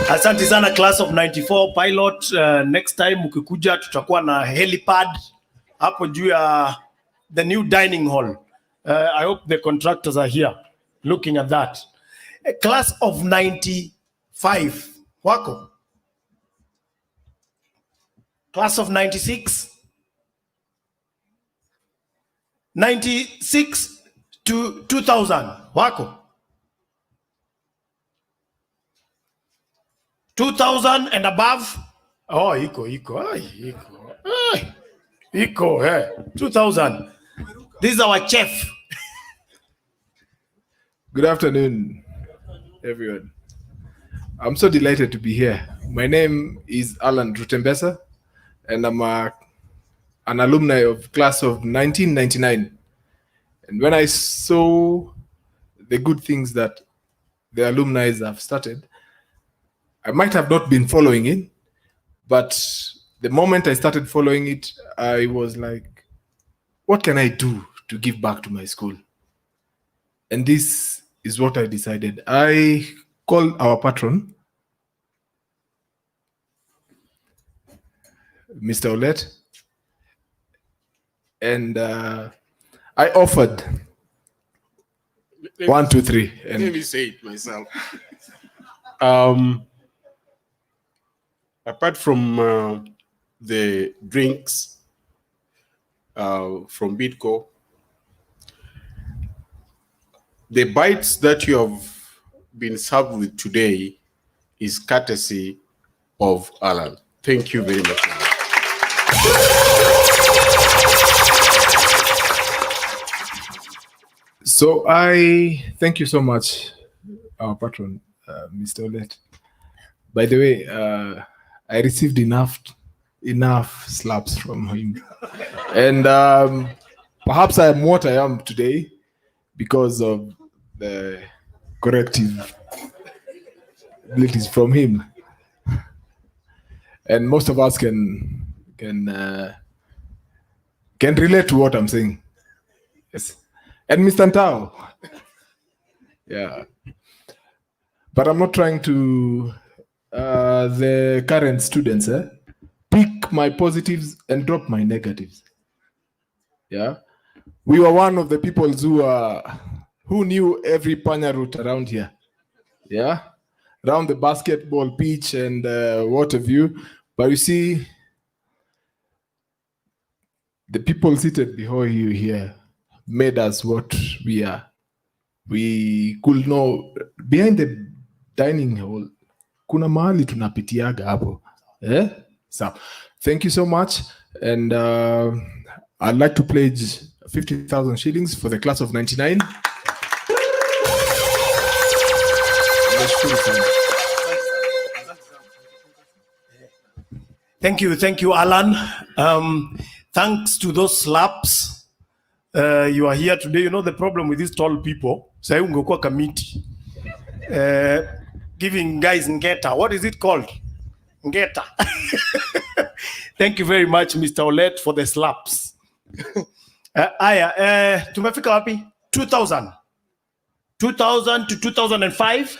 Asante sana class of 94 pilot. Next time ukikuja tutakuwa na helipad hapo juu ya the new dining hall. I hope the contractors are here looking at that. A class of 95 wako? Class of 96? 96 to 2000 wako? 2000 and above? Oh, iko, 2000. This is our chef. Good afternoon, everyone. I'm so delighted to be here. My name is Alan Rutembesa, and I'm an alumni of class of 1999. And when I saw the good things that the alumni have started, I might have not been following it, but the moment I started following it, I was like, what can I do to give back to my school? And this is what I decided. I called our patron, Mr. Olet, and I offered 1, 2, 3. Let me say it myself. Apart from the drinks from Bidco, the bites that you have been served with today is courtesy of Alan. Thank you very much. So I thank you so much, our patron, Mr. Olet. By the way, I received enough slaps from him, and perhaps I am what I am today because of the corrective abilities from him. And most of us can relate to what I'm saying. Yes. And Mr. Ntao. Yeah. But I'm not trying to the current students pick my positives and drop my negatives. Yeah. We were one of the people who knew every panya route around here. Yeah. Around the basketball pitch and what have you. But you see, the people seated behind you here made us what we are. We could know behind the dining hall, kuna mahali tunapitiaga hapo. So, thank you so much. And I'd like to pledge 50,000 shillings for the class of 99. Thank you, Alan. Thanks to those slaps, you are here today. You know the problem with these tall people. Say ungekuwa committee, giving guys ngeta. What is it called? Ngeta. Thank you very much, Mr. Olet, for the slaps. Tumefika wapi? 2000 to 2005.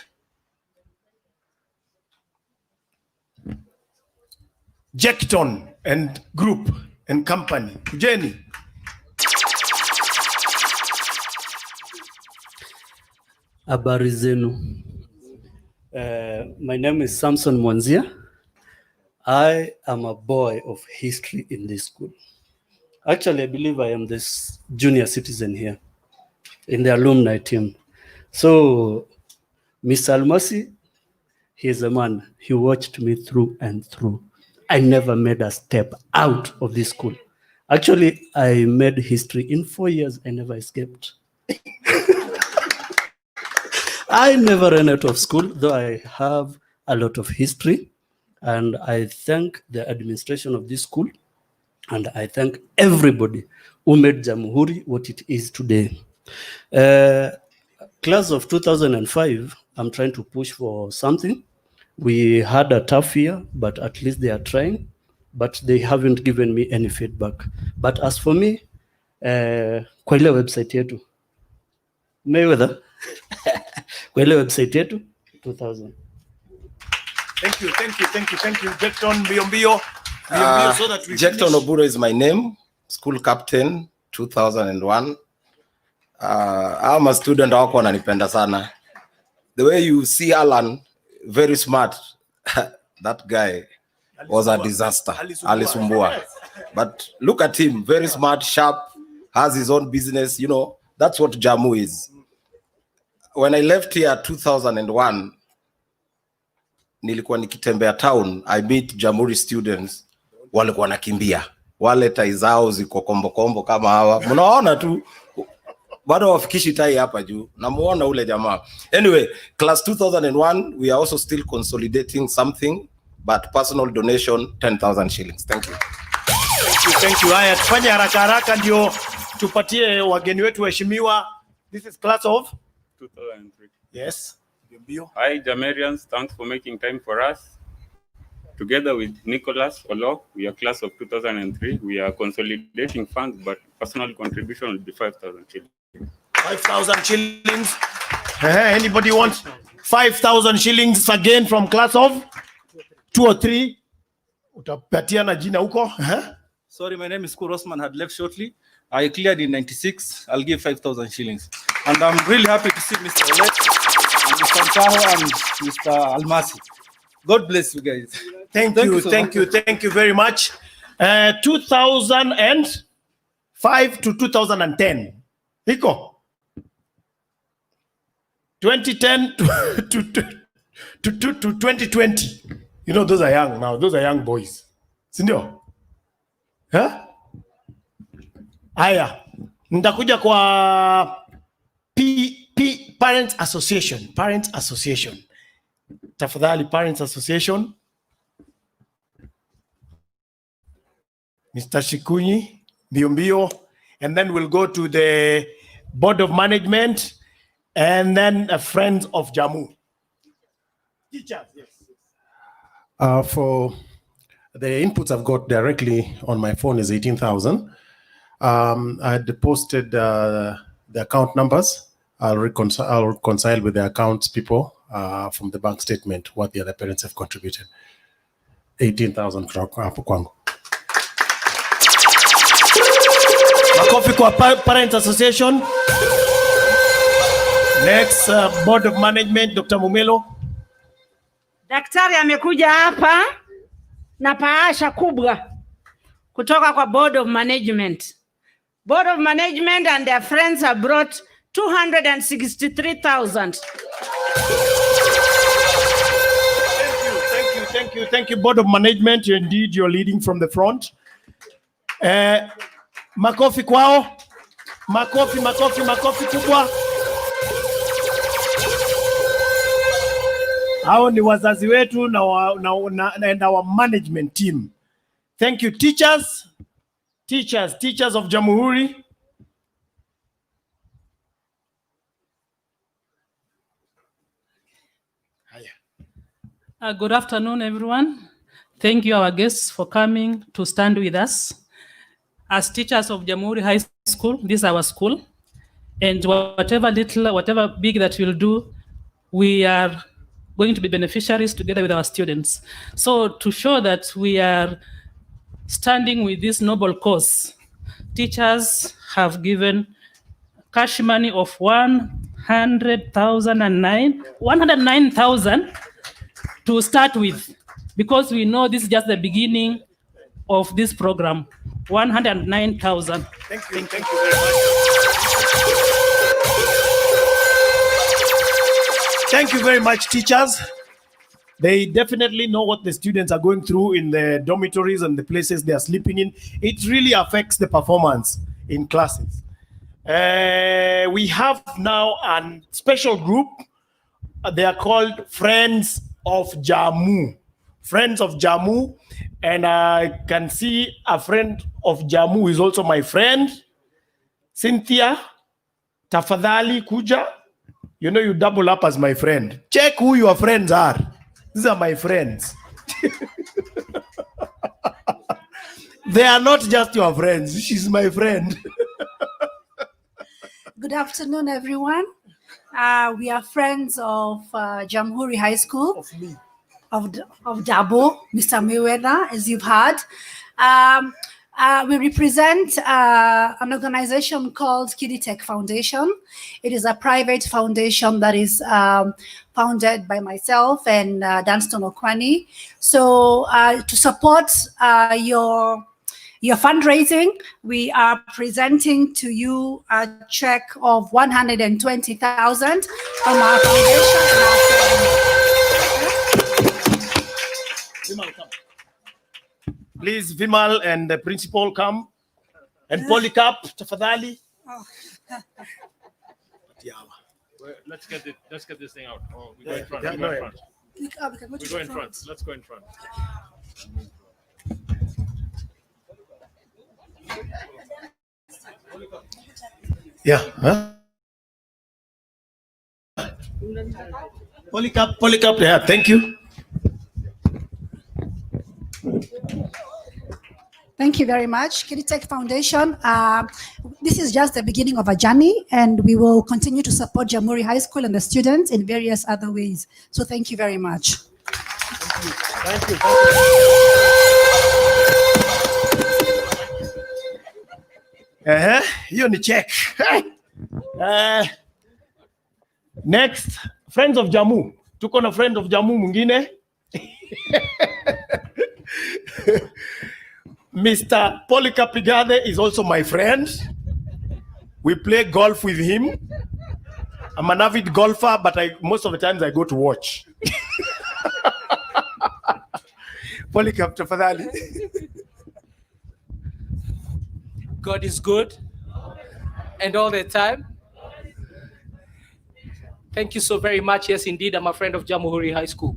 Jackton and group and company. Jenny. Habari zenu. My name is Samson Mwanzia. I am a boy of history in this school. Actually, I believe I am this junior citizen here in the alumni team. So, Mr. Almasi, he is a man. He watched me through and through. I never made a step out of this school. Actually, I made history in 4 years. I never escaped. I never ran out of school, though I have a lot of history. And I thank the administration of this school. And I thank everybody who made Jamhuri what it is today. Class of 2005, I'm trying to push for something. We had a tough year, but at least they are trying, but they haven't given me any feedback. But as for me, kwa ile website yetu, Mayweather, kwa ile website yetu, 2000. Thank you. Jackton Biyombio. So that we Jackton Oburo is my name, school captain, 2001. I'm a student wako wananipenda sana. The way you see Alan, very smart. That guy was a disaster. Alisumbua. But look at him, very smart, sharp, has his own business. You know, that's what JAMU is. When I left here 2001, nilikuwa nikitembea town, I meet Jamhuri students, walikuwa nakimbia. Wale tai zao ziko kombo kama hawa. Mnaona tu, bado wafikishi tai hapa juu. Namuona ule jamaa. Anyway, class 2001, we are also still consolidating something, but personal donation, 10,000 shillings. Thank you. Thank you. Haya, tufanye haraka ndio tupatie wageni wetu heshimiwa. This is class of 2003. Yes. Hi, Jamarians. Thanks for making time for us. Together with Nicholas Olo, we are class of 2003. We are consolidating funds, but personal contribution will be 5,000 shillings. 5,000 shillings. Anybody want 5,000 shillings again from class of 2 or 3? Utapatia na jina huko. Sorry, my name is Kur Osman, had left shortly. I cleared in 96. I'll give 5,000 shillings. And I'm really happy to see Mr. Olet, and Mr. Mkaho, and Mr. Almasi. God bless you guys. Thank you very much. 2005 to 2010. Iko. 2010 to 2020. You know, those are young now. Those are young boys. Sindio? Huh? Aya. Nitakuja kwa Parents Association. Parents Association. Tafadhali Parents Association. Mr. Shikunyi, mbio. And then we'll go to the Board of Management and then Friends of JAMU. Teachers, yes. For the inputs I've got directly on my phone is 18,000. I deposited the account numbers. I'll reconcile with the accounts people from the bank statement what the other parents have contributed. 18,000 hapo kwangu. Makofi kwa Parents Association. Next, Board of Management, Dr. Mumelo. Daktari amekuja hapa na paasha kubwa kutoka kwa Board of Management. Board of Management and their friends have brought 263,000. Thank you, Board of Management. Indeed, you're leading from the front. Makofi kwao. Makofi kubwa. Hao ni wazazi wetu and our management team. Thank you, teachers of Jamhuri. Good afternoon, everyone. Thank you, our guests, for coming to stand with us. As teachers of Jamhuri High School, this is our school. And whatever little, whatever big that we'll do, we are going to be beneficiaries together with our students. So to show that we are standing with this noble cause, teachers have given cash money of 109,000 to start with, because we know this is just the beginning of this program. 109,000. Thank you very much. Thank you very much, teachers. They definitely know what the students are going through in the dormitories and the places they are sleeping in. It really affects the performance in classes. We have now a special group. They are called Friends of JAMU. Friends of JAMU. And I can see a friend of JAMU is also my friend. Cynthia, tafadhali kuja. You know, you double up as my friend. Check who your friends are. These are my friends. They are not just your friends. She's my friend. Good afternoon, everyone. We are friends of Jamhuri High School. Of Dabo, Mr. Mayweather, as you've heard. We represent an organization called Kiddy Tech Foundation. It is a private foundation that is founded by myself and Danston Okwani. So to support your fundraising, we are presenting to you a check of 120,000 from our foundation. Vimal, come. Please, Vimal and the principal come. And Polycarp, tafadhali. Let's get this thing out. Oh, we go in front. Yeah, We go in no, front. We go in front. Let's go in front. Yeah. Huh? Polycarp, yeah, thank you. Thank you very much, Kiddy Tech Foundation. This is just the beginning of a journey, and we will continue to support Jamhuri High School and the students in various other ways. So thank you very much. Thank you. Hiyo ni check. Next, friends of JAMU. Tuko na friend of JAMU mwingine. Mr. Polycarp Igade is also my friend. We play golf with him. I'm an avid golfer, but most of the times I go to watch. Polycarp, tafadhali. God is good, and all the time. Thank you so very much. Yes, indeed, I'm a friend of Jamuhuri High School.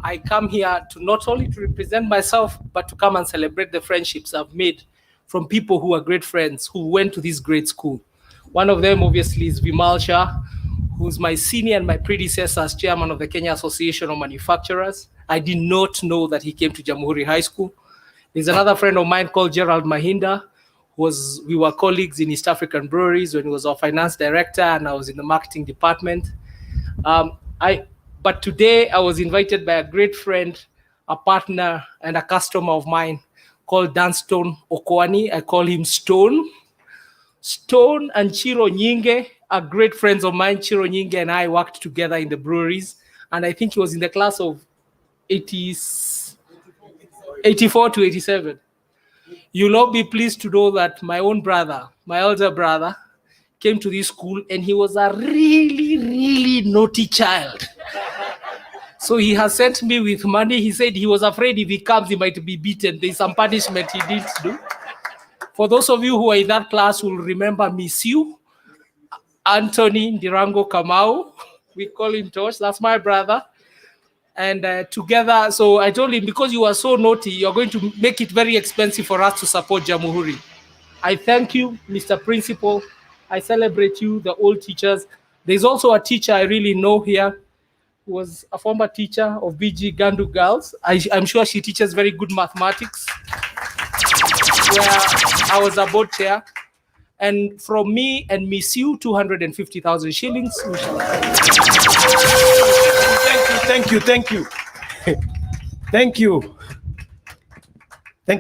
I come here to not only to represent myself, but to come and celebrate the friendships I've made from people who are great friends, who went to this great school. One of them, obviously, is Vimal Shah, who's my senior and my predecessor as chairman of the Kenya Association of Manufacturers. I did not know that he came to Jamuhuri High School. There's another friend of mine called Gerald Mahinda. We were colleagues in East African Breweries when he was our finance director and I was in the marketing department. But today I was invited by a great friend, a partner, and a customer of mine called Danston Okwani. I call him Stone. Stone and Chiro Nyinge are great friends of mine. Chiro Nyinge and I worked together in the breweries, and I think he was in the class of 84 to 87. You'll all be pleased to know that my own brother, my elder brother, came to this school and he was a really, really naughty child. So he has sent me with money. He said he was afraid if he comes, he might be beaten. There's some punishment he needs to do. For those of you who are in that class will remember Miss You, Anthony Ndirango Kamau. We call him Tosh. That's my brother. And together, so I told him, because you are so naughty, you're going to make it very expensive for us to support Jamuhuri. I thank you, Mr. Principal. I celebrate you, the old teachers. There's also a teacher I really know here, who was a former teacher of BG Gandu Girls. I'm sure she teaches very good mathematics, where I was a board chair. And from me and Miss You, 250,000 shillings. Thank you. Thank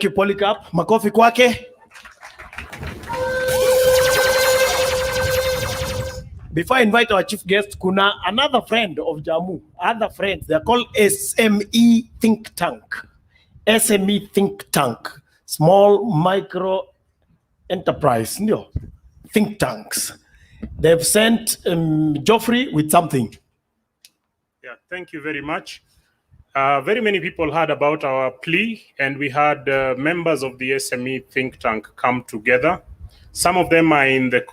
you, Polycarp. Makofi kwake. Before I invite our chief guest, kuna another friend of JAMU, other friends, they're called SME Think Tank. SME Think Tank, small micro enterprise, think tanks. They've sent Geoffrey with something. Yeah, thank you very much. Very many people heard about our plea, and we had members of the SME think tank come together. Some of them are in the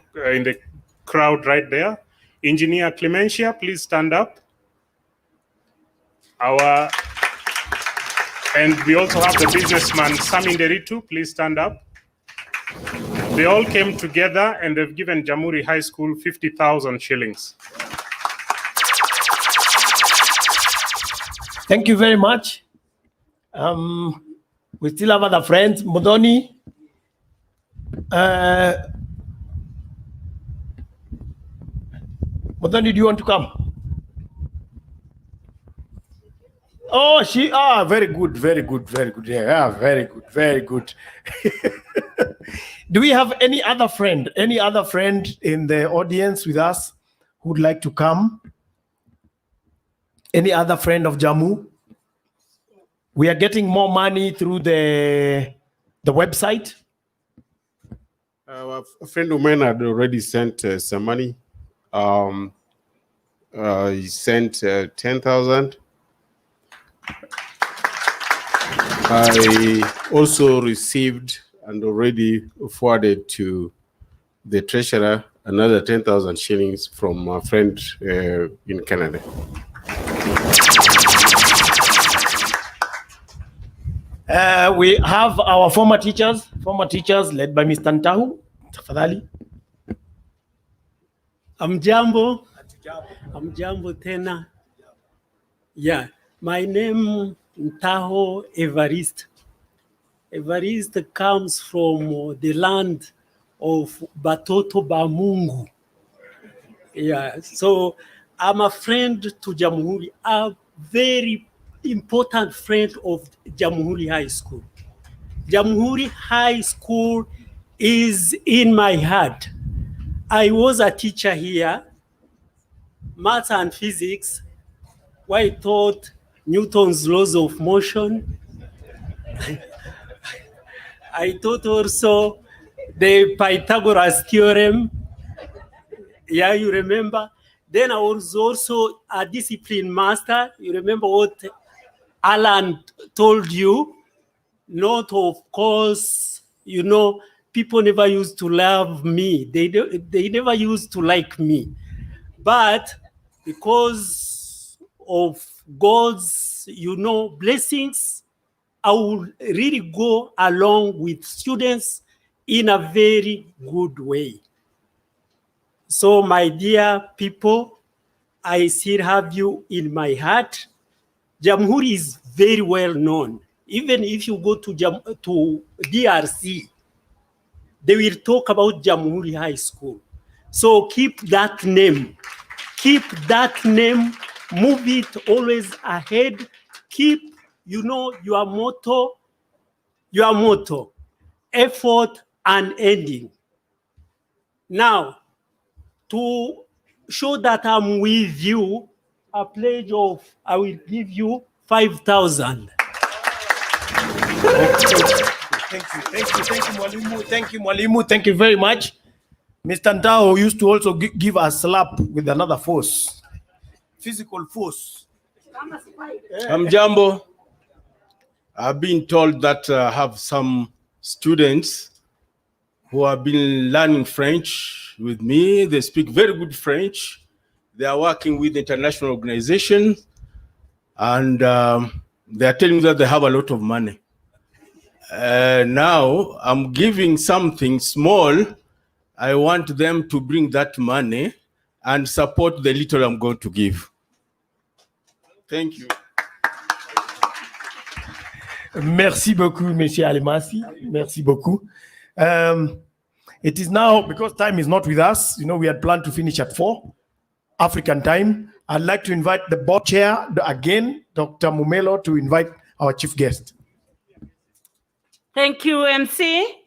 crowd right there. Engineer Clementia, please stand up. And we also have the businessman Sami Nderitu, please stand up. They all came together and they've given Jamhuri High School 50,000 shillings. Thank you very much. We still have other friends. Modoni. Modoni, do you want to come? Oh, very good. Yeah, very good. Do we have any other friend in the audience with us who'd like to come? Any other friend of JAMU? We are getting more money through the website. A friend of mine had already sent some money. He sent 10,000. I also received and already forwarded to the treasurer another 10,000 shillings from a friend in Canada. We have our former teachers led by Mr. Ntahu. Tafadhali. Amjambo tena. Yeah, my name Ntaho Evariste. Evariste comes from the land of Batoto Bamungu. Yeah, so I'm a friend to Jamhuri, a very important friend of Jamhuri High School. Jamhuri High School is in my heart. I was a teacher here, maths and physics, where I taught Newton's laws of motion. I taught also the Pythagoras theorem. Yeah, you remember? Then I was also a discipline master. You remember what Alan told you? Not, of course, you know, people never used to love me. They never used to like me. But because of God's, you know, blessings, I will really go along with students in a very good way. So, my dear people, I still have you in my heart. Jamhuri is very well known. Even if you go to DRC, they will talk about Jamhuri High School. So keep that name. Keep that name. Move it always ahead. Keep, you know, your motto, effort unending. Now, to show that I'm with you, a pledge of, I will give you 5,000. Thank you, Mwalimu. Thank you, Mwalimu. Thank you very much. Mr. Ndao used to also give a slap with another force, physical force. Jambo. I've been told that I have some students who have been learning French with me. They speak very good French. They are working with international organizations, and they are telling me that they have a lot of money. Now I'm giving something small. I want them to bring that money and support the little I'm going to give. Thank you. Merci beaucoup, Monsieur Alemasi. Merci beaucoup. It is now, because time is not with us, you know, we had planned to finish at 4 African time. I'd like to invite the board chair again, Dr. Mumelo, to invite our chief guest. Thank you, MC.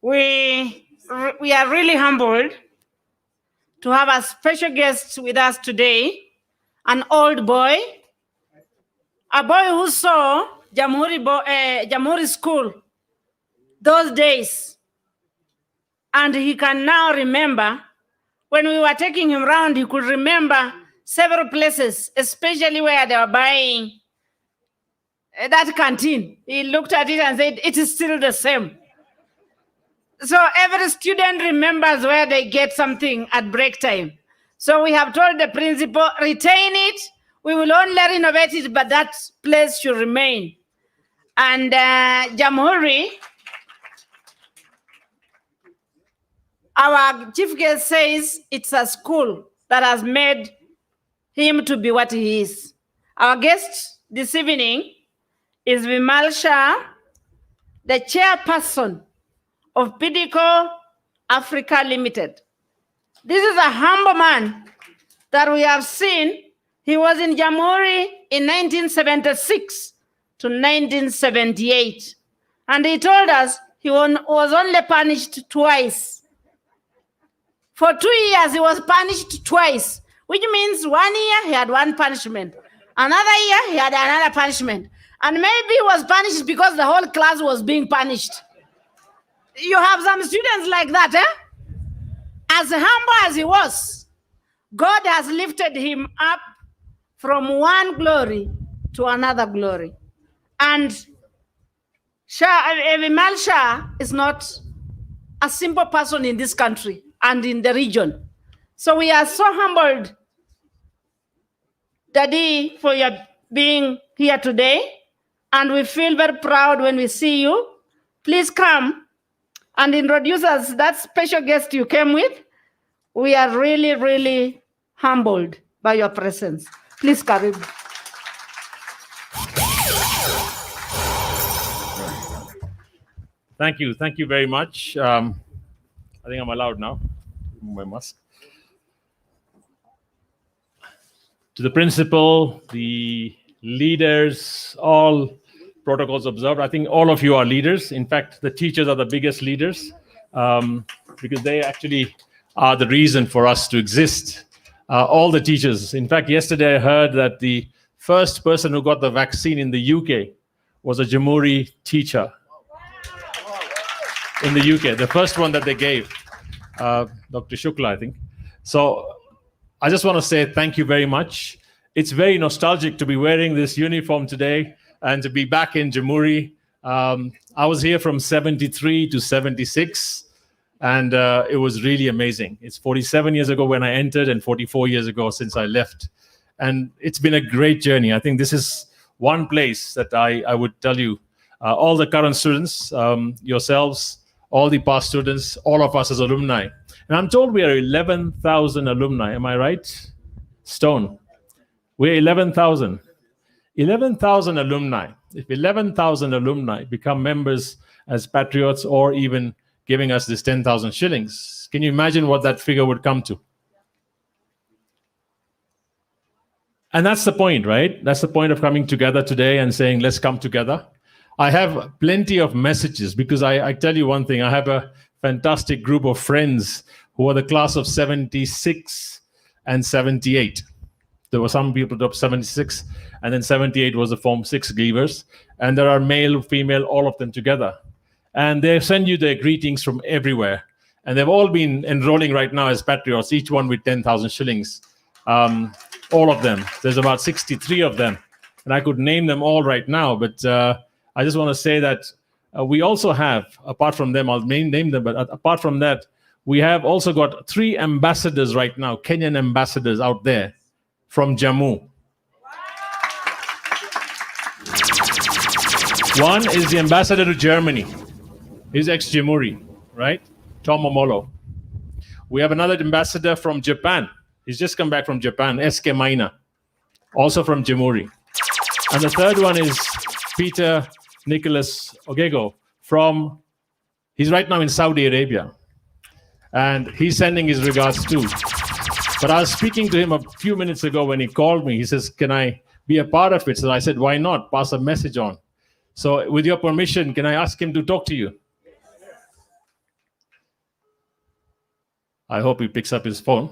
We are really humbled to have a special guest with us today, an old boy, a boy who saw Jamhuri School those days. And he can now remember, when we were taking him around, he could remember several places, especially where they were buying that canteen. He looked at it and said, it is still the same. So every student remembers where they get something at break time. So we have told the principal, retain it. We will only renovate it, but that place should remain. And Jamhuri, our chief guest says it's a school that has made him to be what he is. Our guest this evening is Vimal Shah, the chairperson of Pidico Africa Limited. This is a humble man that we have seen. He was in Jamhuri in 1976 to 1978. And he told us he was only punished twice. For 2 years, he was punished twice, which means 1 year he had one punishment. Another year, he had another punishment. And maybe he was punished because the whole class was being punished. You have some students like that, eh? As humble as he was, God has lifted him up from one glory to another glory. And Vimal Shah is not a simple person in this country and in the region. So we are so humbled, Daddy, for your being here today. And we feel very proud when we see you. Please come and introduce us, that special guest you came with. We are really, really humbled by your presence. Please, Karim. Thank you very much. I think I'm allowed now. My mask. To the principal, the leaders, all protocols observed. I think all of you are leaders. In fact, the teachers are the biggest leaders because they actually are the reason for us to exist. All the teachers. In fact, yesterday I heard that the first person who got the vaccine in the UK was a Jamhuri teacher in the UK, the first one that they gave, Dr. Shukla, I think. So I just want to say thank you very much. It's very nostalgic to be wearing this uniform today and to be back in Jamhuri. I was here from 73 to 76, and it was really amazing. It's 47 years ago when I entered and 44 years ago since I left. And it's been a great journey. I think this is one place that I would tell you, all the current students, yourselves, all the past students, all of us as alumni. And I'm told we are 11,000 alumni. Am I right? Stone. We're 11,000. 11,000 alumni. If 11,000 alumni become members as patriots or even giving us this 10,000 shillings, can you imagine what that figure would come to? And that's the point, right? That's the point of coming together today and saying, let's come together. I have plenty of messages because I tell you one thing, I have a fantastic group of friends who are the class of 76 and 78. There were some people of 76, and then 78 was the Form 6 leavers. And there are male, female, all of them together. And they send you their greetings from everywhere. And they've all been enrolling right now as patriots, each one with 10,000 shillings. All of them. There's about 63 of them. And I could name them all right now, but I just want to say that we also have, apart from them, I'll name them, but apart from that, we have also got 3 ambassadors right now, Kenyan ambassadors out there from JAMU. One is the ambassador to Germany. He's ex-Jamhuri, right? Tom Omolo. We have another ambassador from Japan. He's just come back from Japan, SK Maina, also from Jamhuri. And the third one is Peter Nicholas Ogego he's right now in Saudi Arabia. And he's sending his regards too. But I was speaking to him a few minutes ago when he called me. He says, can I be a part of it? So I said, why not? Pass a message on. So with your permission, can I ask him to talk to you? I hope he picks up his phone.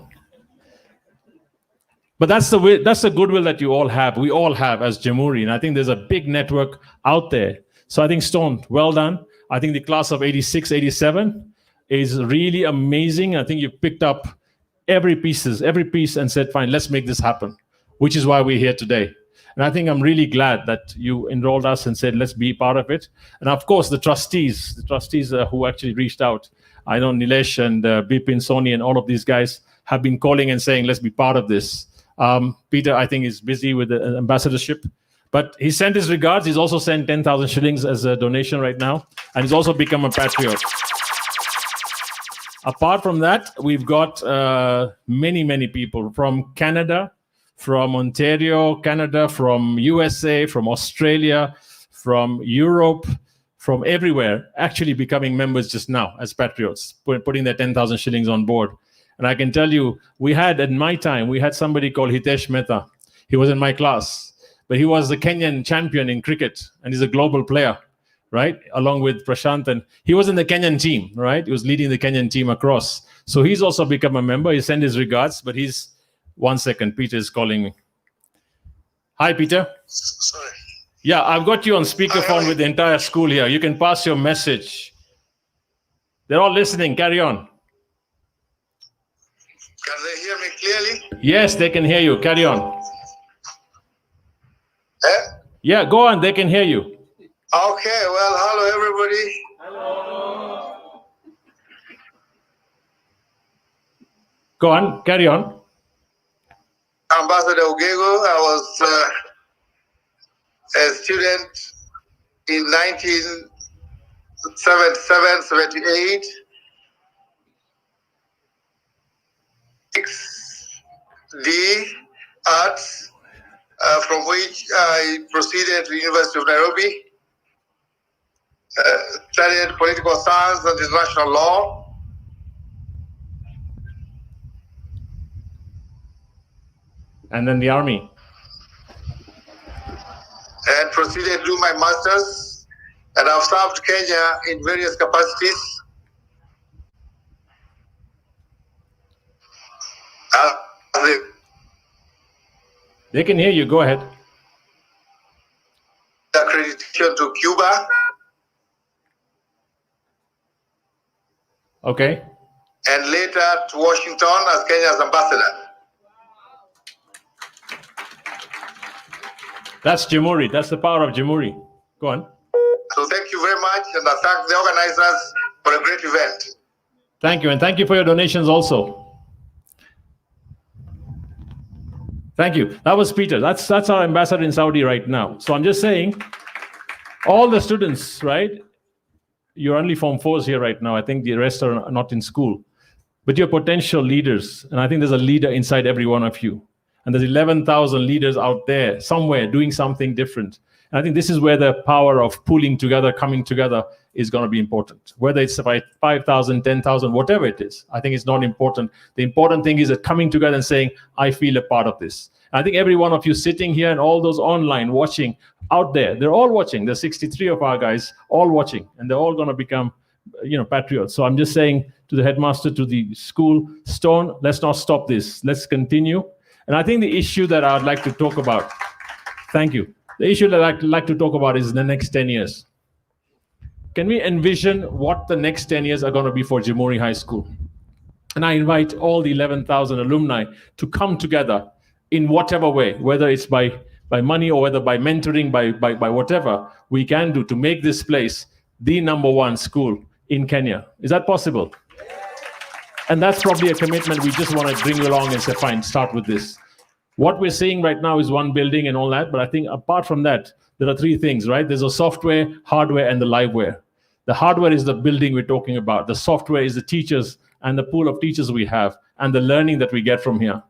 But that's the goodwill that you all have. We all have as Jamhuri. And I think there's a big network out there. So I think Stone, well done. I think the class of 86, 87 is really amazing. I think you picked up every piece and said, fine, let's make this happen, which is why we're here today. And I think I'm really glad that you enrolled us and said, let's be part of it. And of course, the trustees who actually reached out. I know Nilesh and Bipin, Soni, and all of these guys have been calling and saying, let's be part of this. Peter, I think, is busy with the ambassadorship. But he sent his regards. He's also sent 10,000 shillings as a donation right now. And he's also become a patriot. Apart from that, we've got many, many people from Canada, from Ontario, Canada, from USA, from Australia, from Europe, from everywhere, actually becoming members just now as patriots, putting their 10,000 shillings on board. And I can tell you, in my time, we had somebody called Hitesh Mehta. He was in my class, but he was the Kenyan champion in cricket, and he's a global player, right? Along with Prashant, and he was in the Kenyan team, right? He was leading the Kenyan team across. So he's also become a member. He sent his regards, but one second, Peter is calling me. Hi, Peter. Sorry. Yeah, I've got you on speakerphone with the entire school here. You can pass your message. They're all listening. Carry on. Can they hear me clearly? Yes, they can hear you. Carry on. Yeah, go on. They can hear you. Okay, well, hello, everybody. Hello. Go on. Carry on. Ambassador Ogego, I was a student in 1977, 78. 6D Arts, from which I proceeded to the University of Nairobi, studied political science and international law. And then the army. And proceeded to do my master's, and I've served Kenya in various capacities. They can hear you. Go ahead. Accreditation to Cuba. Okay. And later to Washington as Kenya's ambassador. That's Jamhuri. That's the power of Jamhuri. Go on. So thank you very much, and I thank the organizers for a great event. Thank you, and thank you for your donations also. Thank you. That was Peter. That's our ambassador in Saudi right now. So I'm just saying, all the students, right? You're only Form 4s here right now. I think the rest are not in school. But you're potential leaders. And I think there's a leader inside every one of you. And there's 11,000 leaders out there somewhere doing something different. And I think this is where the power of pulling together, coming together is going to be important. Whether it's 5,000, 10,000, whatever it is, I think it's not important. The important thing is that coming together and saying, I feel a part of this. I think every one of you sitting here and all those online watching out there, they're all watching. There's 63 of our guys all watching, and they're all going to become, patriots. So I'm just saying to the headmaster, to the school, Stone, let's not stop this. Let's continue. And I think the issue that I would like to talk about, thank you. The issue that I'd like to talk about is the next 10 years. Can we envision what the next 10 years are going to be for Jamhuri High School? And I invite all the 11,000 alumni to come together in whatever way, whether it's by money or whether by mentoring, by whatever we can do to make this place the #1 school in Kenya. Is that possible? And that's probably a commitment we just want to bring along and say, fine, start with this. What we're seeing right now is one building and all that, but I think apart from that, there are 3 things, right? There's a software, hardware, and the liveware. The hardware is the building we're talking about. The software is the teachers and the pool of teachers we have and the learning that we get from here.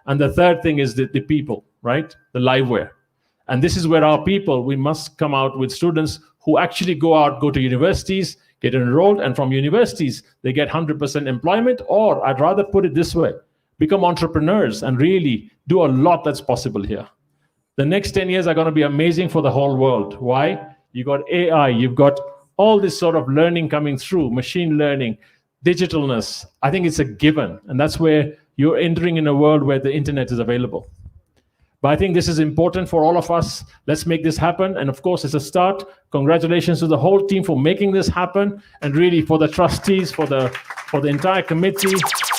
And the third thing is the people, right? The liveware. And this is where our people, we must come out with students who actually go to universities, get enrolled, and from universities, they get 100% employment, or I'd rather put it this way, become entrepreneurs and really do a lot that's possible here. The next 10 years are going to be amazing for the whole world. Why? You got AI, you've got all this sort of learning coming through, machine learning, digitalness. I think it's a given. And that's where you're entering in a world where the internet is available. But I think this is important for all of us. Let's make this happen. And of course, it's a start. Congratulations to the whole team for making this happen. And really for the trustees, for the entire committee,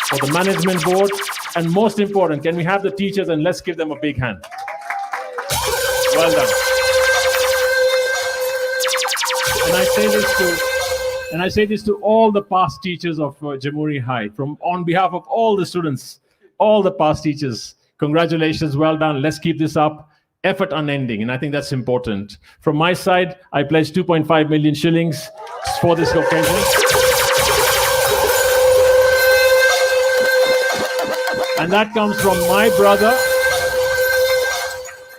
for the management board. And most important, can we have the teachers, and let's give them a big hand. Well done. And I say this to all the past teachers of Jamhuri High, on behalf of all the students, all the past teachers. Congratulations, well done. Let's keep this up. Effort unending, and I think that's important. From my side, I pledge 2.5 million shillings for this occasion. And that comes from my brother.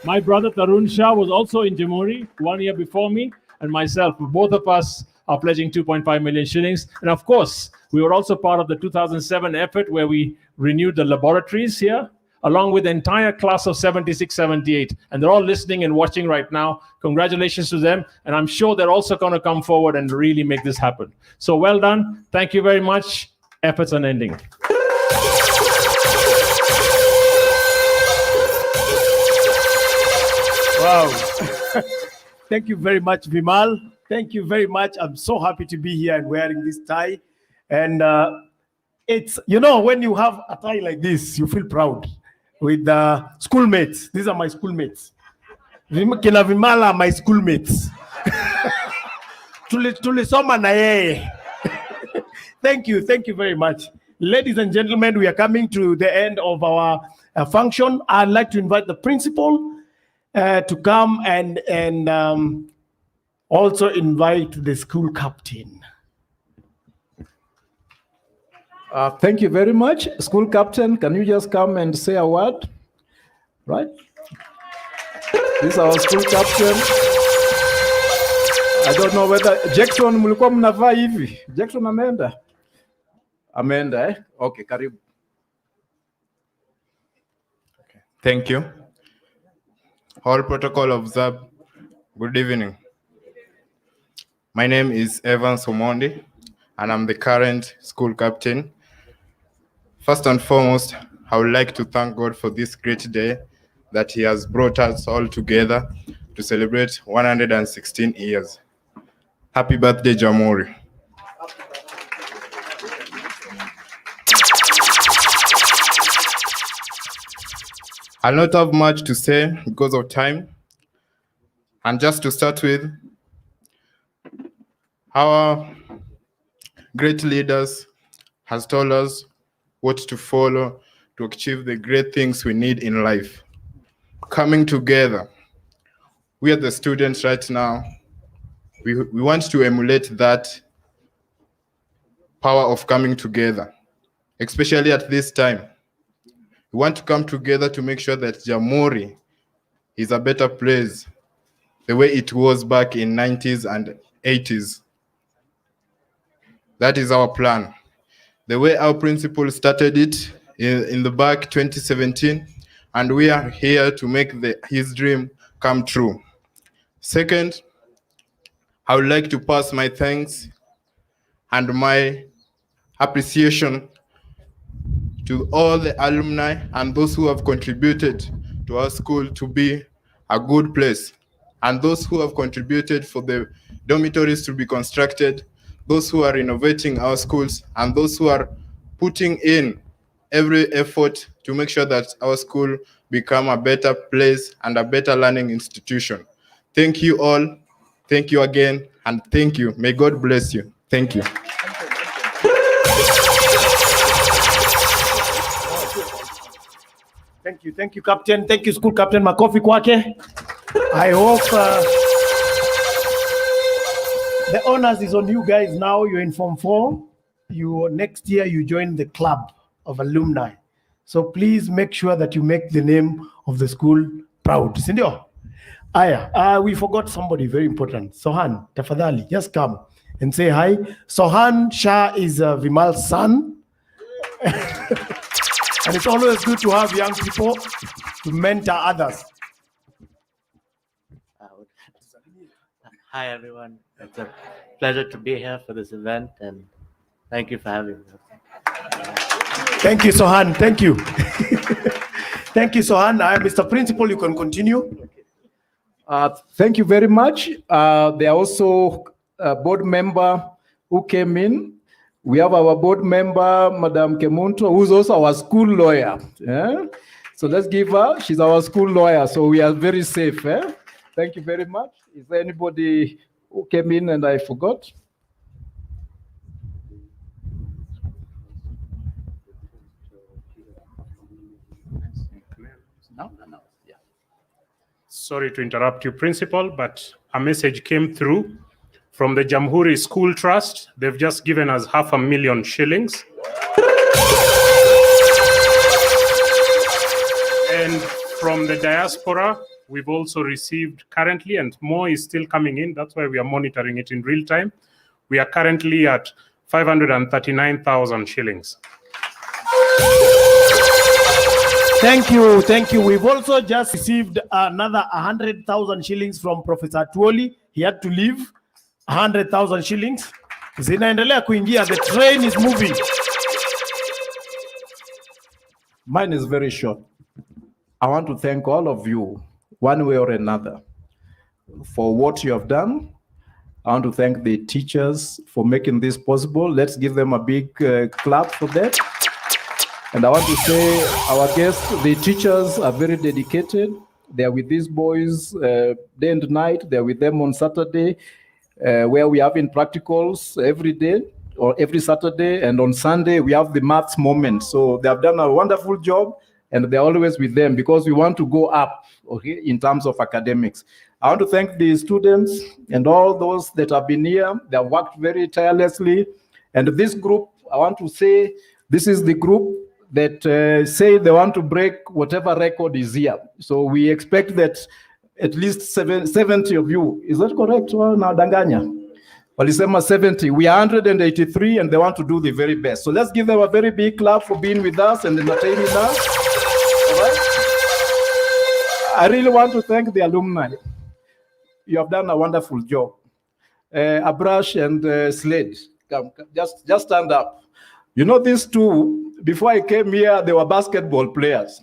My brother Tarun Shah was also in Jamhuri 1 year before me, and myself. Both of us are pledging 2.5 million shillings. And of course, we were also part of the 2007 effort where we renewed the laboratories here, along with the entire class of 76, 78. And they're all listening and watching right now. Congratulations to them. And I'm sure they're also going to come forward and really make this happen. So well done. Thank you very much. Efforts unending. Wow. Thank you very much, Vimal. Thank you very much. I'm so happy to be here and wearing this tie. And it's, when you have a tie like this, you feel proud with schoolmates. These are my schoolmates. Kina Vimala are my schoolmates. Tulisoma na yeye. Thank you very much. Ladies and gentlemen, we are coming to the end of our function. I'd like to invite the principal to come and also invite the school captain. Thank you very much. School captain, can you just come and say a word? Right? This is our school captain. I don't know whether Jackson mlikuwa mnavaa hivi. Jackson ameenda? Ameenda, eh? Okay, karibu. Thank you. All protocol observed. Good evening. My name is Evan Somondi, and I'm the current school captain. First and foremost, I would like to thank God for this great day that He has brought us all together to celebrate 116 years. Happy birthday, Jamhuri. I'll not have much to say because of time. And just to start with, our great leaders has told us what to follow to achieve the great things we need in life. Coming together. We are the students right now. We want to emulate that power of coming together, especially at this time. We want to come together to make sure that Jamhuri is a better place the way it was back in 90s and 80s. That is our plan. The way our principal started it in the back 2017, and we are here to make his dream come true. Second, I would like to pass my thanks and my appreciation to all the alumni and those who have contributed to our school to be a good place, and those who have contributed for the dormitories to be constructed, those who are renovating our schools, and those who are putting in every effort to make sure that our school become a better place and a better learning institution. Thank you all. Thank you again, and thank you. May God bless you. Thank you. Thank you, Captain. Thank you, School Captain. Makofi kwake. I hope the honors is on you guys now. You're in Form 4. Next year, you join the club of alumni. So please make sure that you make the name of the school proud. Sindio? Aya, we forgot somebody very important. Sohan, tafadhali, just come and say hi. Sohan Shah is Vimal's son. And it's always good to have young people to mentor others. Hi, everyone. It's a pleasure to be here for this event, and thank you for having me. Thank you, Sohan. Thank you. Thank you, Sohan. Mr. Principal, you can continue. Thank you very much. There are also a board member who came in. We have our board member, Madam Kemunto, who's also our school lawyer. Yeah? So let's give her, she's our school lawyer, so we are very safe. Eh? Thank you very much. Is there anybody who came in and I forgot? No. Yeah. Sorry to interrupt you, Principal, but a message came through from the Jamhuri School Trust. They've just given us 500,000 shillings. And from the diaspora, we've also received currently, and more is still coming in. That's why we are monitoring it in real time. We are currently at 539,000 shillings. Thank you. Thank you. We've also just received another 100,000 shillings from Professor Tuoli. He had to leave. 100,000 shillings. Zinaendelea kuingia. The train is moving. Mine is very short. I want to thank all of you, one way or another, for what you have done. I want to thank the teachers for making this possible. Let's give them a big clap for that. And I want to say our guests, the teachers are very dedicated. They're with these boys day and night. They're with them on Saturday, where we have in practicals every day or every Saturday. And on Sunday, we have the maths moment. So they have done a wonderful job, and they're always with them because we want to go up, okay, in terms of academics. I want to thank the students and all those that have been here. They have worked very tirelessly. And this group, I want to say, this is the group that say they want to break whatever record is here. So we expect that at least 70 of you, is that correct? Well, now Danganya. Walisema 70. We are 183 and they want to do the very best. So let's give them a very big clap for being with us and entertaining us. All right? I really want to thank the alumni. you have done a wonderful job. Abrash and Slade, come, just stand up. You know, these two, before I came here, they were basketball players.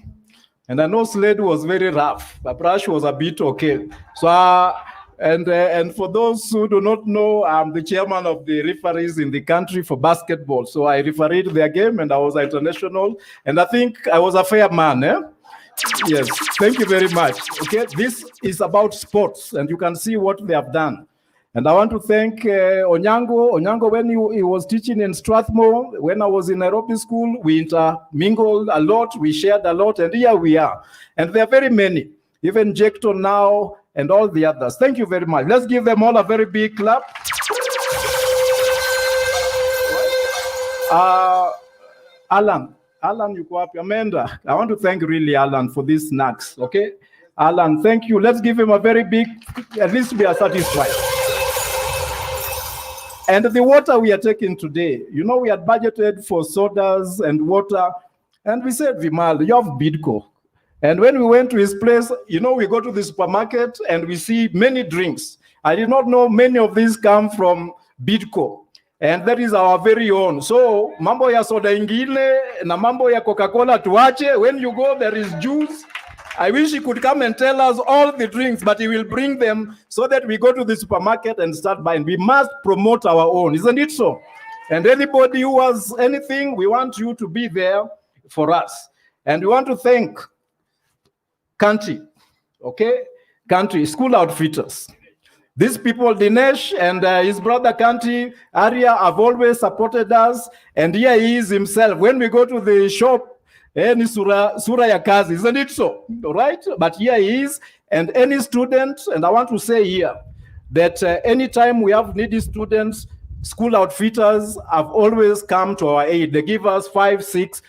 And I know Slade was very rough. Abrash was a bit okay. So, and for those who do not know, I'm the chairman of the referees in the country for basketball. So I refereed their game and I was international. And I think I was a fair man, eh? Yes, thank you very much. Okay, this is about sports and you can see what they have done. And I want to thank Onyango. Onyango, when he was teaching in Strathmore, when I was in Nairobi school, we intermingled a lot, we shared a lot, and here we are. And there are very many, even Jecton now and all the others. Thank you very much. Let's give them all a very big clap. Alan, you go up. Amanda, I want to thank really Alan for these snacks, okay? Alan, thank you. Let's give him a very big, at least we are satisfied. And the water we are taking today, you know, we had budgeted for sodas and water, and we said, Vimal, you have Bidco. And when we went to his place, you know, we go to the supermarket and we see many drinks. I did not know many of these come from Bidco. And that is our very own. So, mambo ya soda ingine na mambo ya Coca-Cola tuache. When you go, there is juice. I wish he could come and tell us all the drinks, but he will bring them so that we go to the supermarket and start buying. We must promote our own, isn't it so? And anybody who has anything, we want you to be there for us. And we want to thank Country, okay? Country, school outfitters. These people, Dinesh and his brother Kanti, Arya, have always supported us. And here he is himself. When we go to the shop, ni sura ya kazi, isn't it so? All right? But here he is. And any student, and I want to say here, that anytime we have needy students, school outfitters have always come to our aid. They give us 5, 6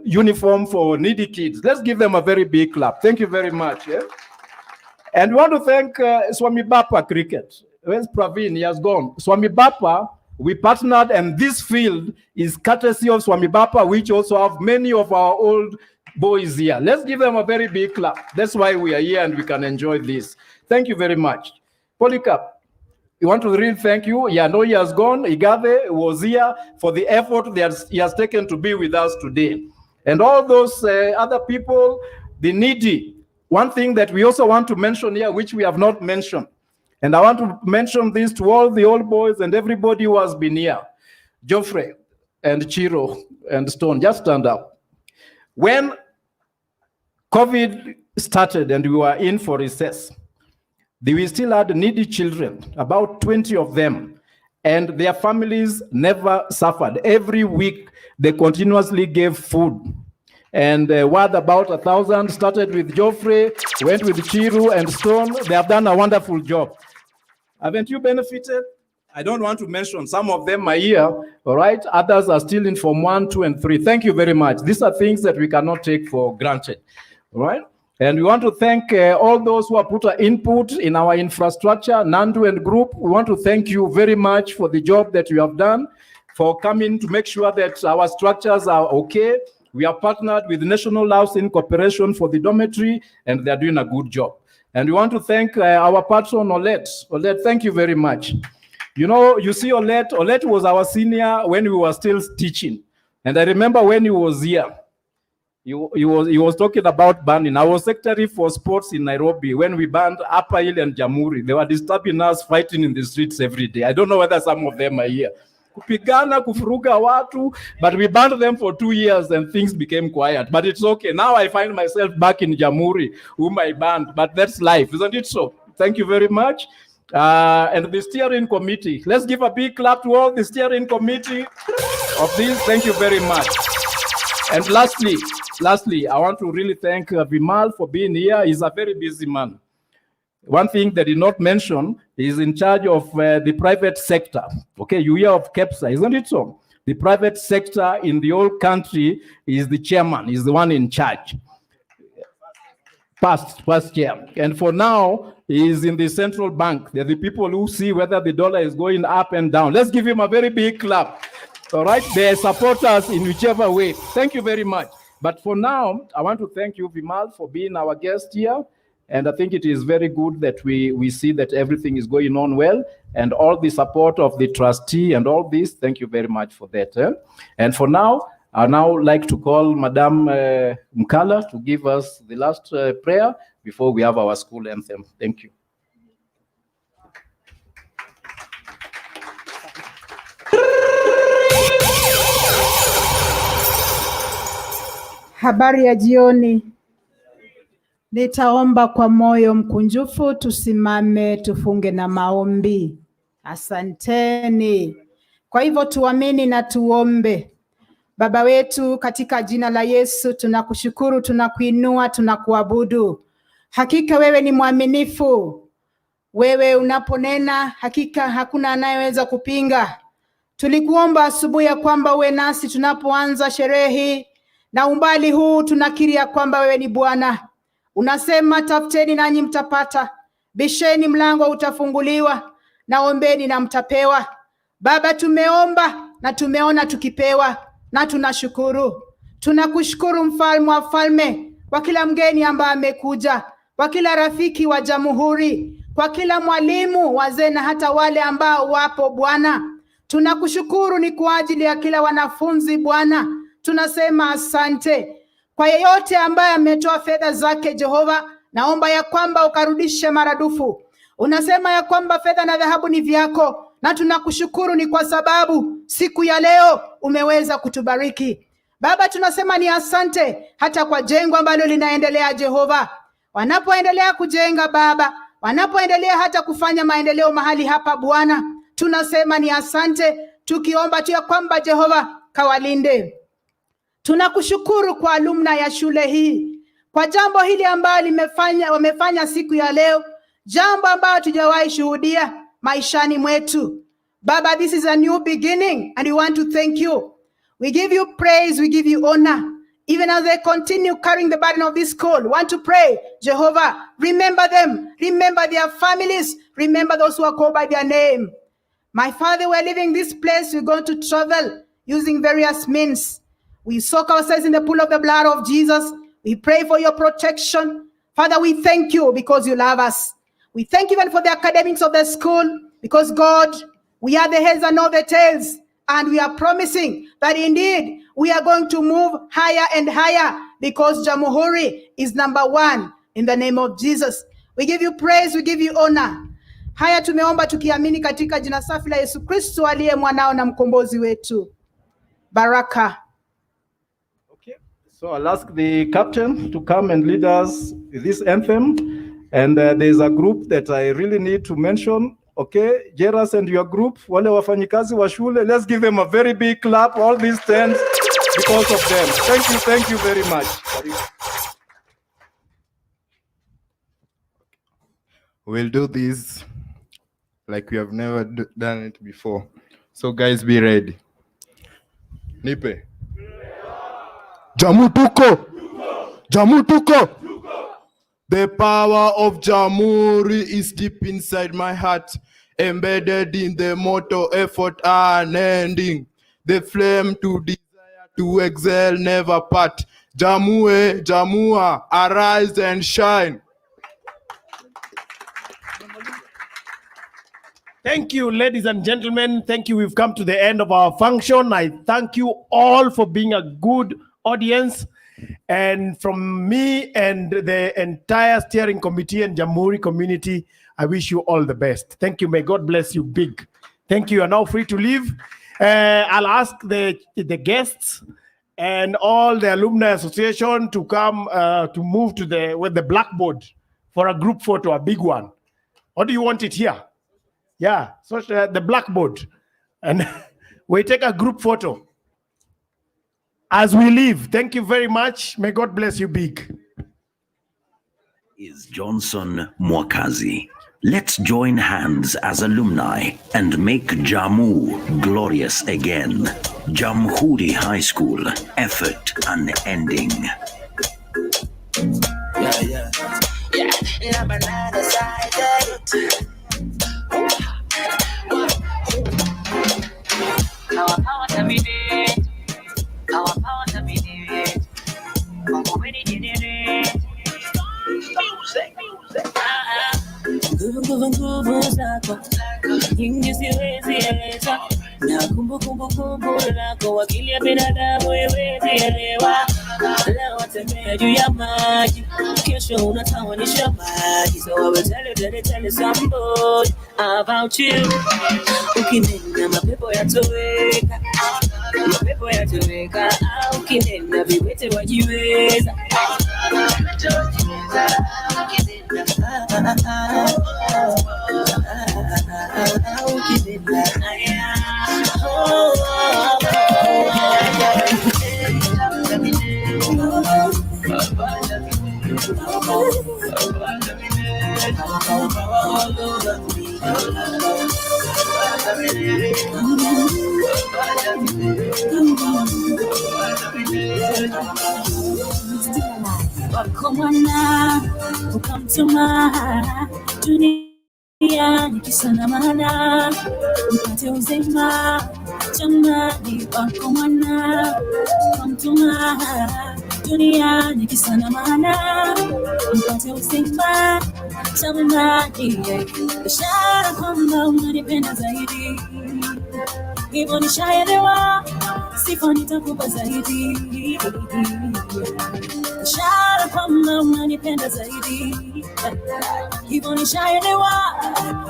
uniform for needy kids. Let's give them a very big clap. Thank you very much. Yeah? And we want to thank Swami Bapa Cricket. Where's Praveen? He has gone. Swami Bapa, we partnered, and this field is courtesy of Swami Bapa, which also have many of our old boys here. Let's give them a very big clap. That's why we are here and we can enjoy this. Thank you very much. Polycarp, we want to really thank you. Yeah, no, he has gone. Igave was here for the effort that he has taken to be with us today. And all those other people, the needy. One thing that we also want to mention here, which we have not mentioned, and I want to mention this to all the old boys and everybody who has been here. Geoffrey and Chiro and Stone, just stand up. When COVID started and we were in for recess, we still had needy children, about 20 of them, and their families never suffered. Every week, they continuously gave food. And what about 1,000 started with Geoffrey, went with Chiru and Stone. They have done a wonderful job. Haven't you benefited? I don't want to mention. Some of them are here, all right? Others are still in Form 1, 2, and 3. Thank you very much. These are things that we cannot take for granted, all right? And we want to thank all those who have put an input in our infrastructure, Nandu and group. We want to thank you very much for the job that you have done, for coming to make sure that our structures are okay. We are partnered with National Housing Corporation for the dormitory, and they're doing a good job. And we want to thank our patron, Olette. Olette, thank you very much. You know, you see Olette was our senior when we were still teaching. And I remember when he was here, he was talking about banning. I was secretary for sports in Nairobi when we banned Upper Hill and Jamhuri. They were disturbing us, fighting in the streets every day. I don't know whether some of them are here. Kupigana, kufuruga watu, but we banned them for 2 years and things became quiet. But it's okay. Now I find myself back in Jamhuri, whom I banned, but that's life, isn't it so? Thank you very much. And the steering committee. Let's give a big clap to all the steering committee of this. Thank you very much. And lastly, I want to really thank Vimal for being here. He's a very busy man. One thing that did not mention is in charge of the private sector. Okay, you hear of KEPSA, isn't it so? The private sector in the whole country is the chairman, is the one in charge. Past year. And for now, he is in the central bank. They're the people who see whether the dollar is going up and down. Let's give him a very big clap. All right, they support us in whichever way. Thank you very much. But for now, I want to thank you, Vimal, for being our guest here. And I think it is very good that we see that everything is going on well, and all the support of the trustee and all this. Thank you very much for that. And for now, I now like to call Madam Mkala to give us the last prayer before we have our school anthem. Thank you. Habari ya jioni. Nitaomba kwa moyo mkunjufu, tusimame tufunge na maombi. Asanteni. Kwa hivyo tuamini na tuombe. Baba wetu, katika jina la Yesu tunakushukuru, tunakuinua, tunakuabudu. Hakika wewe ni mwaminifu. Wewe unaponena hakika hakuna anayeweza kupinga. Tulikuomba asubuhi ya kwamba uwe nasi tunapoanza sherehe hii, na umbali huu tunakiri ya kwamba wewe ni Bwana. Unasema tafuteni nanyi mtapata, bisheni mlango utafunguliwa, na ombeni na mtapewa. Baba, tumeomba na tumeona tukipewa, na tunashukuru. Tunakushukuru mfalme wa falme, kwa kila mgeni ambaye amekuja, kwa kila rafiki wa Jamhuri, kwa kila mwalimu, wazee na hata wale ambao wapo Bwana. Tunakushukuru ni kwa ajili ya kila wanafunzi Bwana. Tunasema asante. Kwa yeyote ambaye ametoa fedha zake Jehova, naomba ya kwamba ukarudishe maradufu. Unasema ya kwamba fedha na dhahabu ni vyako, na tunakushukuru ni kwa sababu siku ya leo umeweza kutubariki. Baba, tunasema ni asante hata kwa jengo ambalo linaendelea Jehova. Wanapoendelea kujenga Baba, wanapoendelea hata kufanya maendeleo mahali hapa Bwana, tunasema ni asante, tukiomba tu ya kwamba Jehova kawalinde. Tunakushukuru kwa alumna ya shule hii, kwa jambo hili ambalo wamefanya siku ya leo, jambo ambalo tujawahi shuhudia maishani mwetu. Baba, this is a new beginning and we want to thank you. We give you praise, we give you honor. Even as they continue carrying the burden of this school, we want to pray, Jehovah, remember them, remember their families, remember those who are called by their name. My Father, we're leaving this place, we're going to travel using various means. We soak ourselves in the pool of the blood of Jesus. We pray for your protection. Father, we thank you because you love us. We thank you even for the academics of the school, because God, we are the heads and not the tails. And we are promising that indeed we are going to move higher and higher, because Jamhuri is number one in the name of Jesus. We give you praise, we give you honor. Haya tumeomba tukiamini katika jina safi la Yesu Kristo aliye mwanao na mkombozi wetu. Baraka. So I'll ask the captain to come and lead us with this anthem. And there's a group that I really need to mention. Okay, Jeras and your group, wale wafanyikazi wa shule, let's give them a very big clap, all these stands, because of them. Thank you very much. We'll do this like we have never done it before. So guys, be ready. Nipe. Jamu tuko. Jamu tuko. The power of Jamhuri is deep inside my heart, embedded in the motto, effort unending. The flame to desire to excel, never part. Jamue, Jamua, arise and shine. Thank you, ladies and gentlemen. Thank you. We've come to the end of our function. I thank you all for being a good audience. And from me and the entire steering committee and Jamhuri community, I wish you all the best. Thank you. May God bless you big. Thank you. You are now free to leave. I'll ask the guests and all the alumni association to come to move to the blackboard for a group photo, a big one. Or do you want it here? Yeah, so the blackboard. And we take a group photo as we leave. Thank you very much. May God bless you big. Is Johnson Mwakazi. Let's join hands as alumni and make JAMU glorious again. Jamhuri High School, effort unending. Our power dominate. Our power dominate. Music. nguvu zako nyingi siwezi eleza, na kumbukumbu lako akili ya binadamu haiwezi elewa. Leo watembea juu ya maji, kesho unatawanisha maji. So I will tell somebody about you. Ukinena mapepo yatoweka, mapepo yatoweka. Ukinena viwete wajiweza, wakomana ukamtuma dunia nikisana mana mpate uzima jamani. Wakomana ukamtuma dunia nikisana mana mpate uzima jamani. Ishara kwamba unanipenda zaidi, hivyo nishaelewa, sifa nitakupa zaidi. Ishara kwamba unanipenda zaidi, hivyo nishaelewa,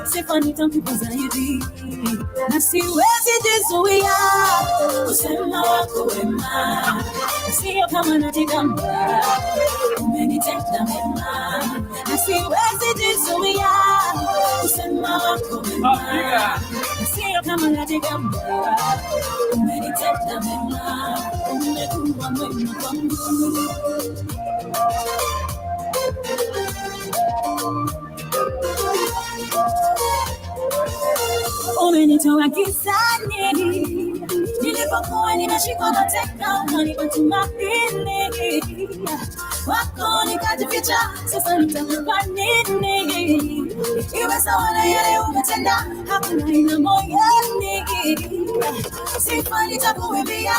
sifa nitakupa zaidi. Na siwezi jizuia kusema wako wema, sio kama najigamba, umenitenda mema. Na siwezi jizuia kusema wako wema, sio kama najigamba, umenitenda mema. Umekuwa mwema kwangu. Umenitoa gizani nilipokuwa nimeshikwa mateka, unanipa tumaini wako nikajificha. Sasa nitakupa nini? Iwe sawa na yale umetenda, hakuna ina moyoni. Sifa nitakuimbia,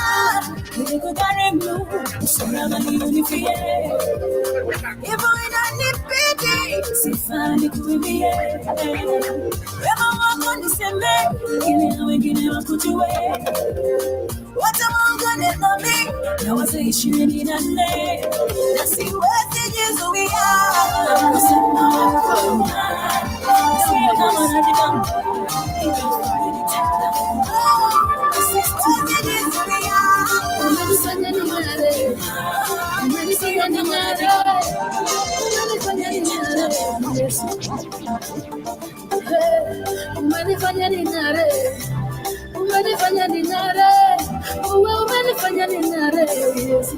nikukarimu, usalama unifie. Hivyo inanibidi sifa nikuimbie, wema wako niseme, ili na wengine wakujue. Wacha muungane nami na wazee 24, na siwezi jizuia kusema wako wema, sio kama najigamba, siwezi jizuia. Umenifanya ning'are, umenifanya ning'are, umenifanya ning'are, Yesu. Umenifanya ning'are, umenifanya ning'are, umenifanya ning'are, Yesu.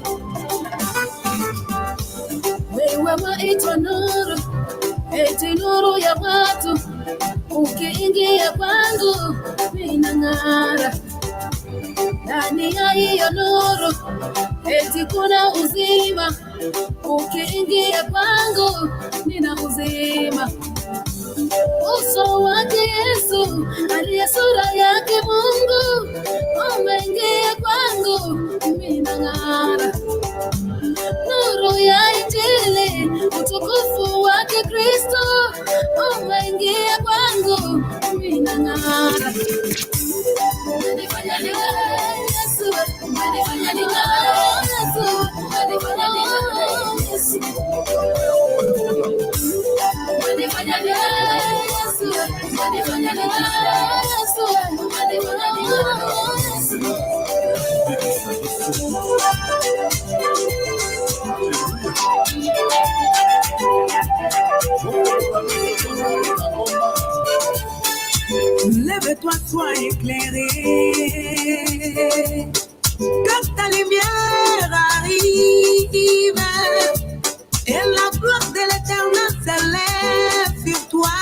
Wewe waitwa nuru, eti nuru ya watu, ukiingia kwangu ninang'ara. Ndani ya hiyo nuru eti kuna uzima, ukiingia kwangu nina uzima. Uso wake Yesu, aliye sura yake Mungu, umeingia kwangu ninang'ara. Nuru ya Injili, utukufu wake Kristo, umeingia kwangu ninang'ara. Umenifanya ning'are Yesu, umenifanya ning'are Yesu, umenifanya ning'are Yesu. Umenifanya ning'are Yesu, umenifanya ning'are Yesu, umenifanya ning'are Yesu. Lève-toi, sois éclairé, que ta lumière arrive, et la gloire de l'Éternel s'élève sur toi.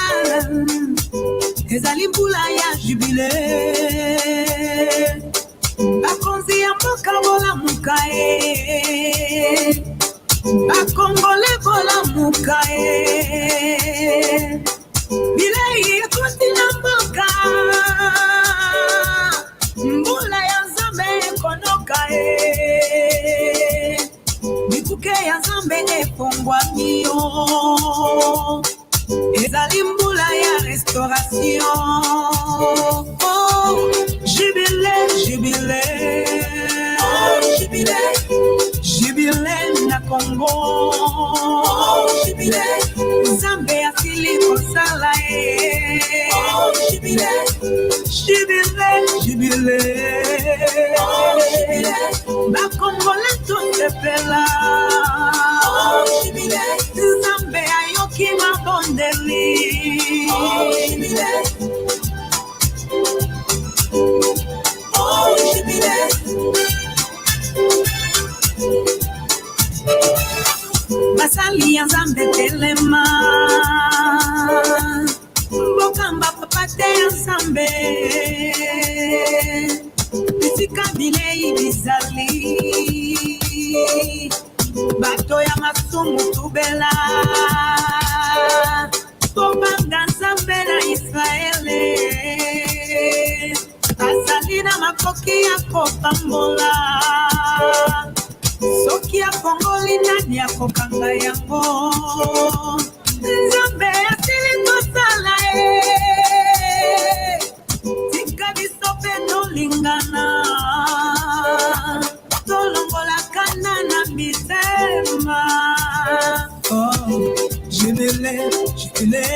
Et Zalimbula ya jubilé, bakonzi ya mboka bola mukae, bakongole bola mukae. Bilei ekuti na mboka, mbula ya Nzambe konoka mikuke ya Nzambe efongwami yo. Ezali mbula ya restauration. Oh, jubilé, jubilé. Oh, jubilé. Jubilé na Congo. Oh, jubilé. Nzambe asili kosala e. Oh, jubilé. Jubilé, jubilé. Oh, jubilé. Ba Congolais tout sepela. Oh, jubilé. Nzambe ayoki mabondeli. Oh, jubilé. Oh, jubilé. Basali ya Nzambe telema. Mbokamba papate ya Nzambe. Bisika bilei bizali. Bato ya masumu tubela. Tobanga Nzambe na Israele. Azali na makoki ya kopambola. Soki ya kongoli nani ya kokanga yango. Nzambe asili kosala e. Tika biso pe tolingana. Tolongola kana na mitema. Oh, jubilé, jubilé.